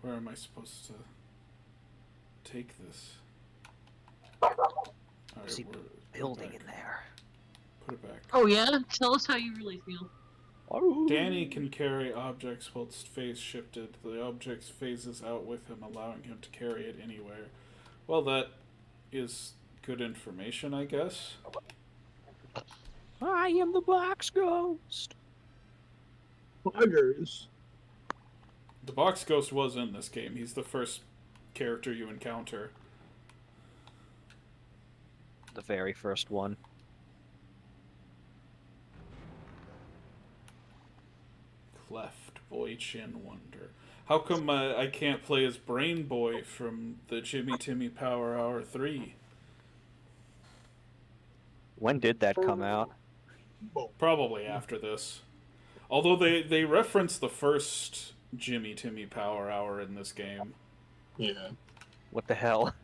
Speaker 1: Where am I supposed to take this? Alright,
Speaker 3: See,
Speaker 1: we're
Speaker 3: building
Speaker 1: back.
Speaker 3: in there.
Speaker 1: Put it back.
Speaker 4: Oh yeah? Tell us how you really feel.
Speaker 1: Danny can carry objects while its phase shifted. The object phases out with him, allowing him to carry it anywhere. Well, that is good information, I guess.
Speaker 3: I am the box ghost.
Speaker 2: Poggers.
Speaker 1: The box ghost was in this game. He's the first character you encounter.
Speaker 3: The very first one.
Speaker 1: Cleft Boy Chin Wonder. How come I can't play as Brain Boy from the Jimmy Timmy Power Hour 3?
Speaker 3: When did that come out?
Speaker 1: Probably after this. Although they reference the first Jimmy Timmy Power Hour in this game.
Speaker 2: Yeah.
Speaker 3: What the hell?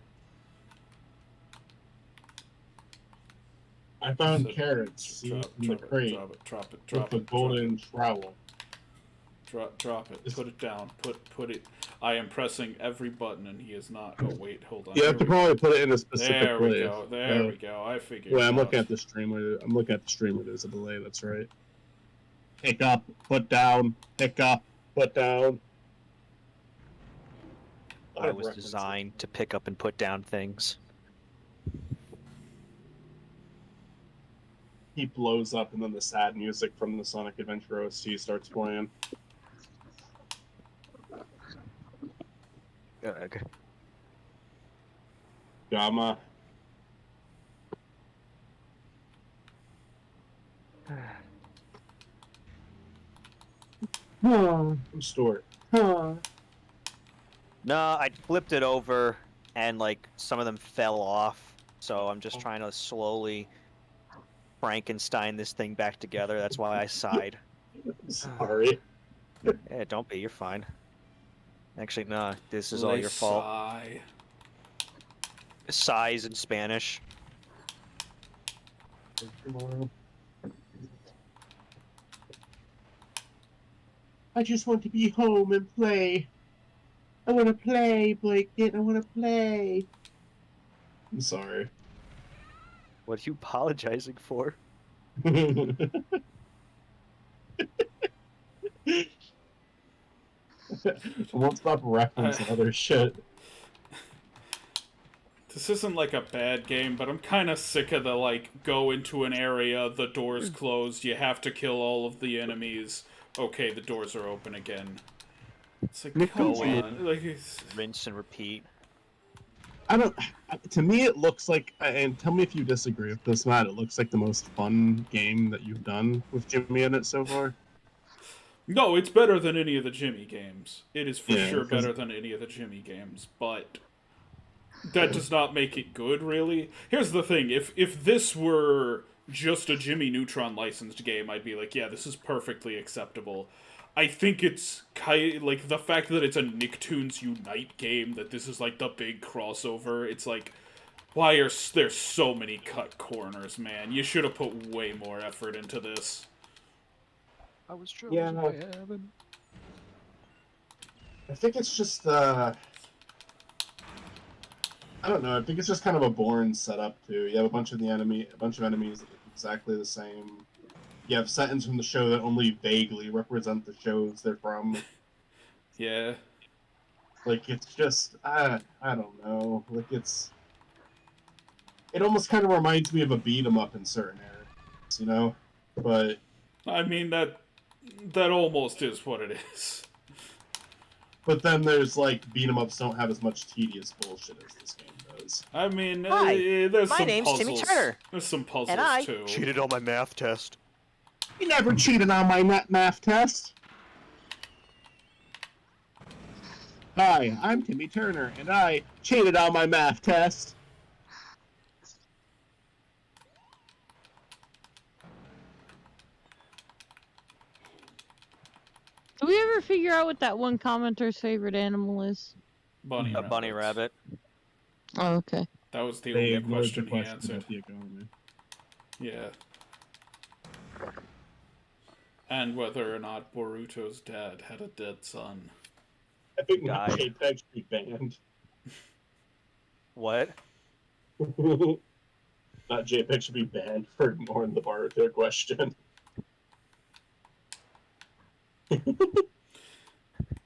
Speaker 2: I found
Speaker 1: So,
Speaker 2: carrots in the crate
Speaker 1: drop it,
Speaker 2: with the golden trowel.
Speaker 1: Drop it. Put it down. Put it. I am pressing every button and he is not. Oh wait, hold on.
Speaker 2: You have to probably put it in a specific
Speaker 1: There
Speaker 2: place.
Speaker 1: we go. There we go. I figured.
Speaker 2: Wait, I'm
Speaker 1: it
Speaker 2: looking
Speaker 1: out.
Speaker 2: at the streamer. I'm looking at the streamer. There's a delay. That's right. Pick up, put down, pick up, put down.
Speaker 3: I was designed to pick up and put down things.
Speaker 2: He blows up, and then the sad music from the Sonic Adventure OST starts playing.
Speaker 3: Ugh.
Speaker 2: Gamma. I'm stored.
Speaker 3: No, I flipped it over, and like some of them fell off. So I'm just trying to slowly Frankenstein this thing back together. That's why I sighed.
Speaker 2: Sorry.
Speaker 3: Yeah, don't be. You're fine. Actually, no. This is all your fault.
Speaker 1: Sigh.
Speaker 3: Sighs in Spanish.
Speaker 2: I just want to be home and play. I want to play, Blanket. I want to play. I'm sorry.
Speaker 3: What are you apologizing for?
Speaker 2: I won't stop referencing other shit.
Speaker 1: This isn't like a bad game, but I'm kind of sick of the, like, go into an area, the door's closed, you have to kill all of the enemies. Okay, the doors are open again. It's like, come
Speaker 3: Go in.
Speaker 1: on. Like, it's...
Speaker 3: Rinse and repeat.
Speaker 2: I don't. To me, it looks like, and tell me if you disagree with this, Matt. It looks like the most fun game that you've done with Jimmy in it so far.
Speaker 1: No, it's better than any of the Jimmy games. It is for sure
Speaker 2: 'cause-
Speaker 1: better than any of the Jimmy games, but that does not make it good, really. Here's the thing, if this were just a Jimmy Neutron licensed game, I'd be like, yeah, this is perfectly acceptable. I think it's like the fact that it's a Nicktoons Unite game, that this is like the big crossover, it's like, why are there so many cut corners, man? You should have put way more effort into this.
Speaker 3: I was
Speaker 2: chosen by
Speaker 3: heaven.
Speaker 2: I think it's just I don't know. I think it's just kind of a boring setup too. You have a bunch of enemies that look exactly the same. You have settings from the show that only vaguely represent the shows they're from.
Speaker 1: Yeah.
Speaker 2: Like, it's just I don't know. Like, it almost kind of reminds me of a beat 'em up in certain areas, you know. But
Speaker 1: I mean, that almost is what it is.
Speaker 2: But then there's, like, beat 'em ups don't have as much tedious bullshit as this game does.
Speaker 1: I mean,
Speaker 3: Hi,
Speaker 1: there's
Speaker 3: my
Speaker 1: some
Speaker 3: name's
Speaker 1: puzzles.
Speaker 3: Jimmy Turner.
Speaker 1: There's some puzzles,
Speaker 3: And I
Speaker 1: too.
Speaker 3: cheated on my math test.
Speaker 2: You never cheated on my math test. Hi, I'm Timmy Turner, and I cheated on my math test.
Speaker 6: Do we ever figure out what that one commenter's favorite animal is?
Speaker 1: Bunny
Speaker 3: A bunny
Speaker 1: rabbits.
Speaker 3: rabbit.
Speaker 6: Oh, okay.
Speaker 1: That was the
Speaker 2: They
Speaker 1: only
Speaker 2: ignored
Speaker 1: question
Speaker 2: the
Speaker 1: he
Speaker 2: question
Speaker 1: answered.
Speaker 2: about the economy.
Speaker 1: Yeah. And whether or not Boruto's dad had a dead son.
Speaker 2: I think
Speaker 3: Died.
Speaker 2: JPEG should be banned.
Speaker 3: What?
Speaker 2: Not JPEG should be banned for ignoring the Boruto question.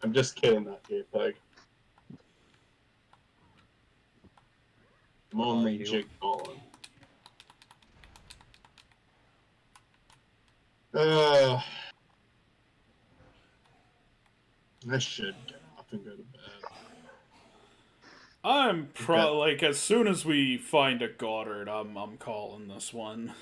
Speaker 2: I'm just kidding, not JPEG. I'm only
Speaker 3: you.
Speaker 2: Jake calling. I should get off and go to bed.
Speaker 1: I'm
Speaker 2: Okay.
Speaker 1: like, as soon as we find a Goddard, I'm calling this one.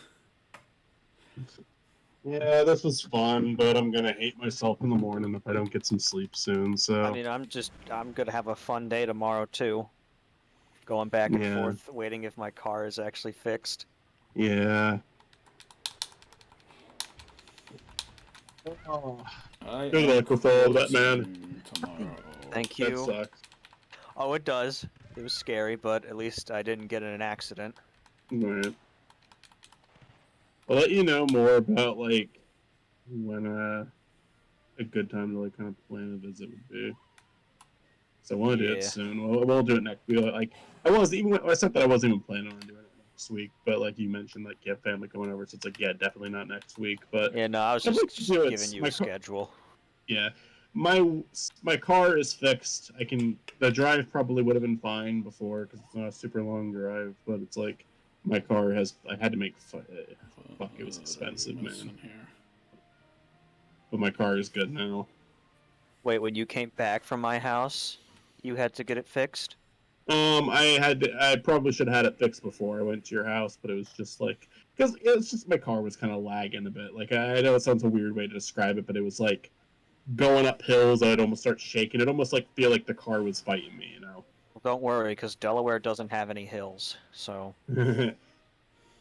Speaker 2: Yeah, this was fun, but I'm gonna hate myself in the morning if I don't get some sleep soon, so...
Speaker 3: I mean, I'm gonna have a fun day tomorrow too. Going back and
Speaker 2: Yeah.
Speaker 3: forth, waiting if my car is actually fixed.
Speaker 2: Yeah. Good luck with all of that, man.
Speaker 1: Tomorrow.
Speaker 3: Thank
Speaker 2: That
Speaker 3: you.
Speaker 2: sucks.
Speaker 3: Oh, it does. It was scary, but at least I didn't get in an accident.
Speaker 2: Alright. I'll let you know more about, like, when a good time to, like, kind of plan a visit would be. So I want to do it
Speaker 3: Yeah.
Speaker 2: soon. We'll do it next week. Like, I said that I wasn't even planning on doing it next week, but, like, you mentioned, like, you have family coming over, so it's like, yeah, definitely not next week, but...
Speaker 3: Yeah, no, I was
Speaker 2: I'd
Speaker 3: just,
Speaker 2: like to
Speaker 3: just
Speaker 2: do it.
Speaker 3: giving you
Speaker 2: My
Speaker 3: a
Speaker 2: car-
Speaker 3: schedule.
Speaker 2: Yeah. My car is fixed. The drive probably would have been fine before because it's not a super long drive, but it's like my car has. I had to make. Fuck, it was expensive, man.
Speaker 1: Here.
Speaker 2: But my car is good now.
Speaker 3: Wait, when you came back from my house, you had to get it fixed?
Speaker 2: I probably should have had it fixed before I went to your house, but it was just like because it's just my car was kind of lagging a bit. Like I know it sounds a weird way to describe it, but it was like going up hills, I'd almost start shaking. It almost like feel like the car was fighting me, you know.
Speaker 3: Well, don't worry, because Delaware doesn't have any hills, so...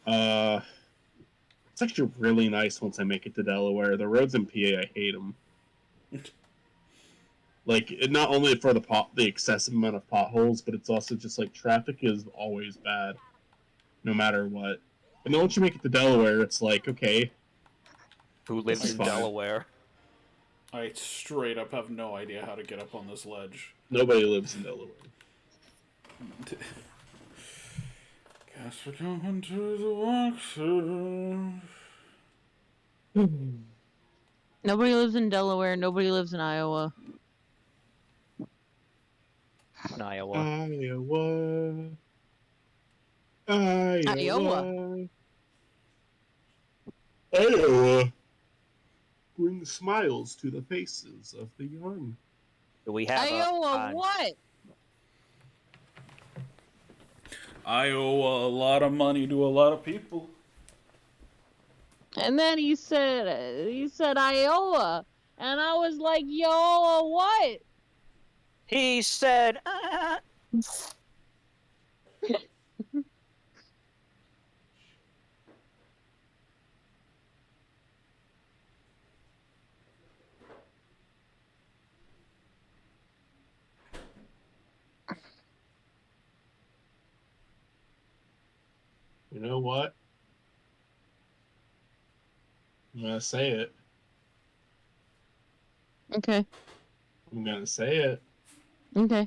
Speaker 2: It's actually really nice once I make it to Delaware. The roads in PA, I hate them. Like, not only for the excessive amount of potholes, but it's also just like traffic is always bad, no matter what. And then once you make it to Delaware, it's like, okay.
Speaker 3: Who lives in
Speaker 2: fine.
Speaker 3: Delaware?
Speaker 1: I straight up have no idea how to get up on this ledge.
Speaker 2: Nobody lives in Delaware.
Speaker 1: Guess we're going to the Waxer.
Speaker 6: Nobody lives in Delaware. Nobody lives in Iowa.
Speaker 3: In Iowa.
Speaker 2: Iowa. Iowa brings smiles to the faces of the young.
Speaker 3: Do we have
Speaker 6: Iowa, what?
Speaker 1: I owe a lot of money to a lot of people.
Speaker 6: And then he said Iowa, and I was like, yo, what?
Speaker 3: He said,
Speaker 2: You know what? I'm gonna say it.
Speaker 6: Okay.
Speaker 2: I'm gonna say it.
Speaker 6: Okay.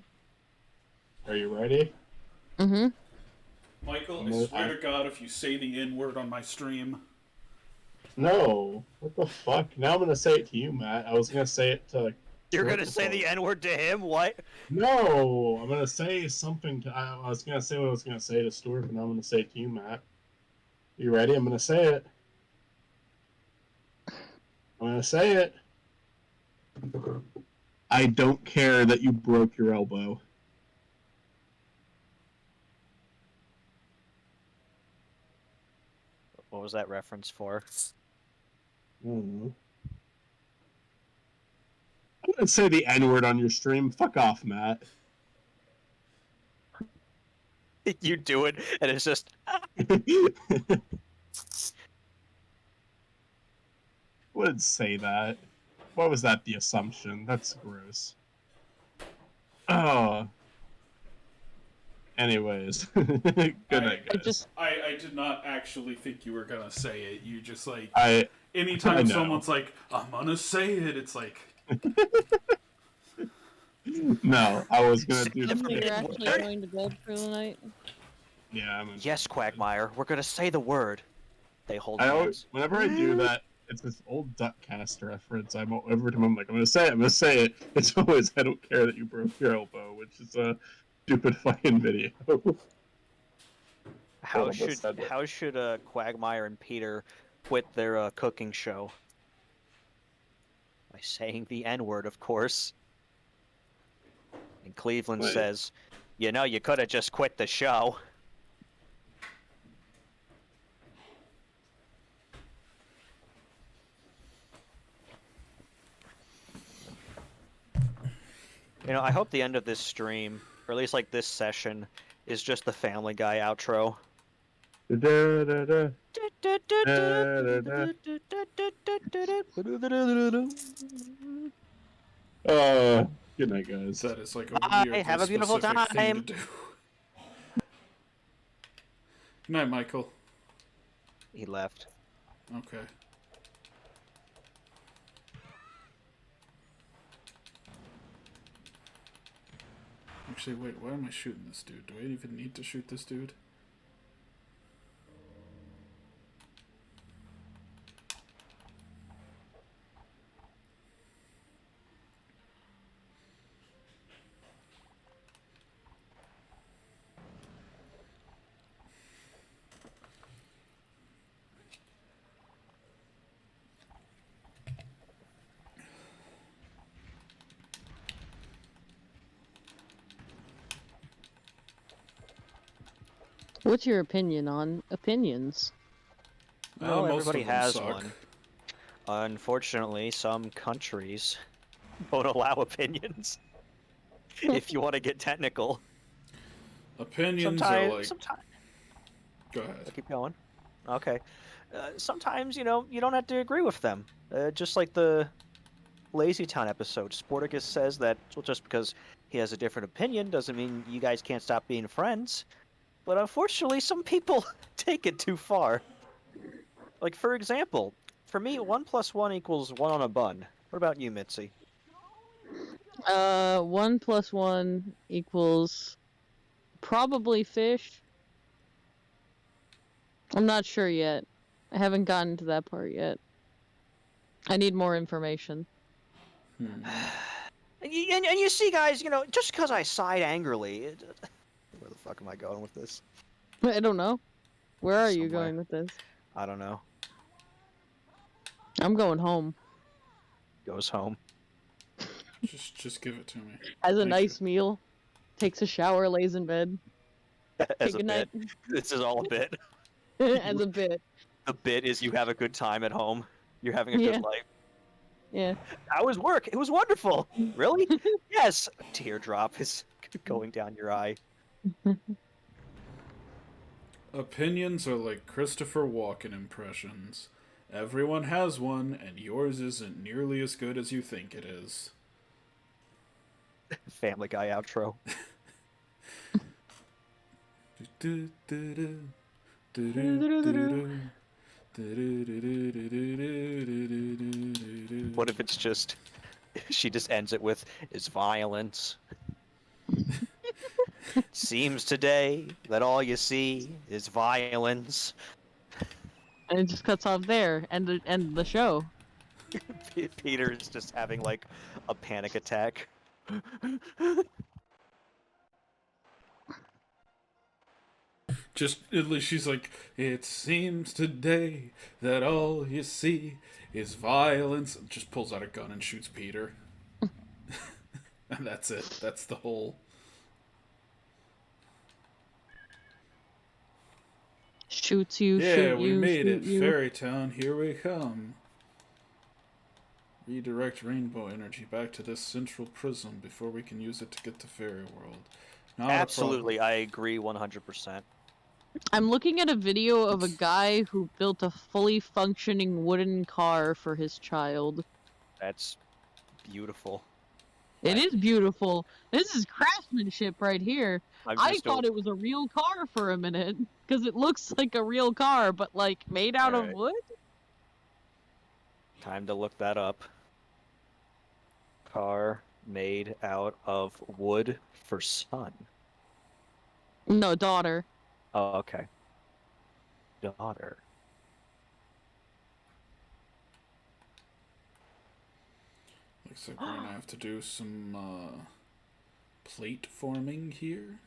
Speaker 2: Are you ready?
Speaker 6: Mm-hmm.
Speaker 1: Michael, I swear to God, if you say the N-word on my stream...
Speaker 2: No. What the fuck? Now I'm gonna say it to you, Matt. I was gonna say it to...
Speaker 3: you're gonna say the N-word to him? What?
Speaker 2: No! I'm gonna say something to... I was gonna say what I was gonna say to Stuart, but now I'm gonna say it to you, Matt. You ready? I'm gonna say it. I'm gonna say it. I don't care that you broke your elbow.
Speaker 3: What was that reference for?
Speaker 2: I'm gonna say the N-word on your stream. Fuck off, Matt.
Speaker 3: You do it, and it's just...
Speaker 2: Wouldn't say that. Why was that the assumption? That's gross. Oh. Anyways. Good night, guys.
Speaker 1: I did not actually think you were gonna say it. You just like...
Speaker 2: I
Speaker 1: anytime
Speaker 2: know.
Speaker 1: someone's like, I'm gonna say it, it's like...
Speaker 2: No, I was gonna do
Speaker 6: You're actually going to bed for the night?
Speaker 2: Yeah, I'm
Speaker 3: Yes, Quagmire, we're gonna say the word. They hold
Speaker 2: I
Speaker 3: hands.
Speaker 2: always, whenever I do that, it's this old Duckcast reference. Every time I'm like, I'm gonna say it. It's always, I don't care that you broke your elbow, which is a stupid fucking video.
Speaker 3: How should Quagmire and Peter quit their cooking show? By saying the N-word, of course. And Cleveland
Speaker 2: Wait.
Speaker 3: says, you know, you could have just quit the show. You know, I hope the end of this stream, or at least like this session, is just the Family Guy outro.
Speaker 2: Good night, guys.
Speaker 1: That is like a
Speaker 3: Bye,
Speaker 1: weirdly
Speaker 3: have a beautiful
Speaker 1: specific thing
Speaker 3: time.
Speaker 1: to do. Good night, Michael.
Speaker 3: He left.
Speaker 1: Okay. Actually, wait, why am I shooting this dude? Do I even need to shoot this dude?
Speaker 6: What's your opinion on opinions?
Speaker 3: Well,
Speaker 1: most
Speaker 3: everybody
Speaker 1: of them
Speaker 3: has
Speaker 1: suck.
Speaker 3: one. Unfortunately, some countries Don't allow opinions. If you want to get technical.
Speaker 1: Opinions are like.
Speaker 3: Sometimes.
Speaker 1: Go ahead.
Speaker 3: Keep going. Okay. Sometimes, you don't have to agree with them. Just like the Lazy Town episode, Sporticus says that just because he has a different opinion doesn't mean you guys can't stop being friends. But unfortunately, some people take it too far. Like, for example, for me, 1 + 1 equals 1 on a bun. What about you, Mitzi?
Speaker 6: 1 + 1 equals probably fish. I'm not sure yet. I haven't gotten to that part yet. I need more information.
Speaker 3: And you see, guys, just because I sighed angrily... Where the fuck am I going with this?
Speaker 6: I don't know. Where are you
Speaker 3: Somewhere.
Speaker 6: going with this?
Speaker 3: I don't know.
Speaker 6: I'm going home.
Speaker 3: Goes home.
Speaker 1: Just give it to me.
Speaker 6: Has a
Speaker 1: Thank
Speaker 6: nice meal. Takes a shower, lays in bed.
Speaker 3: As
Speaker 6: Take
Speaker 3: a
Speaker 6: a night.
Speaker 3: bit. This is all a bit.
Speaker 6: As a bit.
Speaker 3: The bit is you have a good time at home. You're having a
Speaker 6: Yeah.
Speaker 3: good life.
Speaker 6: Yeah.
Speaker 3: How was work? It was wonderful. Really? Yes. A teardrop is going down your eye.
Speaker 1: Opinions are like Christopher Walken impressions. Everyone has one, and yours isn't nearly as good as you think it is.
Speaker 3: Family Guy outro. What if it's just... She just ends it with, is violence. Seems today that all you see is violence.
Speaker 6: And it just cuts off there. End the show.
Speaker 3: Peter is just having, like, a panic attack.
Speaker 1: Just, at least she's like, it seems today that all you see is violence. Just pulls out a gun and shoots Peter. And that's it. That's the whole...
Speaker 6: Shoots you,
Speaker 1: Yeah,
Speaker 6: shoot
Speaker 1: we
Speaker 6: you,
Speaker 1: made
Speaker 6: shoot
Speaker 1: it.
Speaker 6: you.
Speaker 1: Fairy Town, here we come. Redirect rainbow energy back to this central prism before we can use it to get to Fairy World. Not
Speaker 3: Absolutely, I agree 100%.
Speaker 6: I'm looking at a video of a guy who built a fully functioning wooden car for his child.
Speaker 3: That's beautiful.
Speaker 6: It is beautiful. This is craftsmanship right here. I thought it was a real car for a minute, because it looks like a real car, but like made out of
Speaker 3: Alright.
Speaker 6: wood?
Speaker 3: Time to look that up. Car made out of wood for son.
Speaker 6: No, daughter.
Speaker 3: Oh, okay. Daughter.
Speaker 1: Looks like we're gonna have to do some plate forming here.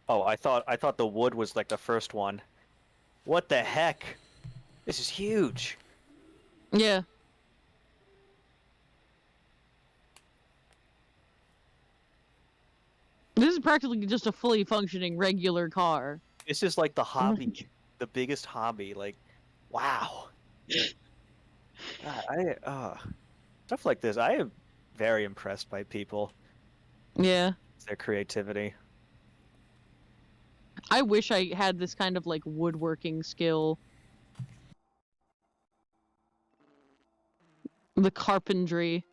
Speaker 3: Oh, I thought the wood was like the first one. What the heck? This is huge.
Speaker 6: Yeah. This is practically just a fully functioning regular car.
Speaker 3: This is like the hobby, the biggest hobby. Like, wow. God, stuff like this. I am very impressed by people.
Speaker 6: Yeah.
Speaker 3: Their creativity.
Speaker 6: I wish I had this kind of like woodworking skill. The carpentry.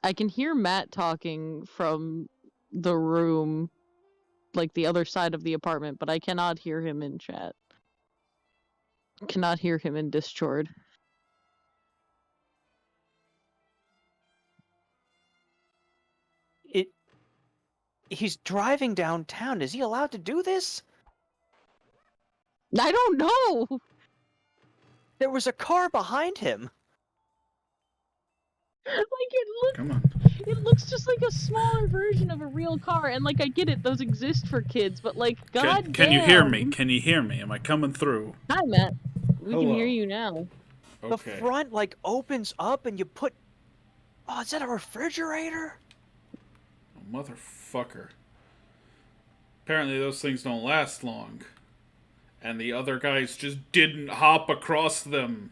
Speaker 6: I can hear Matt talking from the room, like the other side of the apartment, but I cannot hear him in chat. Cannot hear him in Discord.
Speaker 3: He's driving downtown. Is he allowed to do this?
Speaker 6: I don't know!
Speaker 3: There was a car behind him.
Speaker 6: Like,
Speaker 1: Come on.
Speaker 6: it looks just like a smaller version of a real car, and like, I get it, those exist for kids, but like, god
Speaker 1: Can you hear me?
Speaker 6: damn.
Speaker 1: Can you hear me? Am I coming through?
Speaker 6: Hi, Matt. We can
Speaker 1: Hello.
Speaker 6: hear you now.
Speaker 3: The
Speaker 1: Okay.
Speaker 3: front, like, opens up and you put... Oh, is that a refrigerator?
Speaker 1: Motherfucker. Apparently those things don't last long. and the other guys just didn't hop across them.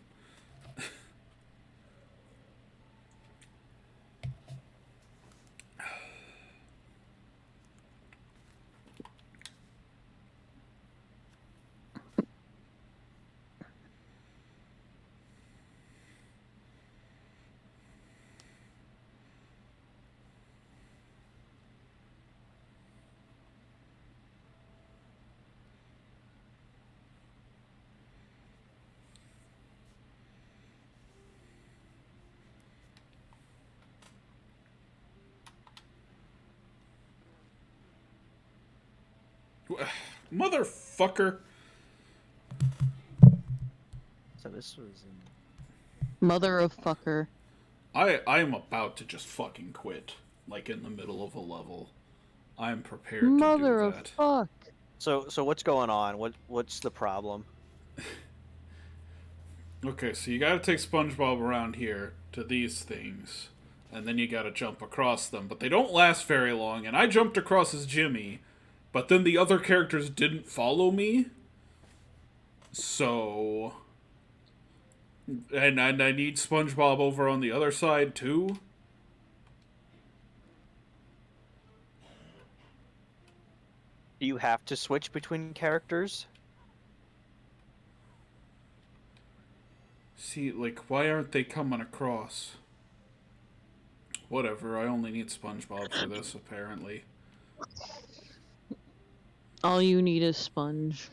Speaker 1: Motherfucker.
Speaker 3: So this was in...
Speaker 6: Mother of fucker.
Speaker 1: I am about to just fucking quit, like in the middle of a level. I'm prepared
Speaker 6: Mother
Speaker 1: to do
Speaker 6: of
Speaker 1: that.
Speaker 6: fuck.
Speaker 3: So what's going on? What's the problem?
Speaker 1: Okay, so you gotta take SpongeBob around here to these things, and then you gotta jump across them, but they don't last very long, and I jumped across as Jimmy, but then the other characters didn't follow me, so... And I need SpongeBob over on the other side, too?
Speaker 3: Do you have to switch between characters?
Speaker 1: See, like, why aren't they coming across? Whatever, I only need SpongeBob for this, apparently.
Speaker 6: All you need is Sponge.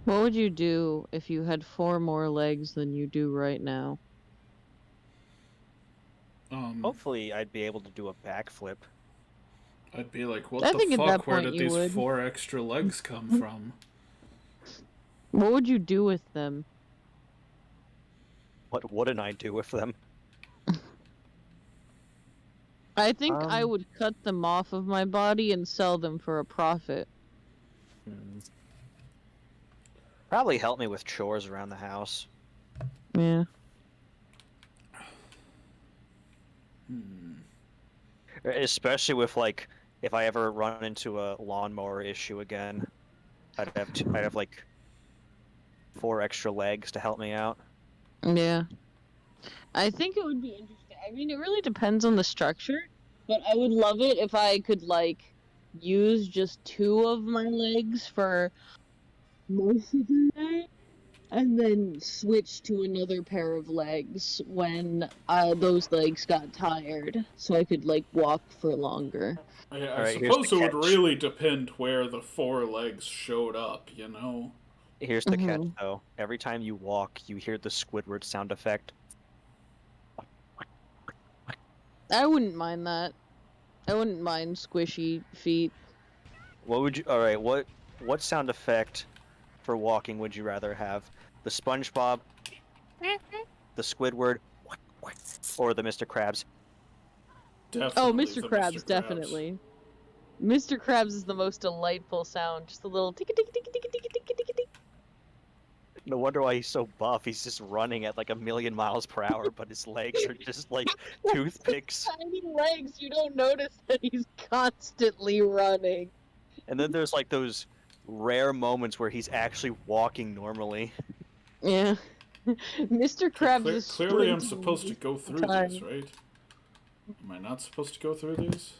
Speaker 6: What would you do if you had 4 more legs than you do right now?
Speaker 3: Hopefully, I'd be able to do a backflip.
Speaker 1: I'd be like, what
Speaker 6: I
Speaker 1: the
Speaker 6: think at
Speaker 1: fuck,
Speaker 6: that
Speaker 1: where
Speaker 6: point
Speaker 1: did
Speaker 6: you
Speaker 1: these
Speaker 6: would.
Speaker 1: 4 extra legs come from?
Speaker 6: What would you do with them?
Speaker 3: What wouldn't I do with them?
Speaker 6: I think I
Speaker 3: Um.
Speaker 6: would cut them off of my body and sell them for a profit.
Speaker 3: Probably help me with chores around the house.
Speaker 6: Yeah.
Speaker 3: Especially with like, if I ever run into a lawnmower issue again, I'd have like 4 extra legs to help me out.
Speaker 6: Yeah. I think it would be interesting. I mean, it really depends on the structure, but I would love it if I could, like, use just 2 of my legs for most of the day, and then switch to another pair of legs when those legs got tired, so I could, like, walk for longer.
Speaker 1: I
Speaker 3: Alright, here's
Speaker 1: suppose
Speaker 3: the
Speaker 1: it would
Speaker 3: catch.
Speaker 1: really depend where the 4 legs showed up, you know?
Speaker 3: Here's the catch,
Speaker 6: Mhm.
Speaker 3: though. Every time you walk, you hear the Squidward sound effect.
Speaker 6: I wouldn't mind that. I wouldn't mind squishy feet.
Speaker 3: What would you? All right, what sound effect for walking would you rather have? The SpongeBob, the Squidward, or the Mr. Krabs?
Speaker 1: Definitely
Speaker 6: Oh,
Speaker 1: the
Speaker 6: Mr. Krabs, definitely. Mr. Krabs is the most delightful sound. Just a little tick tick tick tick tick tick tick tick.
Speaker 3: No wonder why he's so buff. He's just running at like 1,000,000 miles per hour, but his legs are just like toothpicks.
Speaker 6: Tiny legs, you don't notice that he's constantly running.
Speaker 3: And then there's like those rare moments where he's actually walking normally.
Speaker 6: Yeah. Mr. Krabs is
Speaker 1: Clearly I'm
Speaker 6: sprinting
Speaker 1: supposed to go through
Speaker 6: time.
Speaker 1: these, right? Am I not supposed to go through these?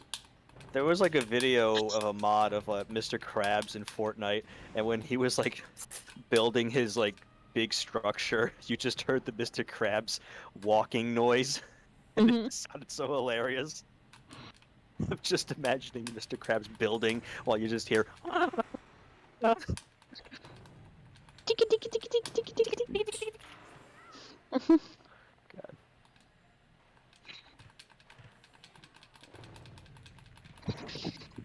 Speaker 3: There was like a video of a mod of Mr. Krabs in Fortnite, and when he was like building his like big structure, you just heard the Mr. Krabs walking noise, and
Speaker 6: Mhm.
Speaker 3: it sounded so hilarious. I'm just imagining Mr. Krabs building while you just hear. God.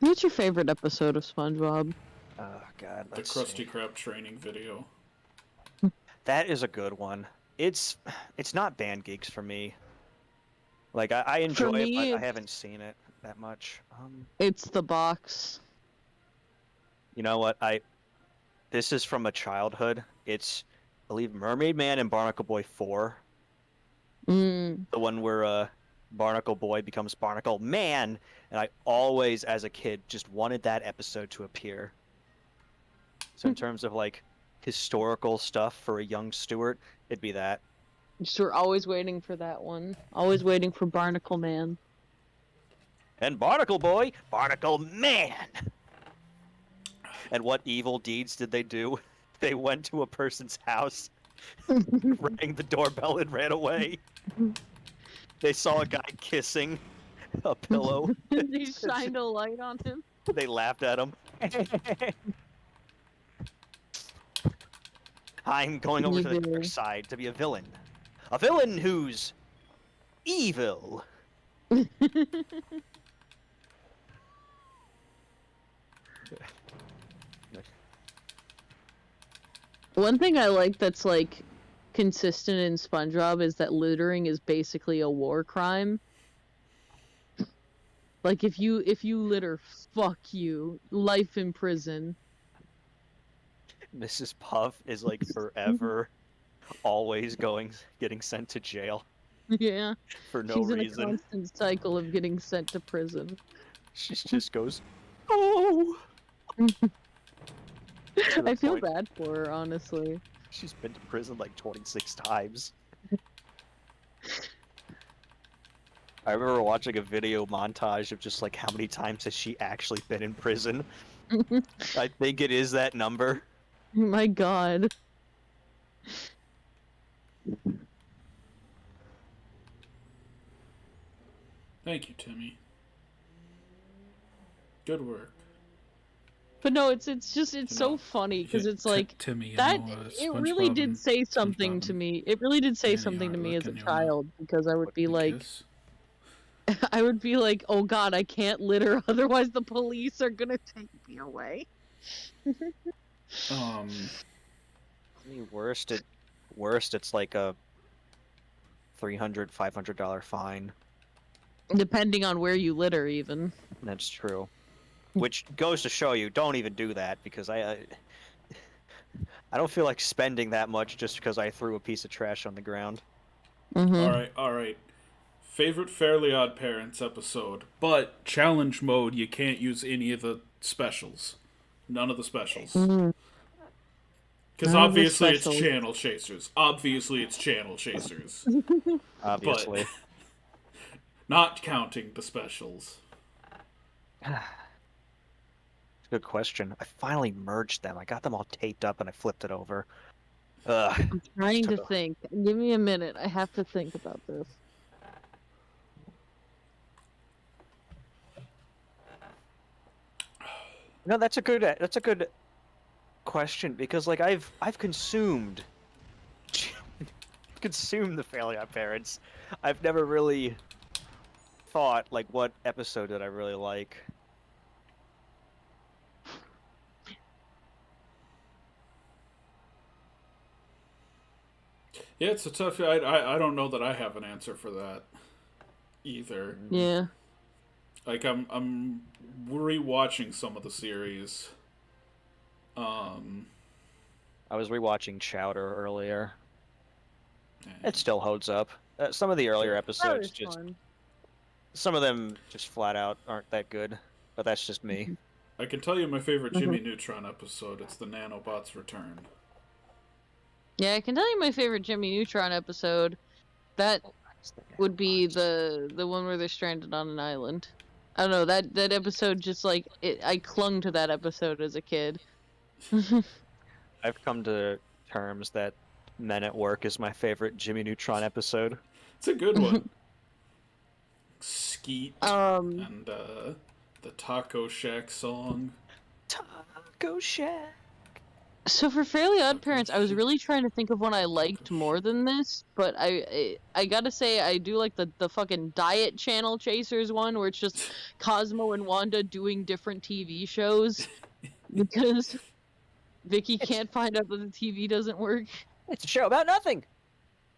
Speaker 6: What's your favorite episode of SpongeBob?
Speaker 3: Oh God.
Speaker 1: The
Speaker 3: Let's
Speaker 1: Krusty
Speaker 3: see.
Speaker 1: Krab training video.
Speaker 3: That is a good one. It's not Band Geeks for me. Like I enjoy it,
Speaker 6: me,
Speaker 3: but I
Speaker 6: it's-
Speaker 3: haven't seen it that much.
Speaker 6: It's the box.
Speaker 3: You know what? This is from a childhood. It's, I believe, Mermaid Man and Barnacle Boy 4.
Speaker 6: Mm.
Speaker 3: The one where Barnacle Boy becomes Barnacle Man, and I always, as a kid, just wanted that episode to appear. So in terms of like historical stuff for a young Stuart, it'd be that.
Speaker 6: Just we're always waiting for that one. Always waiting for Barnacle Man.
Speaker 3: And Barnacle Boy, Barnacle Man. And what evil deeds did they do? They went to a person's house, rang the doorbell, and ran away. They saw a guy kissing a pillow.
Speaker 6: They shined a light on him.
Speaker 3: They laughed at him. I'm going over to the dark side to be a villain. A villain who's evil.
Speaker 6: One thing I like that's like consistent in SpongeBob is that littering is basically a war crime. Like if you litter, fuck you. Life in prison.
Speaker 3: Mrs. Puff is like forever always getting sent to jail
Speaker 6: Yeah.
Speaker 3: for no
Speaker 6: She's
Speaker 3: reason.
Speaker 6: in a constant cycle of getting sent to prison.
Speaker 3: She just goes, oh. To the
Speaker 6: I feel
Speaker 3: point-
Speaker 6: bad for her, honestly.
Speaker 3: She's been to prison like 26 times. I remember watching a video montage of just like how many times has she actually been in prison. I think it is that number.
Speaker 6: My god.
Speaker 1: Thank you, Timmy. Good work.
Speaker 6: But no, it's just
Speaker 1: You
Speaker 6: so
Speaker 1: know,
Speaker 6: funny because
Speaker 1: Yeah,
Speaker 6: it's like
Speaker 1: Timmy, you
Speaker 6: that.
Speaker 1: know,
Speaker 6: It really
Speaker 1: SpongeBob
Speaker 6: did
Speaker 1: and
Speaker 6: say something
Speaker 1: SpongeBob
Speaker 6: to
Speaker 1: and
Speaker 6: me. It really did say
Speaker 1: Danny
Speaker 6: something to
Speaker 1: are
Speaker 6: me as a
Speaker 1: looking, you know,
Speaker 6: child because I would be
Speaker 1: the
Speaker 6: like,
Speaker 1: kiss.
Speaker 6: I would be like, oh god, I can't litter, otherwise the police are gonna take me away.
Speaker 3: I mean, worst, it's like a $300, $500 fine.
Speaker 6: Depending on where you litter, even.
Speaker 3: That's true. Which goes to show you, don't even do that because I don't feel like spending that much just because I threw a piece of trash on the ground.
Speaker 6: Mm-hmm.
Speaker 1: All right. Favorite Fairly Odd Parents episode, but challenge mode, you can't use any of the specials. None of the specials.
Speaker 6: Mm-hmm.
Speaker 1: Because
Speaker 6: None of the
Speaker 1: obviously it's
Speaker 6: specials.
Speaker 1: Channel Chasers. Obviously it's Channel Chasers.
Speaker 3: Obviously.
Speaker 1: Not counting the specials.
Speaker 3: Good question. I finally merged them. I got them all taped up and I flipped it over. Ugh.
Speaker 6: I'm trying to
Speaker 3: took a-
Speaker 6: think. Give me a minute. I have to think about this.
Speaker 3: No, that's a good question because like I've consumed consumed the Fairly Odd Parents. I've never really thought like what episode did I really like.
Speaker 1: Yeah, it's a tough. I don't know that I have an answer for that either.
Speaker 6: Yeah.
Speaker 1: Like I'm rewatching some of the series.
Speaker 3: I was rewatching Chowder earlier. It still holds up. Some of the earlier
Speaker 6: That
Speaker 3: episodes
Speaker 6: was
Speaker 3: just
Speaker 6: fun.
Speaker 3: some of them just flat out aren't that good, but that's just me.
Speaker 1: I can tell you my favorite Jimmy Neutron episode. It's the Nanobots Return.
Speaker 6: Yeah, I can tell you my favorite Jimmy Neutron episode. That would be the one where they're stranded on an island. I don't know, that episode just like I clung to that episode as a kid.
Speaker 3: I've come to terms that Men at Work is my favorite Jimmy Neutron episode.
Speaker 1: It's a good one. Skeet
Speaker 6: Um,
Speaker 1: and the Taco Shack song.
Speaker 3: Taco Shack.
Speaker 6: So for Fairly Odd Parents, I was really trying to think of one I liked more than this, but I gotta say I do like the fucking Diet Channel Chasers one, where it's just Cosmo and Wanda doing different TV shows because Vicky
Speaker 3: It's-
Speaker 6: can't find out that the TV doesn't work.
Speaker 3: It's a show about nothing.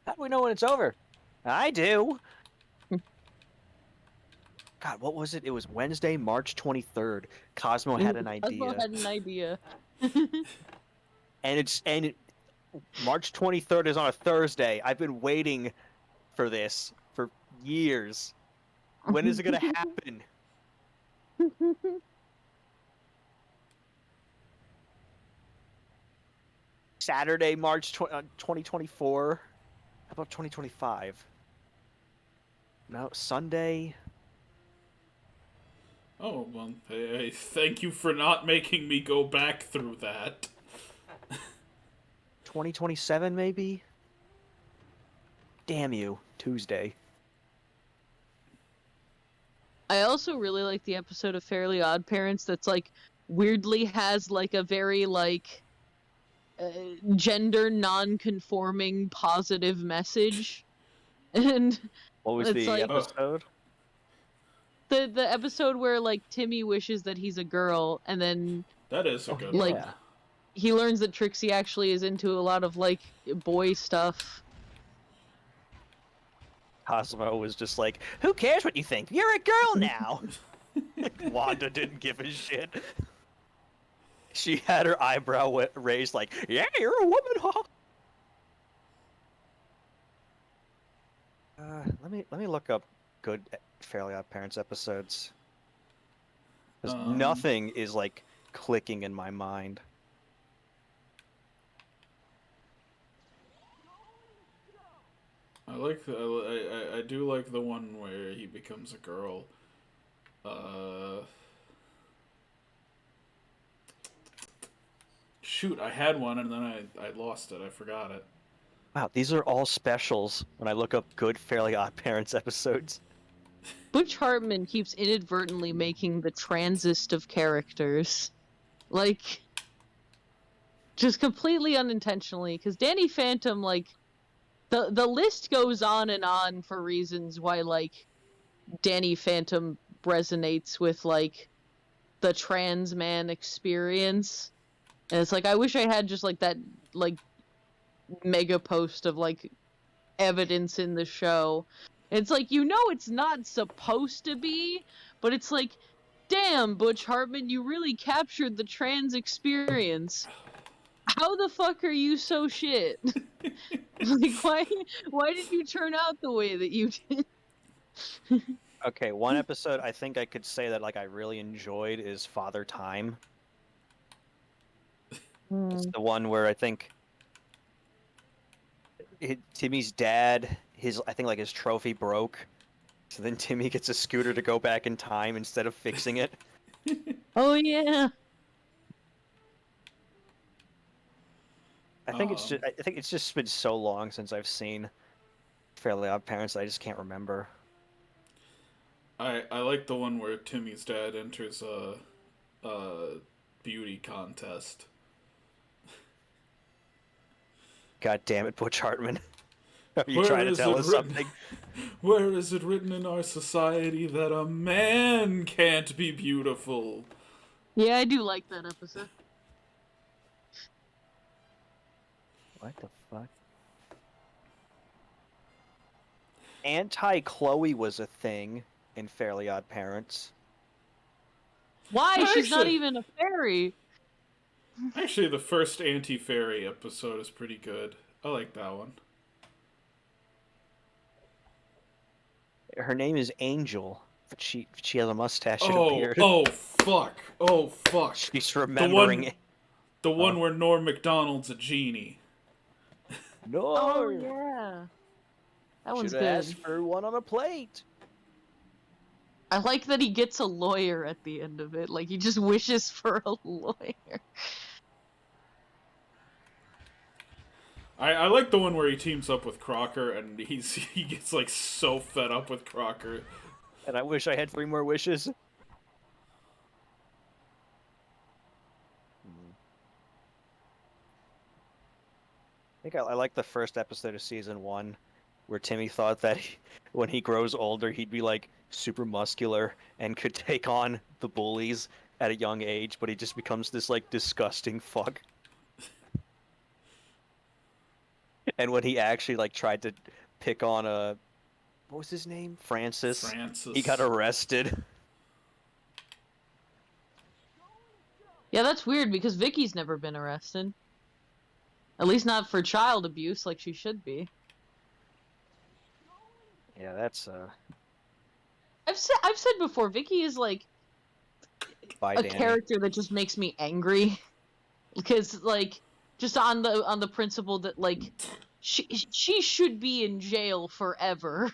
Speaker 3: How do we know when it's over? I do. God, what was it? It was Wednesday, March 23rd. Cosmo had an idea.
Speaker 6: Cosmo had an idea.
Speaker 3: March 23rd is on a Thursday. I've been waiting for this for years. When is it going to happen? Saturday, March 2024. How about 2025? No, Sunday.
Speaker 1: Oh, well, I thank you for not making me go back through that.
Speaker 3: 2027, maybe? Damn you, Tuesday.
Speaker 6: I also really like the episode of Fairly Odd Parents that's like weirdly has like a very like gender non-conforming positive message, and
Speaker 3: What was
Speaker 6: it's
Speaker 3: the
Speaker 6: like
Speaker 3: episode?
Speaker 6: the episode where like Timmy wishes that he's a girl, and then
Speaker 1: That is a good
Speaker 6: like
Speaker 1: one.
Speaker 6: he learns that Trixie actually is into a lot of like boy stuff.
Speaker 3: Cosmo was just like, who cares what you think? You're a girl now! Wanda didn't give a shit. She had her eyebrow raised like, yeah, you're a woman, huh? Let me look up good Fairly Odd Parents episodes. Because nothing is like clicking in my mind.
Speaker 1: I do like the one where he becomes a girl. Shoot, I had one and then I lost it. I forgot it.
Speaker 3: Wow, these are all specials when I look up good Fairly Odd Parents episodes.
Speaker 6: Butch Hartman keeps inadvertently making the transist of characters. Like, just completely unintentionally, because Danny Phantom, like, the list goes on and on for reasons why, like, Danny Phantom resonates with, like, the trans man experience. And it's like, I wish I had just, like, that, like, mega post of, like, evidence in the show. It's like, you know it's not supposed to be, but it's like, damn, Butch Hartman, you really captured the trans experience. How the fuck are you so shit? Like, why did you turn out the way that you did?
Speaker 3: Okay, one episode I think I could say that like I really enjoyed is Father Time. It's the one where I think Timmy's dad, I think like his trophy broke, so then Timmy gets a scooter to go back in time instead of fixing it.
Speaker 6: Oh yeah.
Speaker 3: I think it's just been so long since I've seen Fairly Odd Parents that I just can't remember.
Speaker 1: I like the one where Timmy's dad enters a beauty contest.
Speaker 3: God damn it, Butch Hartman. Are you trying to tell us something?
Speaker 1: Where is it written in our society that a man can't be beautiful?
Speaker 6: Yeah, I do like that episode.
Speaker 3: What the fuck? Anti-Chloe was a thing in Fairly Odd Parents.
Speaker 6: Why? She's not
Speaker 1: Actually-
Speaker 6: even a fairy.
Speaker 1: Actually, the first anti-fairy episode is pretty good. I like that one.
Speaker 3: Her name is Angel, but she has a mustache and a
Speaker 1: Oh,
Speaker 3: beard.
Speaker 1: oh fuck! Oh fuck!
Speaker 3: She's remembering it.
Speaker 1: The one where Norm Macdonald's a genie.
Speaker 3: No.
Speaker 6: Oh yeah. That one's
Speaker 3: Should
Speaker 6: good.
Speaker 3: ask for one on a plate.
Speaker 6: I like that he gets a lawyer at the end of it. Like, he just wishes for a lawyer.
Speaker 1: I like the one where he teams up with Crocker and he gets like so fed up with Crocker.
Speaker 3: And I wish I had 3 more wishes. think I like the first episode of season 1, where Timmy thought that when he grows older, he'd be like super muscular and could take on the bullies at a young age, but he just becomes this like disgusting fuck. And when he actually like tried to pick on what was his name? Francis. He got arrested.
Speaker 6: Yeah, that's weird because Vicky's never been arrested. At least not for child abuse like she should be.
Speaker 3: Yeah, that's
Speaker 6: I've said before, Vicky is like
Speaker 3: Bye,
Speaker 6: a
Speaker 3: Danny.
Speaker 6: character that just makes me angry. Because like just on the principle that like she should be in jail forever.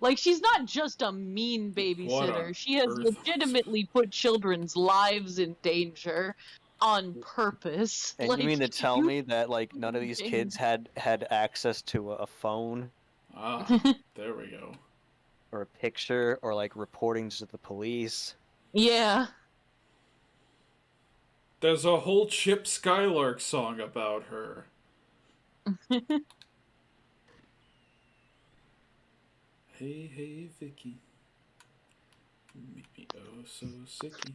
Speaker 6: Like she's not just a mean babysitter. She has legitimately put children's lives in danger on purpose.
Speaker 3: And
Speaker 6: like,
Speaker 3: you mean to tell me that like none of these kids had access to a phone
Speaker 1: Ah, there we go.
Speaker 3: or a picture or like reporting to the police?
Speaker 6: Yeah.
Speaker 1: There's a whole Chip Skylark song about her. Hey, hey, Vicky. You make me oh so sicky.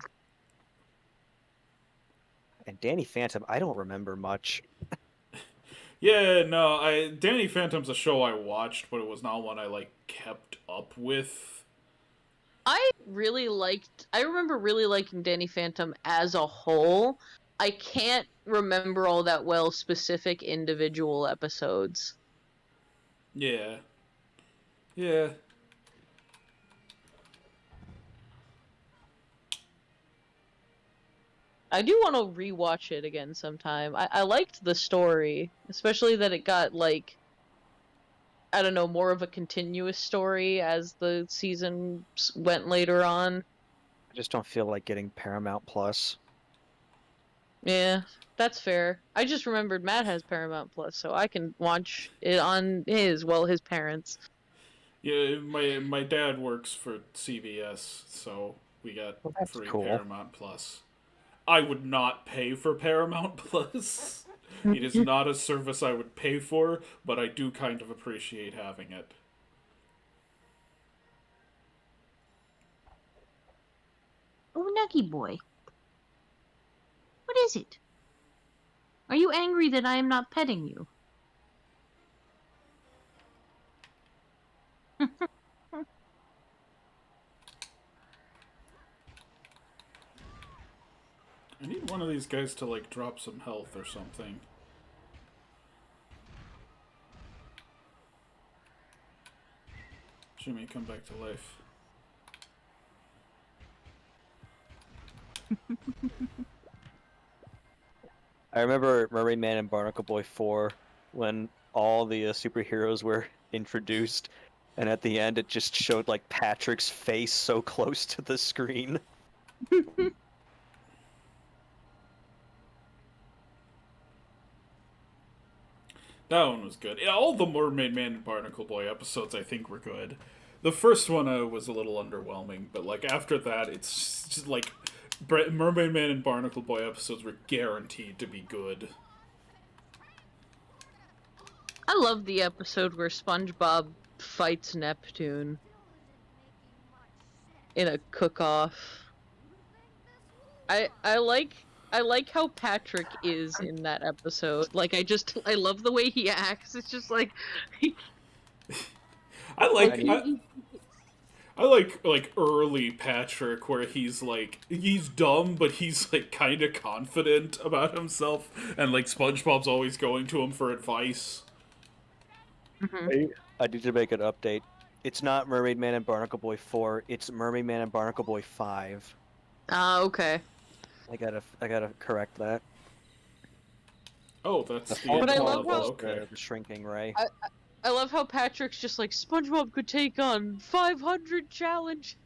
Speaker 3: And Danny Phantom, I don't remember much.
Speaker 1: Yeah, no, Danny Phantom's a show I watched, but it was not one I like kept up with.
Speaker 6: I remember really liking Danny Phantom as a whole. I can't remember all that well specific individual episodes.
Speaker 1: Yeah. Yeah.
Speaker 6: I do want to rewatch it again sometime. I liked the story, especially that it got like, I don't know, more of a continuous story as the season went later on.
Speaker 3: I just don't feel like getting Paramount Plus.
Speaker 6: Yeah, that's fair. I just remembered Matt has Paramount Plus, so I can watch it on his parents.
Speaker 1: Yeah, my dad works for CBS, so we got
Speaker 3: that's
Speaker 1: free
Speaker 3: cool.
Speaker 1: Paramount Plus. I would not pay for Paramount Plus. It is not a service I would pay for, but I do kind of appreciate having it.
Speaker 6: Oh, Nuggy boy. What is it? Are you angry that I am not petting you?
Speaker 1: I need one of these guys to, like, drop some health or something. Jimmy, come back to life.
Speaker 3: I remember Mermaid Man and Barnacle Boy 4 when all the superheroes were introduced, and at the end it just showed like Patrick's face so close to the screen.
Speaker 1: That one was good. Yeah, all the Mermaid Man and Barnacle Boy episodes I think were good. The first one was a little underwhelming, but like after that it's just like Mermaid Man and Barnacle Boy episodes were guaranteed to be good.
Speaker 6: I love the episode where SpongeBob fights Neptune in a cook-off. I like how Patrick is in that episode. Like I love the way he acts. It's just like
Speaker 1: I like early Patrick where he's dumb but he's like kind of confident about himself and like SpongeBob's always going to him for advice.
Speaker 3: I need to make an update. It's not Mermaid Man and Barnacle Boy 4, it's Mermaid Man and Barnacle Boy 5.
Speaker 6: okay.
Speaker 3: I gotta correct that.
Speaker 1: Oh, that's the
Speaker 6: But I love how
Speaker 1: okay.
Speaker 3: The shrinking ray.
Speaker 6: I love how Patrick's just like SpongeBob could take on 500 challenge.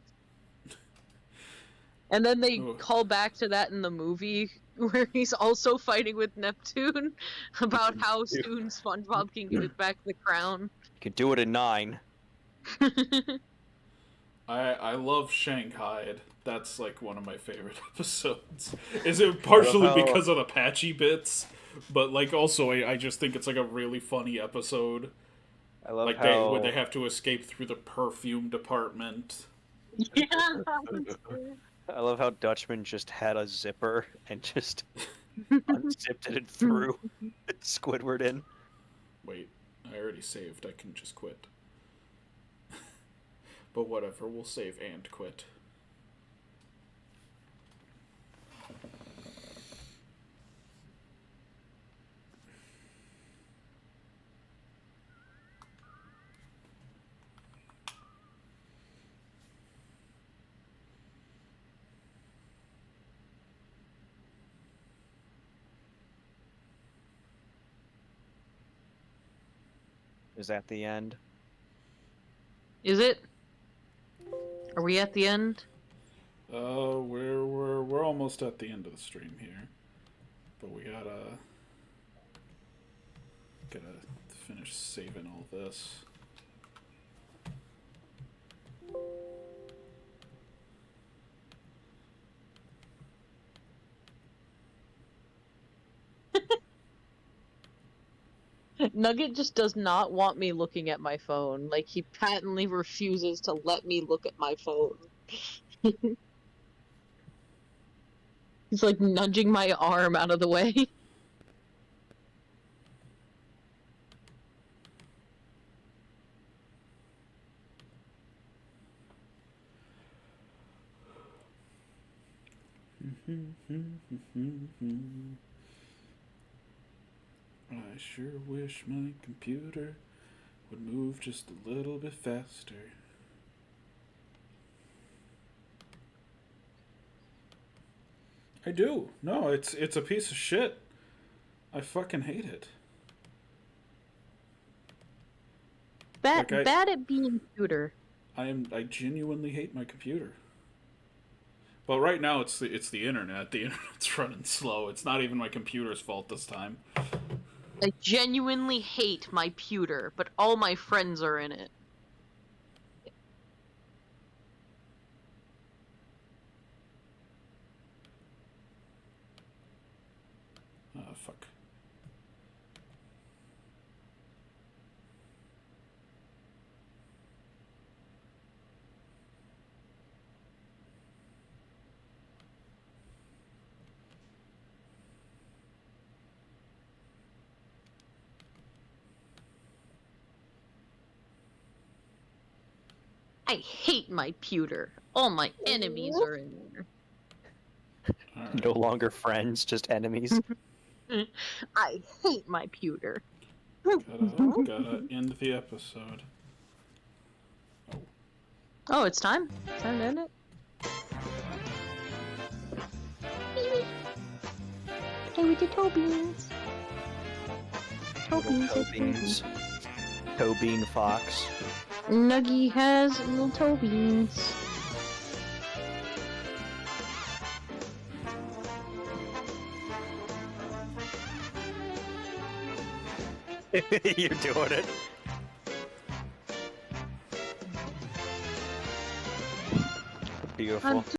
Speaker 6: And then they call back to that in the movie where he's also fighting with Neptune about how soon SpongeBob can give it back the crown.
Speaker 3: You can do it in 9.
Speaker 1: I love Shanghai. That's like one of my favorite episodes. Is it partially
Speaker 3: how-
Speaker 1: because of the patchy bits, but like also I just think it's like a really funny episode.
Speaker 3: I love
Speaker 1: Like
Speaker 3: how
Speaker 1: where they have to escape through the perfume department.
Speaker 6: Yeah.
Speaker 3: I love how Dutchman just had a zipper and just unzipped it and threw Squidward in.
Speaker 1: Wait, I already saved. I can just quit. But whatever, we'll save and quit.
Speaker 3: Is that the end?
Speaker 6: Is it? Are we at the end?
Speaker 1: We're almost at the end of the stream here, but we gotta finish saving all this.
Speaker 6: Nugget just does not want me looking at my phone. Like, he patently refuses to let me look at my phone. He's like nudging my arm out of the way.
Speaker 1: I sure wish my computer would move just a little bit faster. I do. No, it's a piece of shit. I fucking hate it.
Speaker 6: Bad
Speaker 1: Like I-
Speaker 6: at being cuter.
Speaker 1: I genuinely hate my computer. But right now it's the internet. The internet's running slow. It's not even my computer's fault this time.
Speaker 6: I genuinely hate my pewter, but all my friends are in it.
Speaker 1: Ah, fuck.
Speaker 6: I hate my pewter. All my enemies are in there.
Speaker 1: Alright.
Speaker 3: No longer friends, just enemies.
Speaker 6: I hate my pewter.
Speaker 1: Gotta end the episode.
Speaker 6: Oh, it's time? Time to end it? Hey, with the toe beans. Toe beans.
Speaker 3: Toe beans. Toe bean fox.
Speaker 6: Nuggy has little toe beans.
Speaker 3: You're doing it. Beautiful.